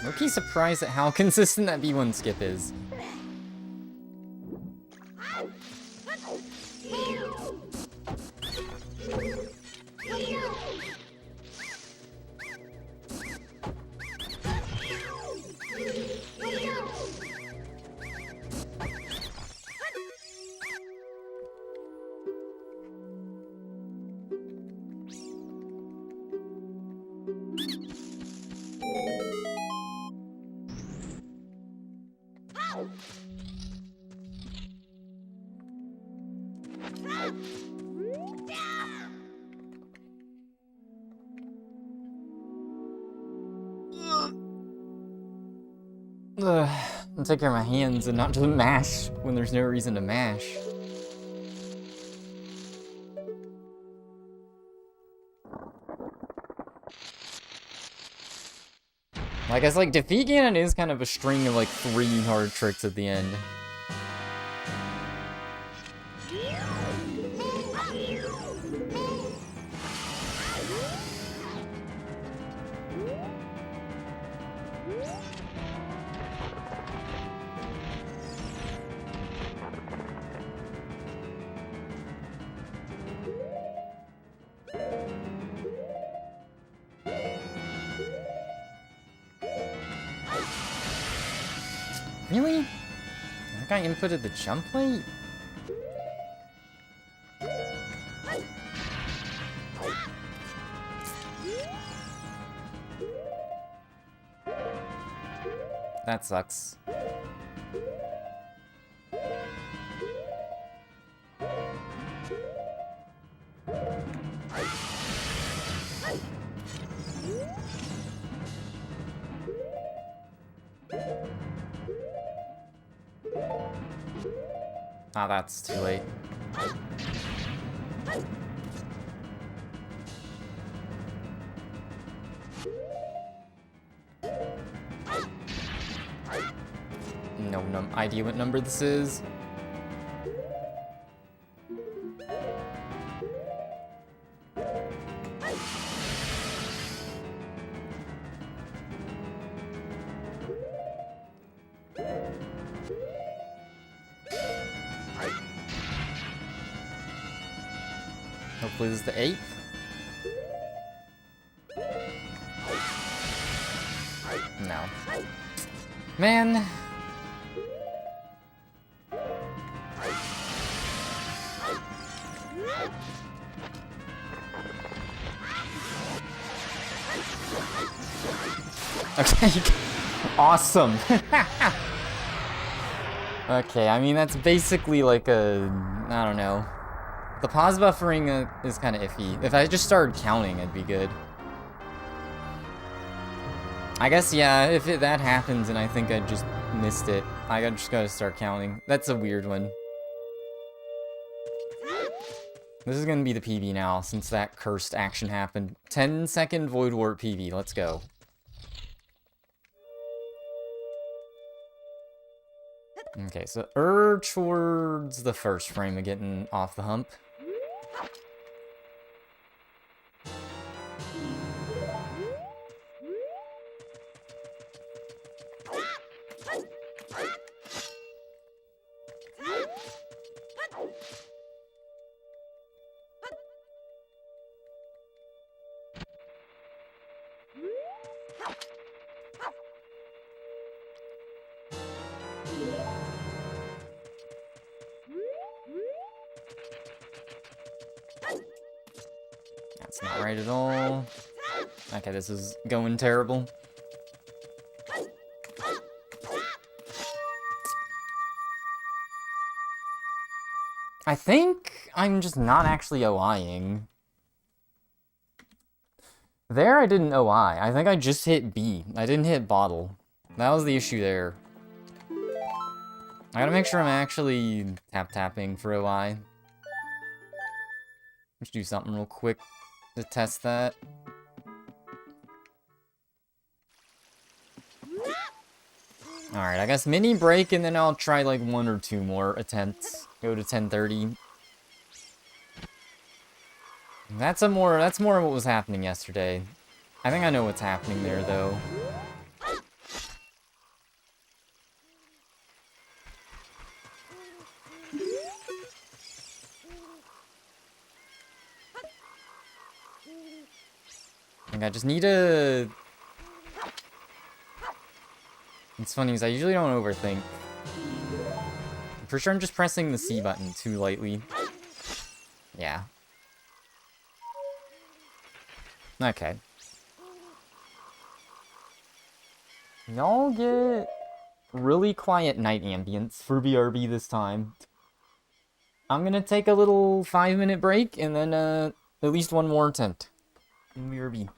S1: Low-key surprised at how consistent that B1 skip is. I'll take care of my hands and not just mash when there's no reason to mash. I guess, like, defeat Ganon is kind of a string of, like, 3 hard tricks at the end. Really? That guy inputted the jump late? That sucks. Ah, that's too late. No idea what number this is. Hopefully this is the 8th. No. Man. Okay. Awesome. Okay, I mean, that's basically like a... I don't know. The pause buffering is kind of iffy. If I just started counting, it'd be good. I guess, yeah, if that happens and I think I just missed it, I just gotta start counting. That's a weird one. This is gonna be the PB now, since that cursed action happened. 10-second Void Warp PB, let's go. Okay, so towards the first frame of getting off the hump. That's not right at all. Okay, this is going terrible. I think I'm just not actually OIing. There, I didn't OI. I think I just hit B. I didn't hit bottle. That was the issue there. I gotta make sure I'm actually tapping for OI. Let's do something real quick to test that. Alright, I guess mini break and then I'll try like 1 or 2 more attempts. Go to 10:30. That's more of what was happening yesterday. I think I know what's happening there though. I think I just need to... It's funny because I usually don't overthink. I'm pretty sure I'm just pressing the C button too lightly. Yeah. Okay. Y'all get really quiet night ambience for BRB this time. I'm gonna take a little 5-minute break and then at least one more attempt in BRB.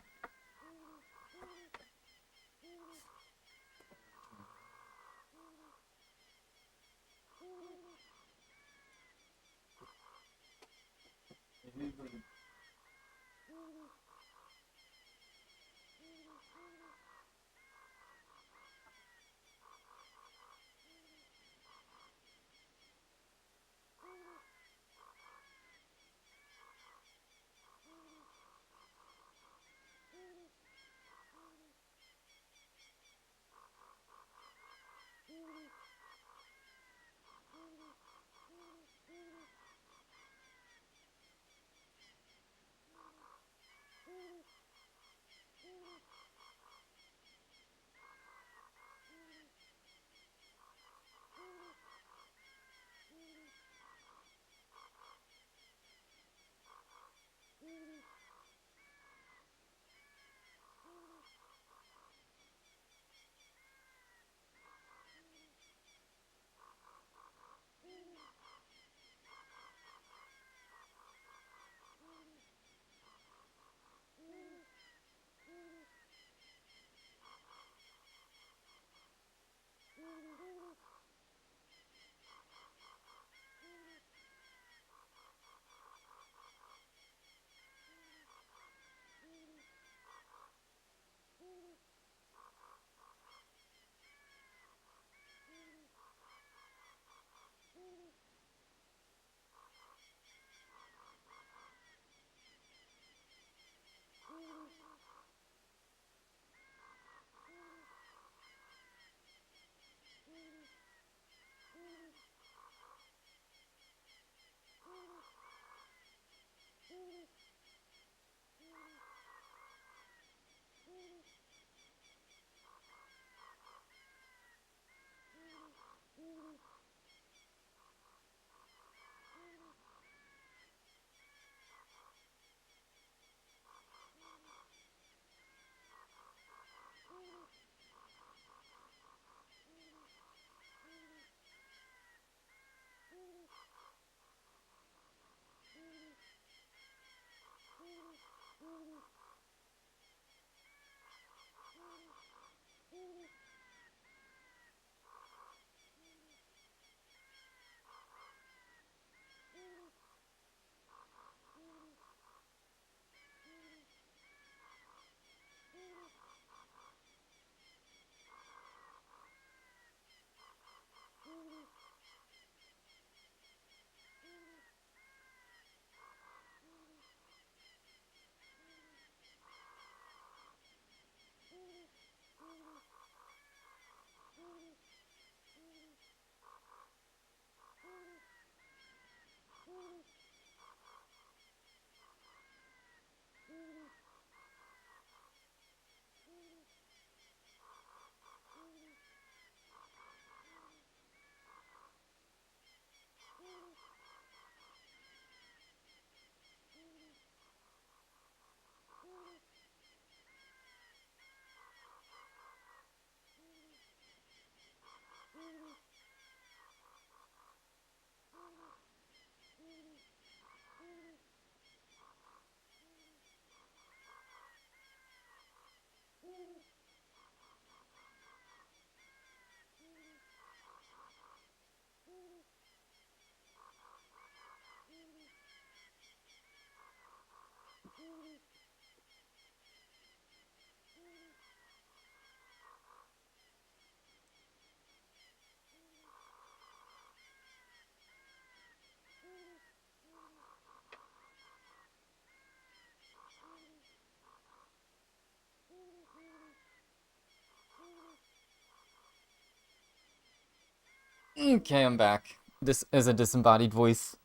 S1: Okay, I'm back. This is a disembodied voice.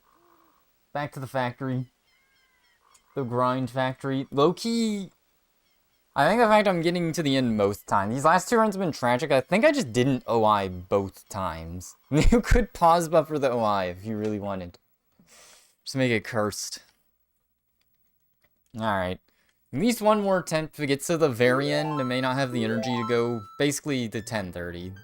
S1: Back to the factory. The grind factory. Low-key, I think the fact I'm getting to the end most times. These last two runs have been tragic. I think I just didn't OI both times. You could pause buffer the OI if you really wanted. Just make it cursed. Alright. At least one more attempt. If it gets to the very end, I may not have the energy to go basically to 10:30.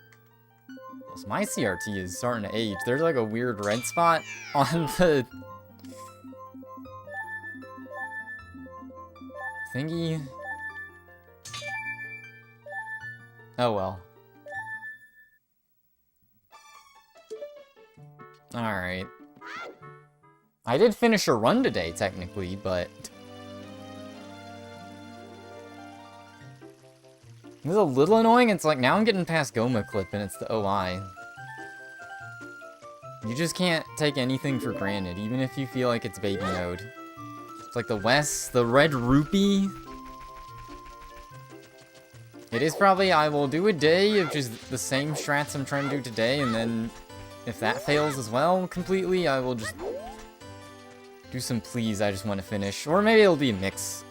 S1: My CRT is starting to age. There's like a weird red spot on the thingy. Oh well. Alright. I did finish a run today, technically, but it was a little annoying. It's like, now I'm getting past Goma Clip, and it's the OI. You just can't take anything for granted, even if you feel like it's baby mode. It's like the West, the Red Rupee. It is probably, I will do a day of just the same strats I'm trying to do today, and then if that fails as well completely, I will just do some please I just want to finish. Or maybe it'll be a mix.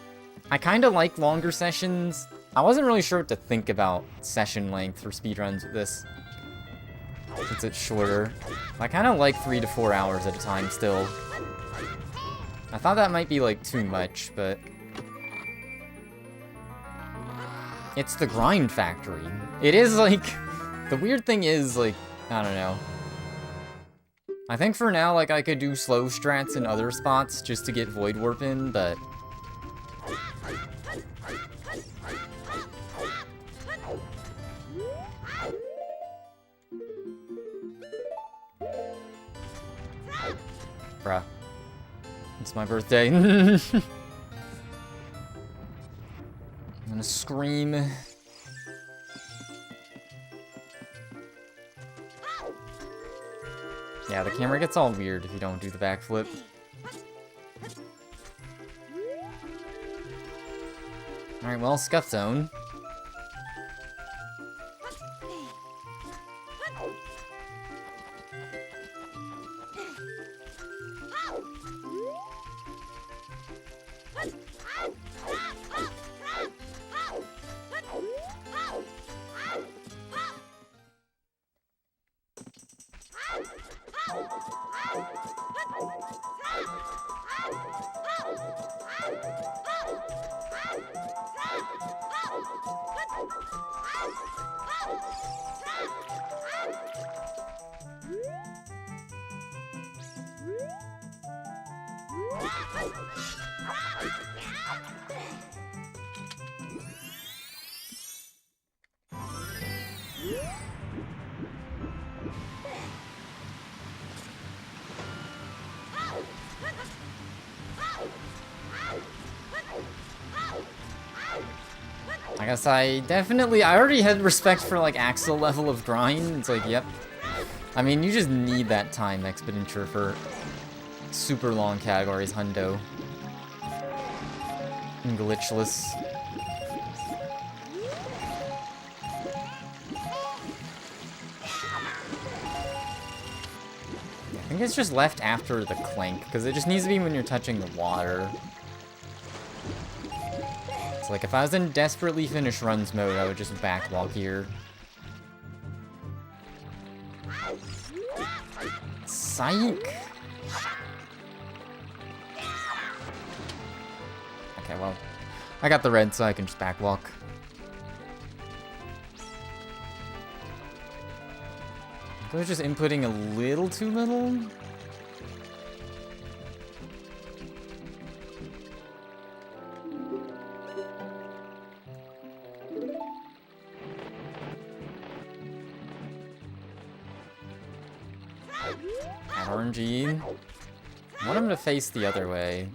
S1: I kind of like longer sessions. I wasn't really sure what to think about session length for speedruns with this, since it's shorter. I kind of like 3 to 4 hours at a time still. I thought that might be like too much, but it's the grind factory. It is like, the weird thing is like, I don't know. I think for now, like, I could do slow strats in other spots just to get Void Warp in, but bruh. It's my birthday. I'm gonna scream. Yeah, the camera gets all weird if you don't do the backflip. Alright, well, Scuff Zone. I guess I already had respect for, like, Axel level of grind. It's like, yep. I mean, you just need that time expenditure for super long categories, hundo. And glitchless. I think it's just left after the clank, because it just needs to be when you're touching the water. Like, if I was in desperately finish runs mode, I would just backwalk here. Psych! Okay, well, I got the red, so I can just backwalk. I was just inputting a little too little. RNG. I want him to face the other way.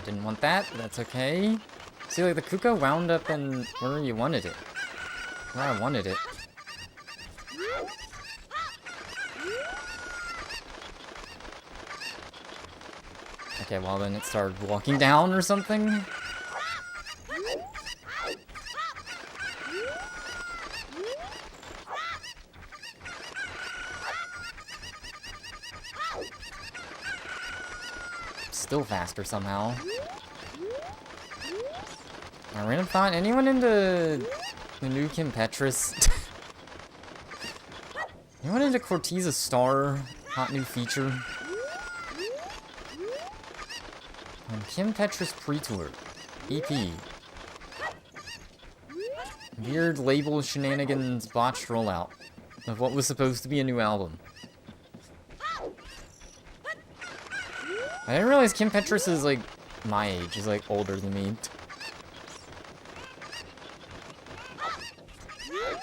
S1: Didn't want that, but that's okay. See, like, the Kuka wound up in where you wanted it. where I wanted it. Okay, well then it started walking down or something. Still faster somehow. I random thought, anyone into the new Kim Petras? Anyone into Corteza Star? Hot new feature? Kim Petras Pre-Tour. EP. Weird label shenanigans botched rollout of what was supposed to be a new album. I didn't realize Kim Petras is like my age, is like older than me.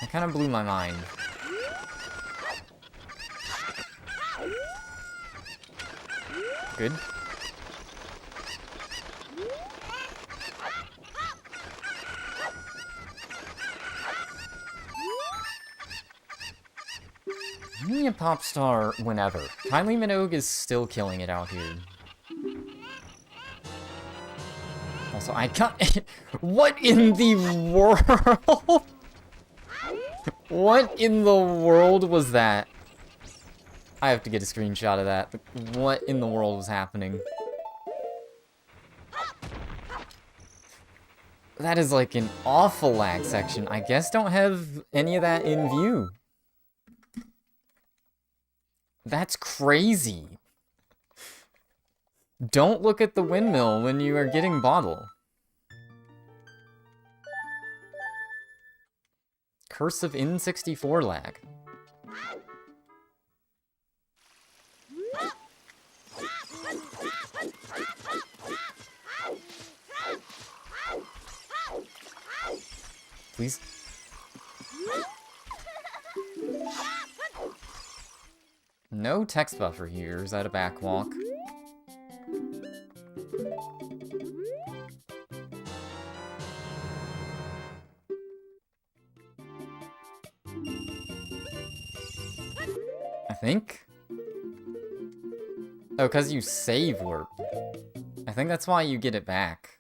S1: That kind of blew my mind. Good. Be a pop star whenever. Kylie Minogue is still killing it out here. Also, I can't. What in the world? What in the world was that? I have to get a screenshot of that. What in the world was happening? That is like an awful lag section. I guess don't have any of that in view. That's crazy. Don't look at the windmill when you are getting bottle. Curse of N64 lag. Please. No text buffer here. Is that a backwalk? I think? Oh, because you save warp. I think that's why you get it back.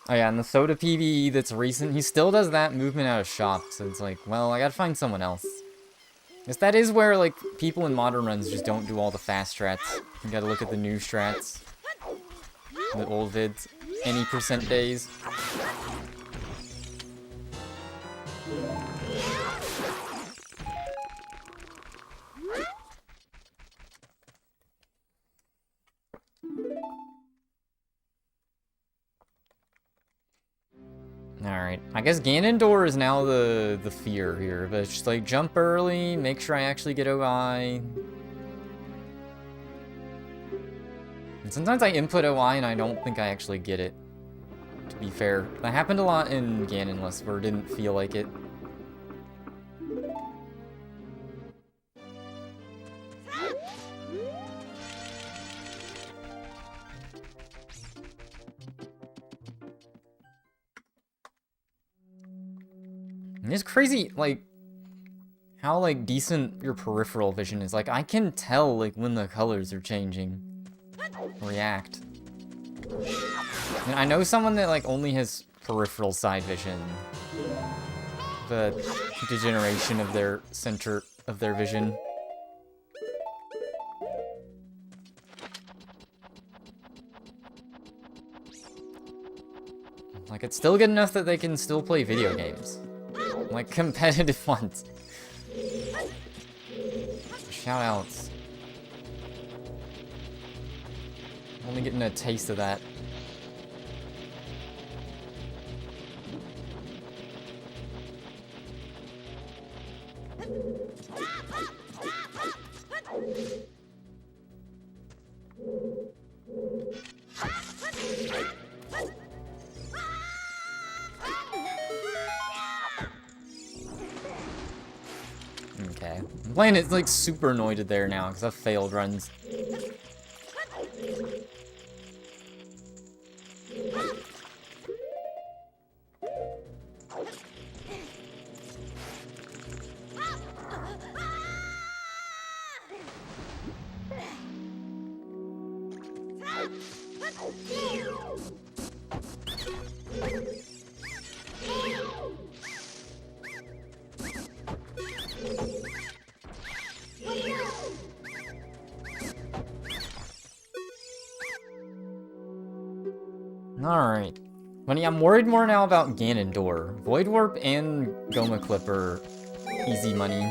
S1: Oh yeah, and the Soda PvE that's recent, he still does that movement out of shop, so it's like, well, I gotta find someone else. Guess that is where, like, people in modern runs just don't do all the fast strats. You gotta look at the new strats. The old vids. Any percent days. Alright, I guess Ganondorf is now the fear here, but it's just like jump early, make sure I actually get OI. And sometimes I input OI and I don't think I actually get it, to be fair. That happened a lot in Ganonless where it didn't feel like it. And it's crazy, like, how, like, decent your peripheral vision is. Like, I can tell, like, when the colors are changing. React. And I know someone that, like, only has peripheral side vision. The degeneration of their center of their vision. Like, it's still good enough that they can still play video games. Like, competitive ones. Shoutouts. Only getting a taste of that. Okay. I'm playing it like super annoyed there now because I've failed runs. Alright. Funny, I'm worried more now about Ganon Door. Void Warp and Goma Clip are easy money.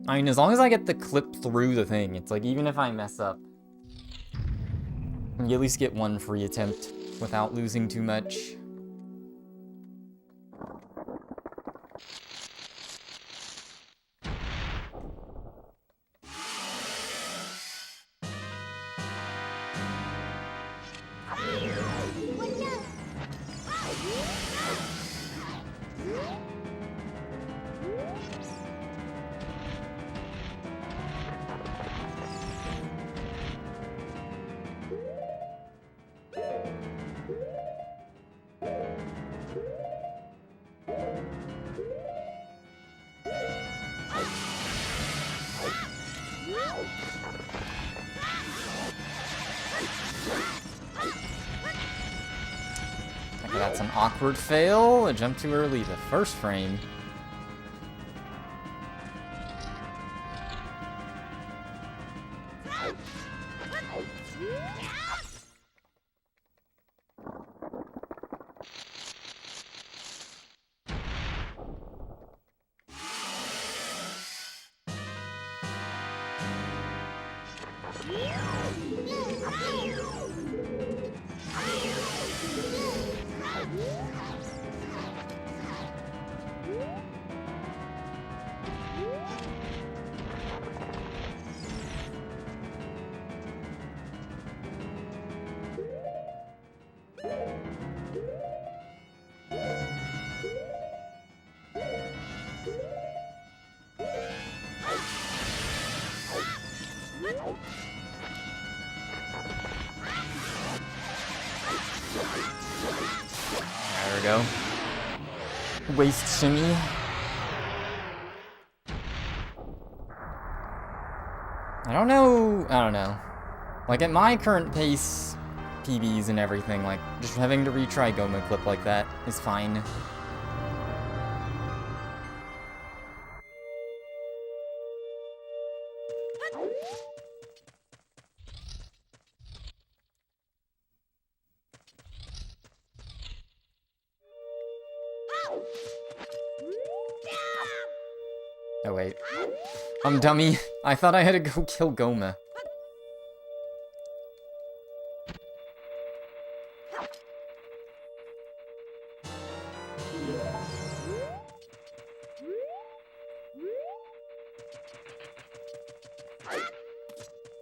S1: I mean, as long as I get the clip through the thing, it's like, even if I mess up, you at least get one free attempt without losing too much. Okay, that's an awkward fail. I jumped too early the first frame. There we go. Waist shimmy. I don't know. Like, at my current pace, PBs and everything, like, just having to retry Goma Clip like that is fine. Oh, wait. I'm dummy. I thought I had to go kill Goma.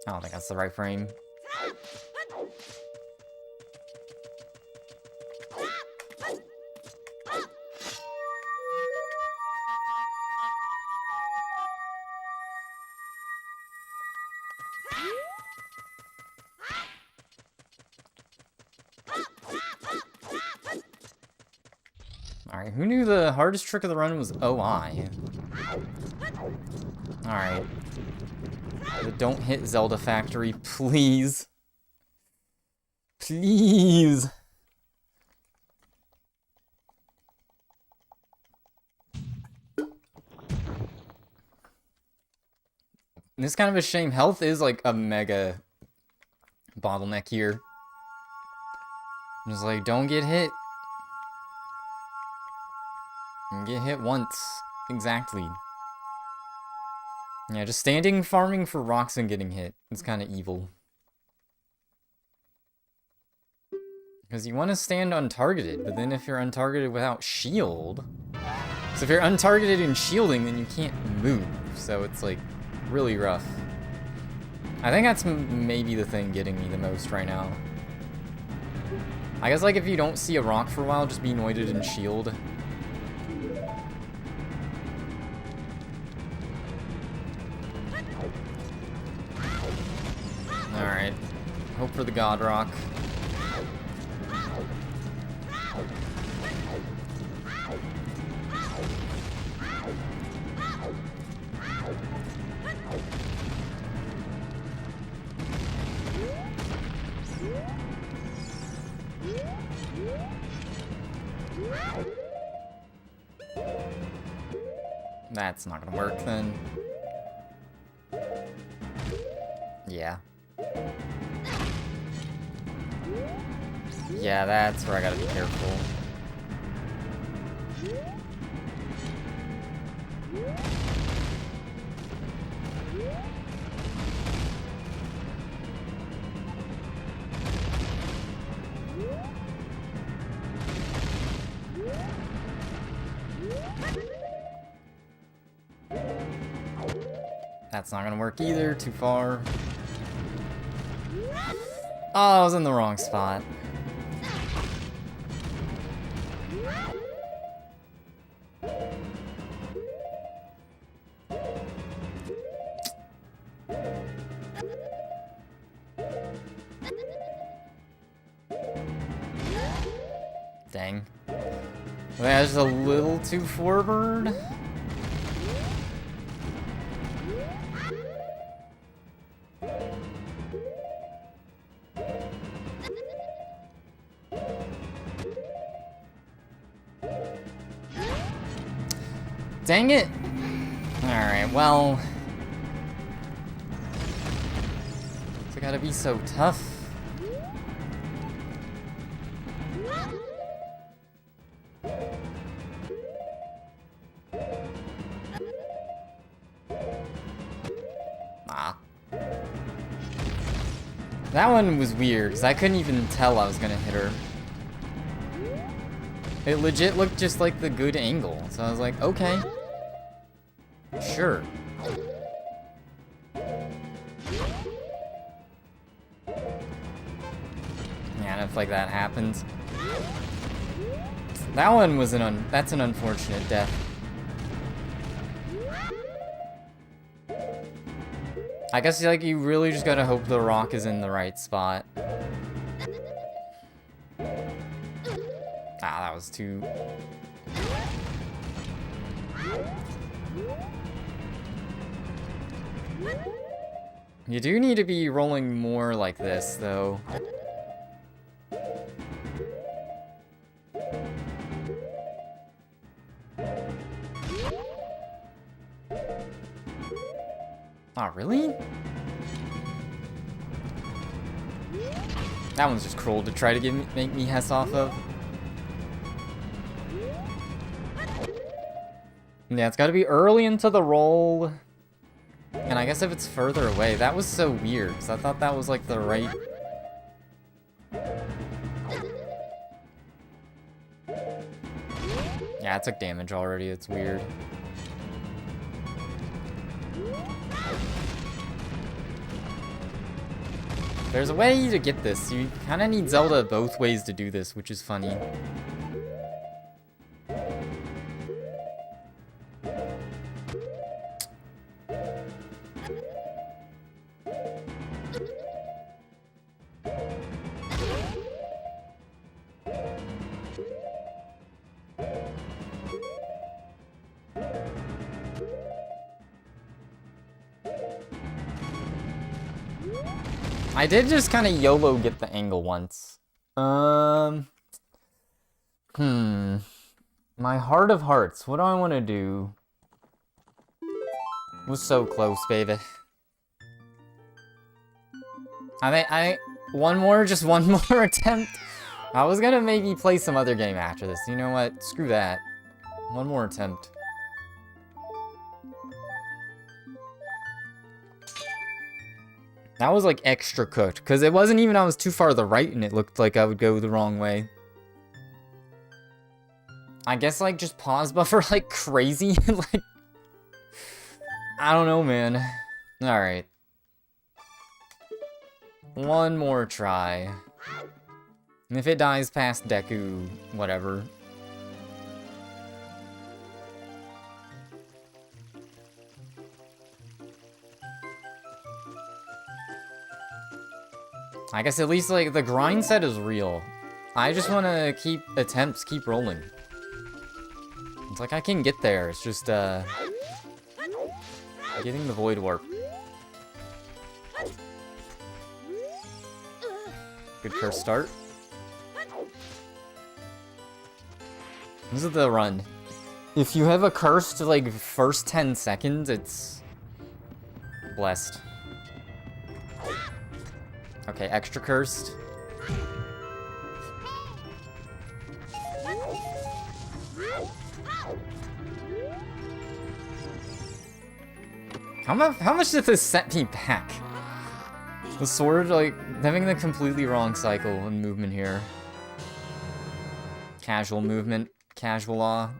S1: I don't think that's the right frame. Alright, who knew the hardest trick of the run was OI? Alright. Don't hit Zelda Factory, please. Please! This is kind of a shame. Health is like a mega bottleneck here. I'm just like, don't get hit. And get hit once. Exactly. Yeah, just standing farming for rocks and getting hit is kind of evil. Because you want to stand untargeted, but then if you're untargeted without shield... So if you're untargeted and shielding, then you can't move. So it's like really rough. I think that's maybe the thing getting me the most right now. I guess like if you don't see a rock for a while, just be anointed and shield. Alright. Hope for the God Rock. That's not gonna work then. Yeah. Yeah, that's where I gotta be careful. That's not gonna work either, too far. Oh, I was in the wrong spot. Dang. That's just a little too forward. Dang it! Alright, well... It's gotta be so tough. Ah. That one was weird, because I couldn't even tell I was gonna hit her. It legit looked just like the good angle, so I was like, okay. Sure. Man, if like that happens. That one was that's an unfortunate death. I guess like you really just gotta hope the rock is in the right spot. Ah, that was too... You do need to be rolling more like this, though. Oh, really? That one's just cruel to try to make me Hess off of. Yeah, it's gotta be early into the roll. And I guess if it's further away, that was so weird, because I thought that was like the right... Yeah, it took damage already, it's weird. There's a way to get this. You kind of need Zelda both ways to do this, which is funny. I did just kind of YOLO get the angle once. My heart of hearts. What do I want to do? It was so close, baby. One more attempt. I was gonna maybe play some other game after this. You know what? Screw that. One more attempt. That was like extra cooked, because it wasn't even I was too far to the right and it looked like I would go the wrong way. I guess like just pause buffer like crazy. Like, I don't know, man. Alright. One more try. And if it dies past Deku, whatever. I guess at least, like, the grind set is real. I just want to keep rolling. It's like I can get there, it's just, getting the Void Warp. Good first start. This is the run. If you have a cursed, like, first 10 seconds, it's... blessed. Okay, extra cursed. How much did this set me back? The sword, like, having the completely wrong cycle and movement here. Casual movement, casual law.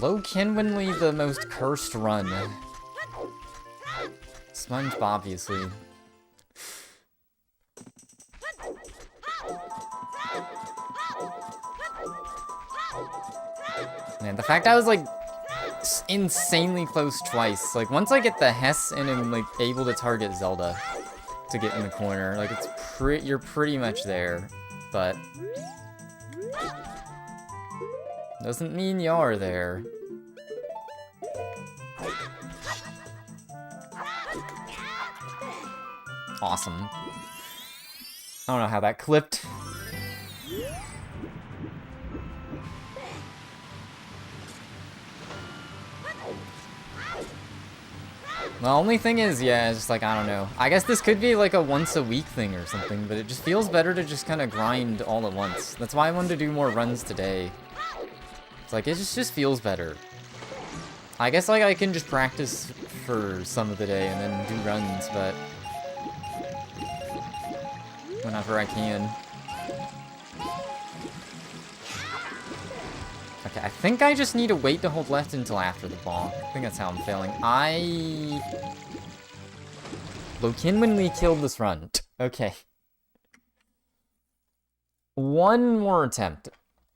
S1: Low Kinwinley, the most cursed run. Sponge, obviously. Man, the fact I was, like, insanely close twice. Like, once I get the Hess and am, like, able to target Zelda to get in the corner, like, it's you're pretty much there, but... doesn't mean you are there. Awesome. I don't know how that clipped. The only thing is, yeah, it's just like, I don't know. I guess this could be like a once a week thing or something, but it just feels better to just kind of grind all at once. That's why I wanted to do more runs today. It's like, it just feels better. I guess, like, I can just practice for some of the day and then do runs, but... whenever I can. Okay, I think I just need to wait to hold left until after the ball. I think that's how I'm failing. Low Kinwinley killed this run. Okay. One more attempt.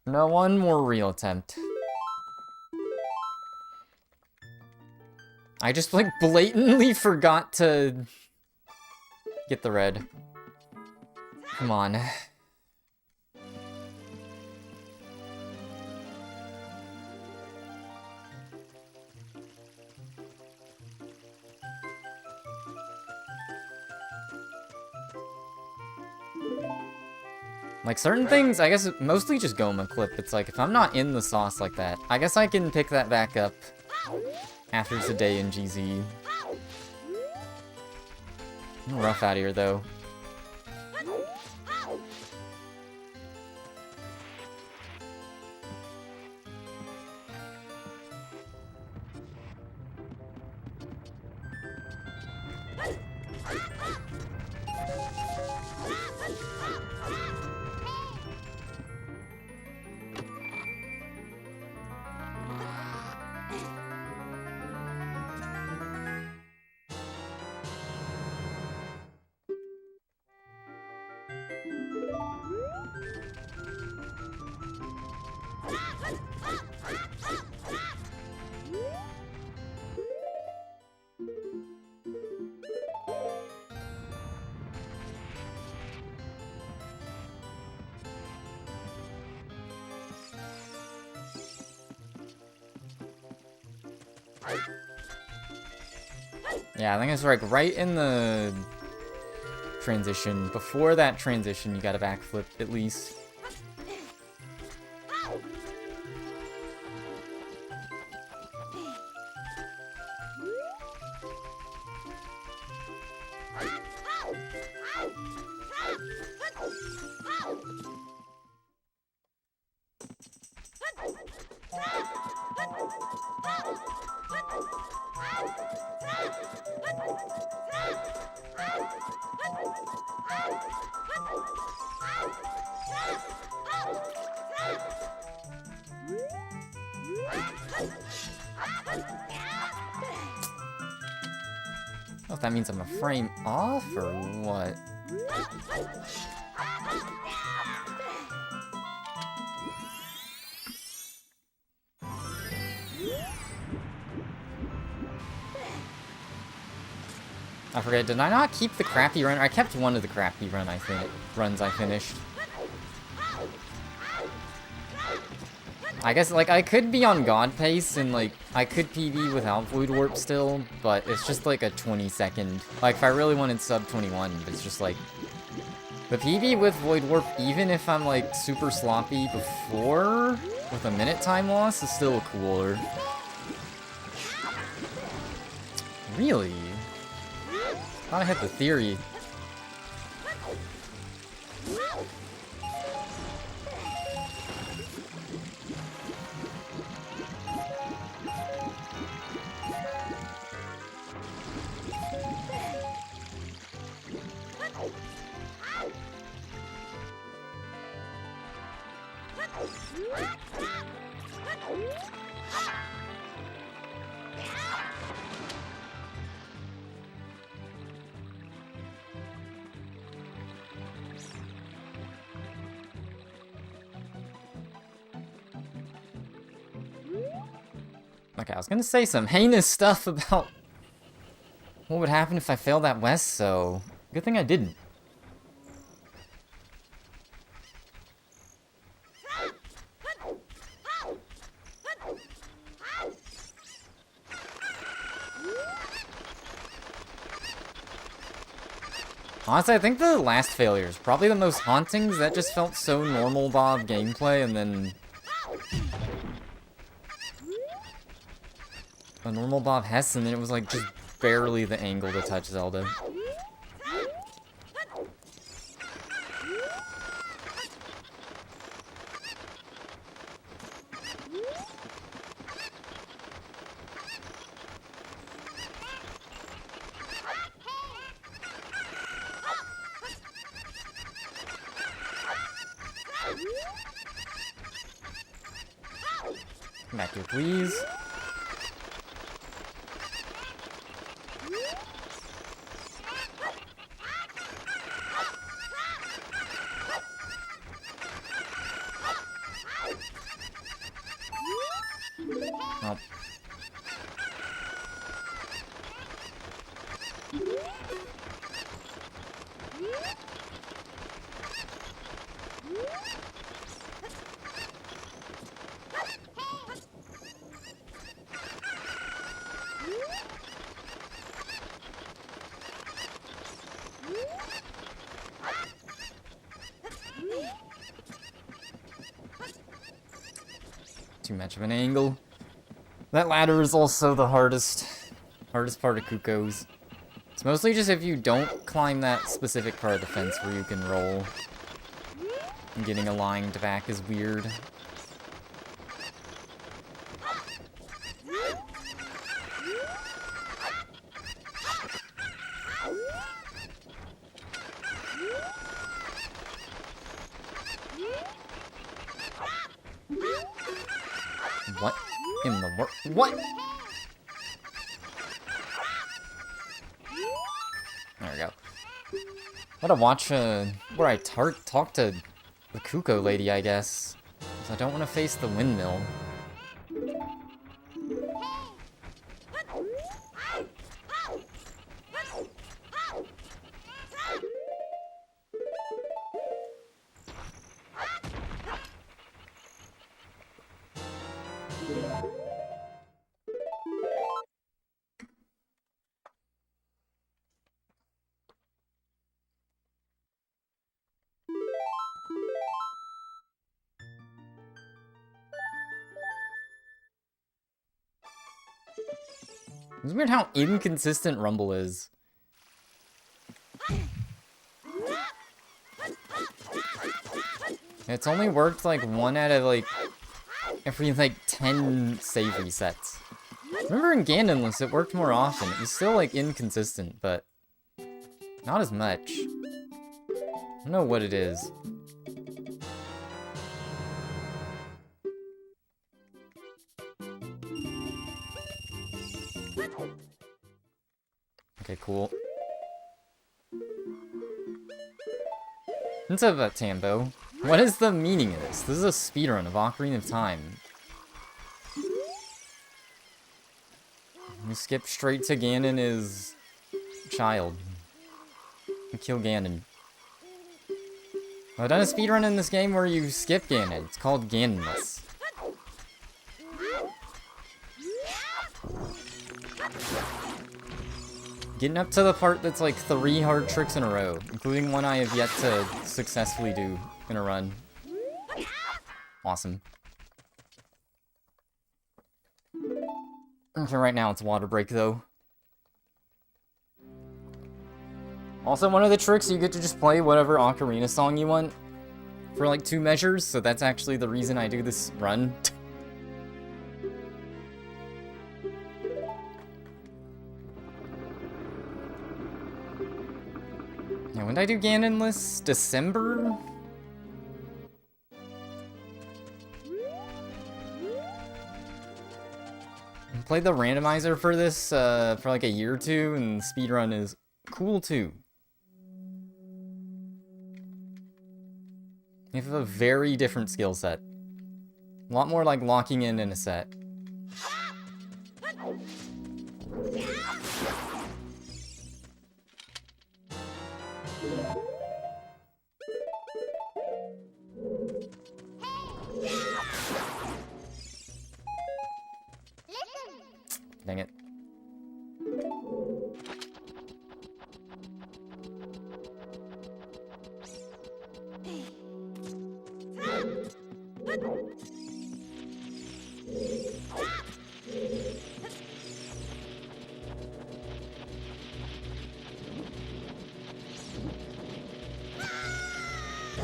S1: No, one more real attempt. I just, like, blatantly forgot to get the red. Come on. Like, certain things, I guess, mostly just Goma clip. It's like, if I'm not in the sauce like that, I guess I can pick that back up after it's a day in GZ. I'm rough out here, though. Yeah, I think it's like right in the transition. Before that transition, you got a backflip at least. if that means I'm a frame off or what. I forget, did I not keep the crappy run? I kept one of the crappy runs I finished. I guess, like, I could be on God pace and, like, I could PB without Void Warp still, but it's just, like, a 20-second. Like, if I really wanted sub 21, it's just, like, the PB with Void Warp, even if I'm, like, super sloppy before, with a minute time loss, is still cooler. Really? Thought I had the theory. Okay, I was gonna say some heinous stuff about what would happen if I failed that west, so good thing I didn't. Honestly, I think the last failure is probably the most haunting, because that just felt so normal Bob gameplay, and then a normal Bob Hess, and then it was like just barely the angle to touch Zelda. Come back here, please. Oh. Too much of an angle. That ladder is also the hardest part of Kuko's. It's mostly just if you don't climb that specific part of the fence where you can roll. And getting aligned back is weird. What in the world? What? There we go. Gotta watch where I talk to the Kuko lady, I guess. 'Cause I don't want to face the windmill. It's weird how inconsistent Rumble is. It's only worked like 1 out of like every like 10 save resets. Remember in Ganonless it worked more often. It was still like inconsistent, but not as much. I don't know what it is. Okay, cool. What's up about Tambo? What is the meaning of this? This is a speedrun of Ocarina of Time. You skip straight to Ganon is child. You kill Ganon. I've done a speedrun in this game where you skip Ganon. It's called Ganonless. Getting up to the part that's like 3 hard tricks in a row, including one I have yet to successfully do in a run. Awesome. Okay, right now it's water break though. Also, one of the tricks, you get to just play whatever Ocarina song you want for like 2 measures, so that's actually the reason I do this run. Yeah, when did I do Ganonless? December? I played the randomizer for this for like a year or 2, and speedrun is cool too. You have a very different skill set. A lot more like locking in a set. Dang it.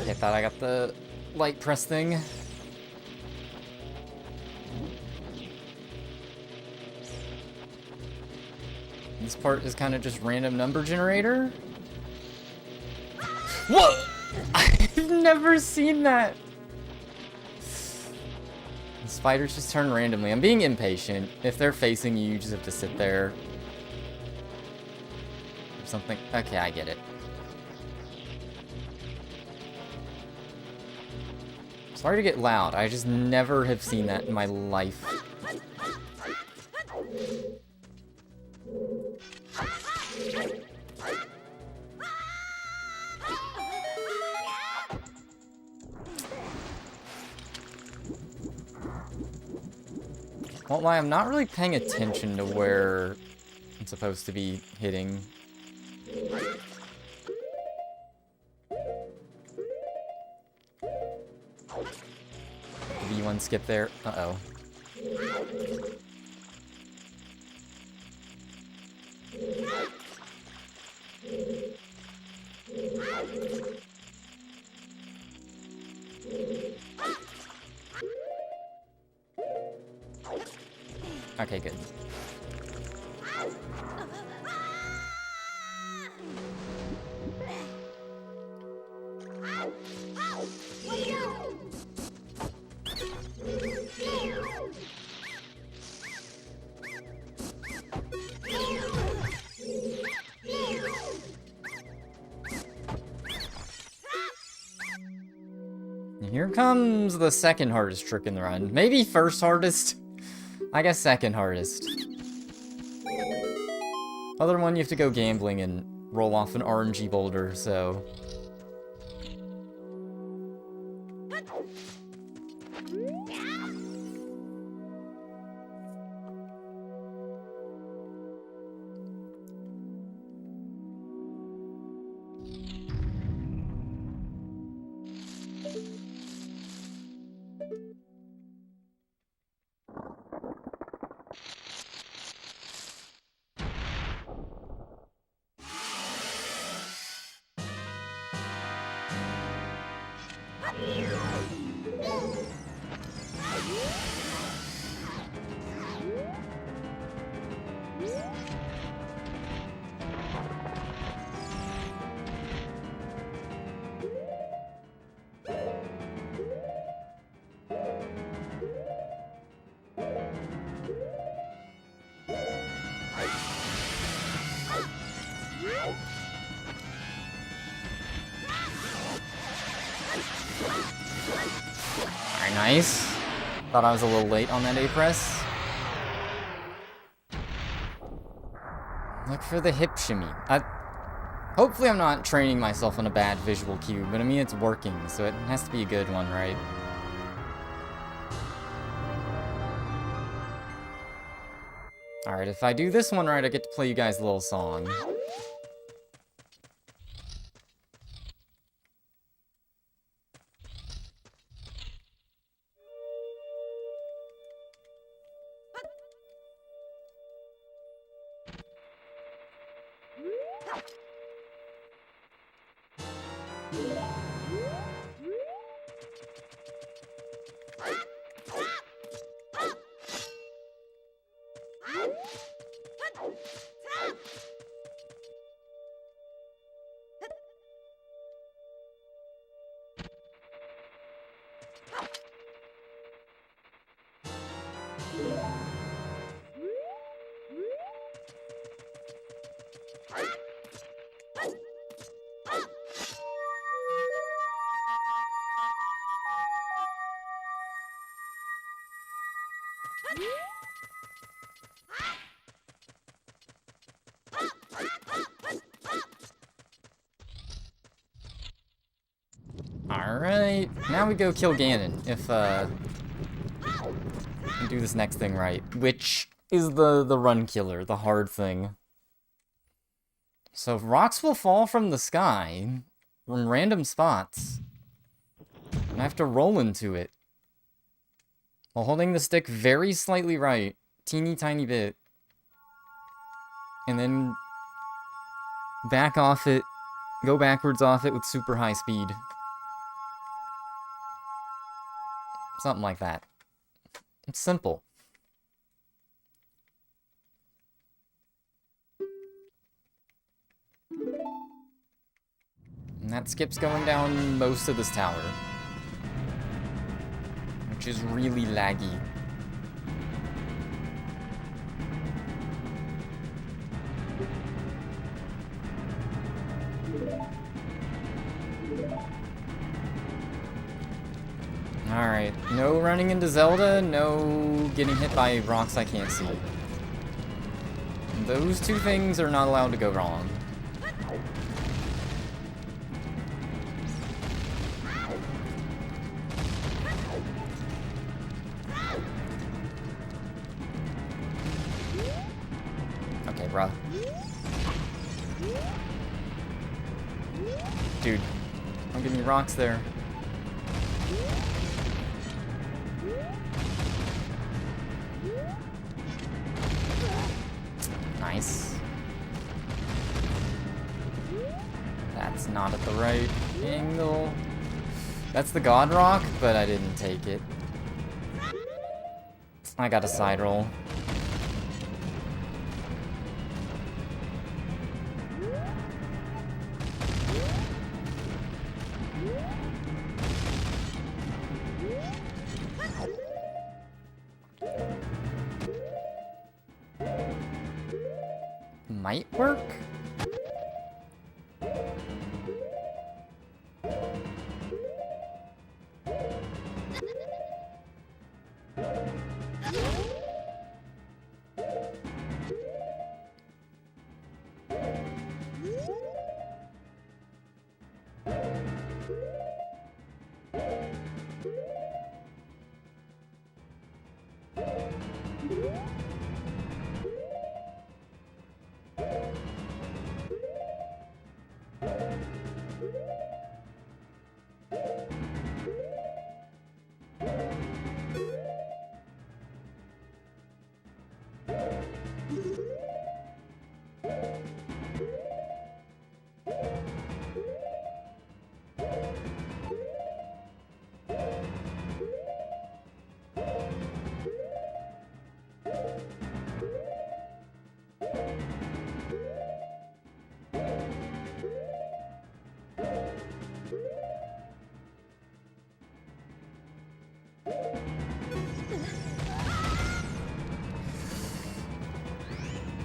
S1: I thought I got the light press thing. This part is kind of just random number generator. Whoa! I've never seen that. The spiders just turn randomly. I'm being impatient. If they're facing you, you just have to sit there. Or something. Okay, I get it. Sorry to get loud. I just never have seen that in my life. Won't lie, I'm not really paying attention to where I'm supposed to be hitting. V1 skip there. Uh-oh. Okay, good. Here comes the second hardest trick in the run. Maybe first hardest. I guess second hardest. Other one, you have to go gambling and roll off an RNG boulder, so... Nice. Thought I was a little late on that A press. Look for the hip shimmy. Hopefully I'm not training myself on a bad visual cue, but I mean it's working, so it has to be a good one, right? Alright, if I do this one right, I get to play you guys a little song. Alright, now we go kill Ganon, if, we do this next thing right, which is the run killer, the hard thing. So rocks will fall from the sky, from random spots, and I have to roll into it, while holding the stick very slightly right, teeny tiny bit, and then back off it, go backwards off it with super high speed. Something like that. It's simple. And that skips going down most of this tower, which is really laggy. Alright, no running into Zelda, no getting hit by rocks I can't see. Those two things are not allowed to go wrong. Okay, bruh. Dude, don't give me rocks there. Nice. That's not at the right angle. That's the God Rock, but I didn't take it. I got a side roll. Might work?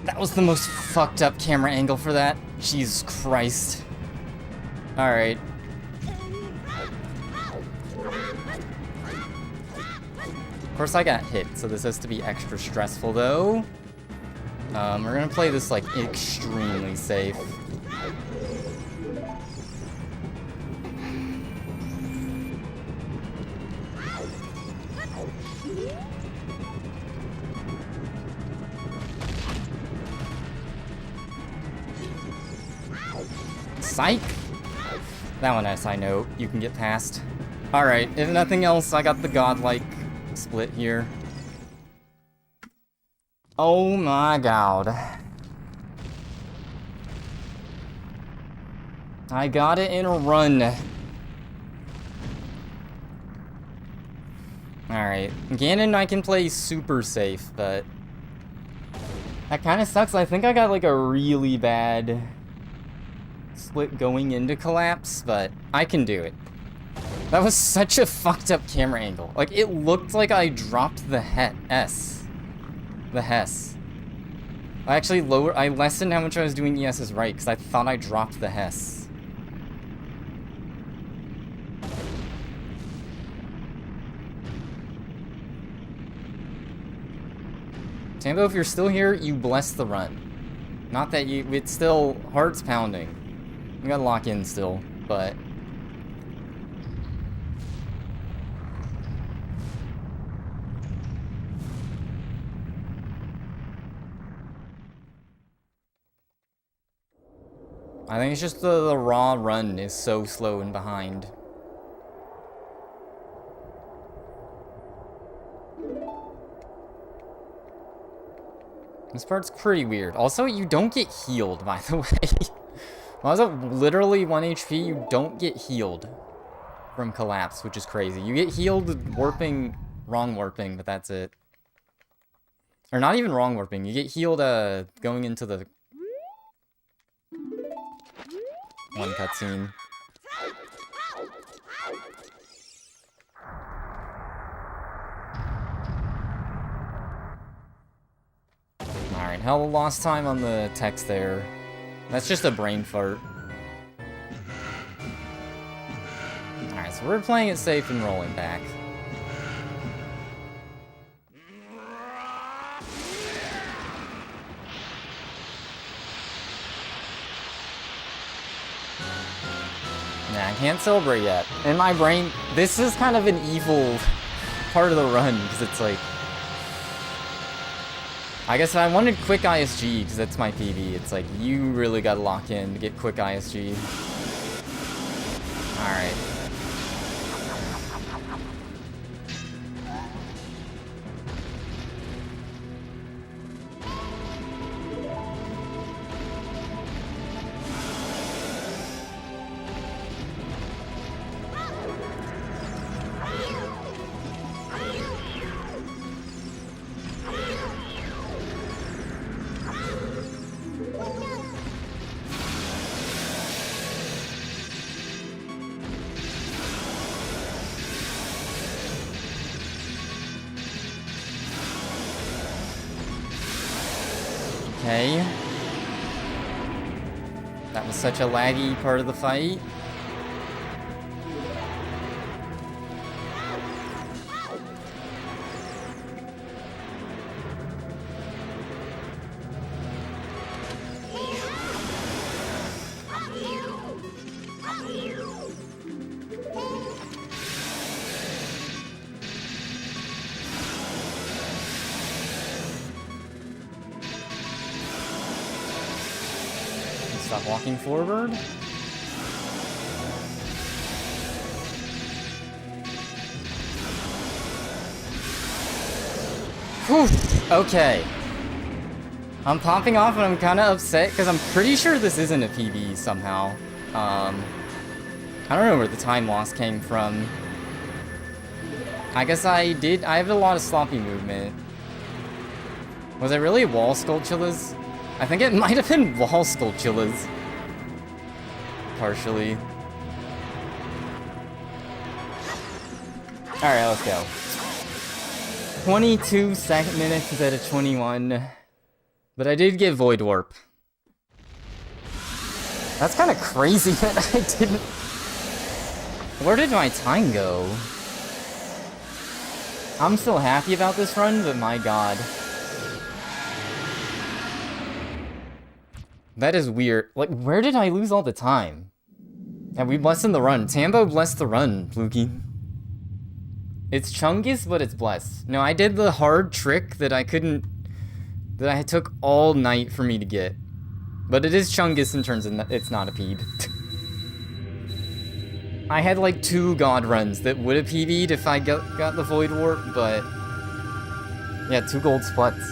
S1: That was the most fucked up camera angle for that. Jesus Christ. Alright. course I got hit, so this has to be extra stressful though. We're gonna play this like extremely safe. Psych! That one I know you can get past. Alright, if nothing else, I got the godlike split here. Oh my god. I got it in a run. Alright, Ganon I can play super safe, but that kind of sucks. I think I got like a really bad split going into collapse, but I can do it. That was such a fucked up camera angle. Like, it looked like I dropped the Hess. The Hess. I lessened how much I was doing ES's right, because I thought I dropped the Hess. Tambo, if you're still here, you bless the run. Not that you, it's still hearts pounding. We gotta lock in still, but I think it's just the raw run is so slow and behind. This part's pretty weird. Also, you don't get healed, by the way. While I was at literally 1 HP, you don't get healed from collapse, which is crazy. You get healed warping, wrong warping, but that's it. Or not even wrong warping. You get healed going into the one cutscene. Alright, hell of lost time on the text there. That's just a brain fart. Alright, so we're playing it safe and rolling back. Nah, I can't celebrate yet. In my brain, this is kind of an evil part of the run, because it's like... I guess I wanted quick ISG, because that's my PB. It's like, you really gotta lock in to get quick ISG. Alright. Okay. That was such a laggy part of the fight. Stop walking forward. Whew. Okay. I'm popping off and I'm kind of upset because I'm pretty sure this isn't a PB somehow. I don't know where the time loss came from. I guess I have a lot of sloppy movement. Was it really wall Skulltulas? I think it might have been wall Skulltulas. Partially. Alright, let's go. 22 minutes instead of 21. But I did get Void Warp. That's kind of crazy that I didn't... Where did my time go? I'm still happy about this run, but my god. That is weird. Like, where did I lose all the time? And we blessed the run. Tambo blessed the run, Fluky. It's Chungus, but it's blessed. No, I did the hard trick that I couldn't... that I took all night for me to get. But it is Chungus in terms of it's not a PB. I had like 2 god runs that would have PB'd if I got the Void Warp, but... yeah, 2 gold splits.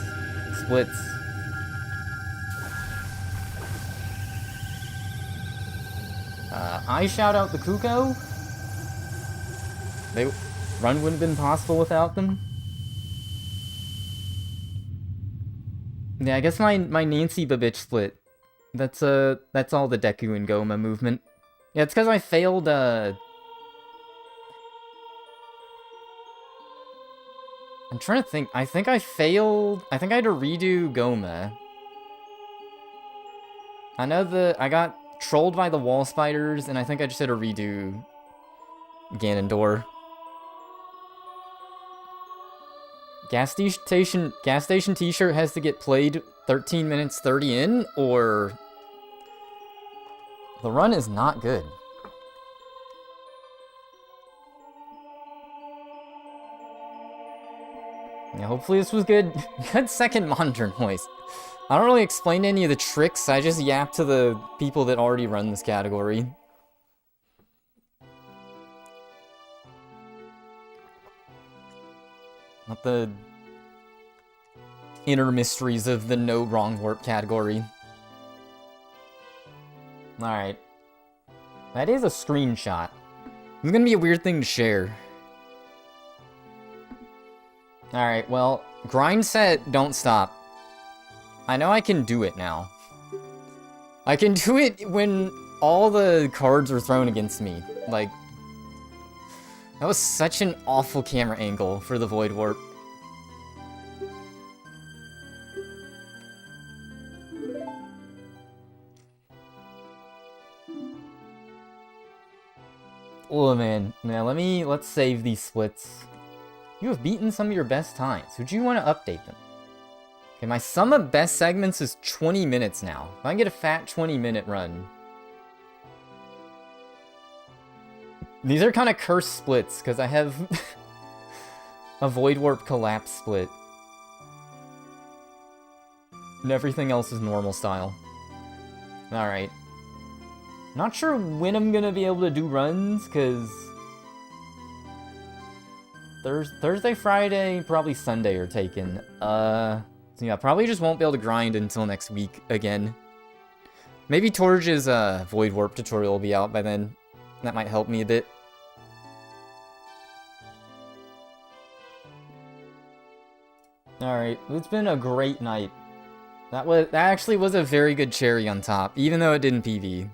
S1: I shout out the Kuko. Run wouldn't have been possible without them. Yeah, I guess my Nancy Babitch split. That's all the Deku and Goma movement. Yeah, it's because I failed, I'm trying to think. I think I failed... I think I had to redo Goma. I know I got trolled by the wall spiders, and I think I just had to redo Ganondorf. Gas station t-shirt has to get played 13 minutes 30 in, or the run is not good. Yeah, hopefully this was good. Good second monitor noise. I don't really explain any of the tricks, I just yap to the people that already run this category. Not the inner mysteries of the no wrong warp category. Alright. That is a screenshot. It's gonna be a weird thing to share. Alright, well, grind set, don't stop. I know I can do it now. I can do it when all the cards are thrown against me. Like, that was such an awful camera angle for the Void Warp. Oh man, now let's save these splits. You have beaten some of your best times. Would you want to update them? Okay, my sum of best segments is 20 minutes now. If I can get a fat 20-minute run. These are kind of cursed splits, because I have a Void Warp collapse split. And everything else is normal style. Alright. Not sure when I'm gonna be able to do runs, because... Thursday, Friday, probably Sunday are taken. So yeah, probably just won't be able to grind until next week again. Maybe Torge's Void Warp tutorial will be out by then. That might help me a bit. Alright, it's been a great night. That actually was a very good cherry on top, even though it didn't PV.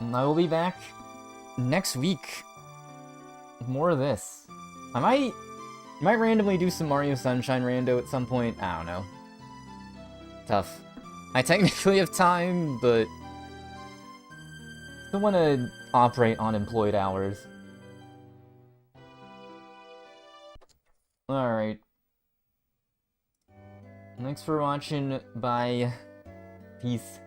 S1: And I will be back next week. More of this. I might randomly do some Mario Sunshine rando at some point. I don't know. Tough. I technically have time, but still want to operate on employed hours. Alright. Thanks for watching. Bye. Peace.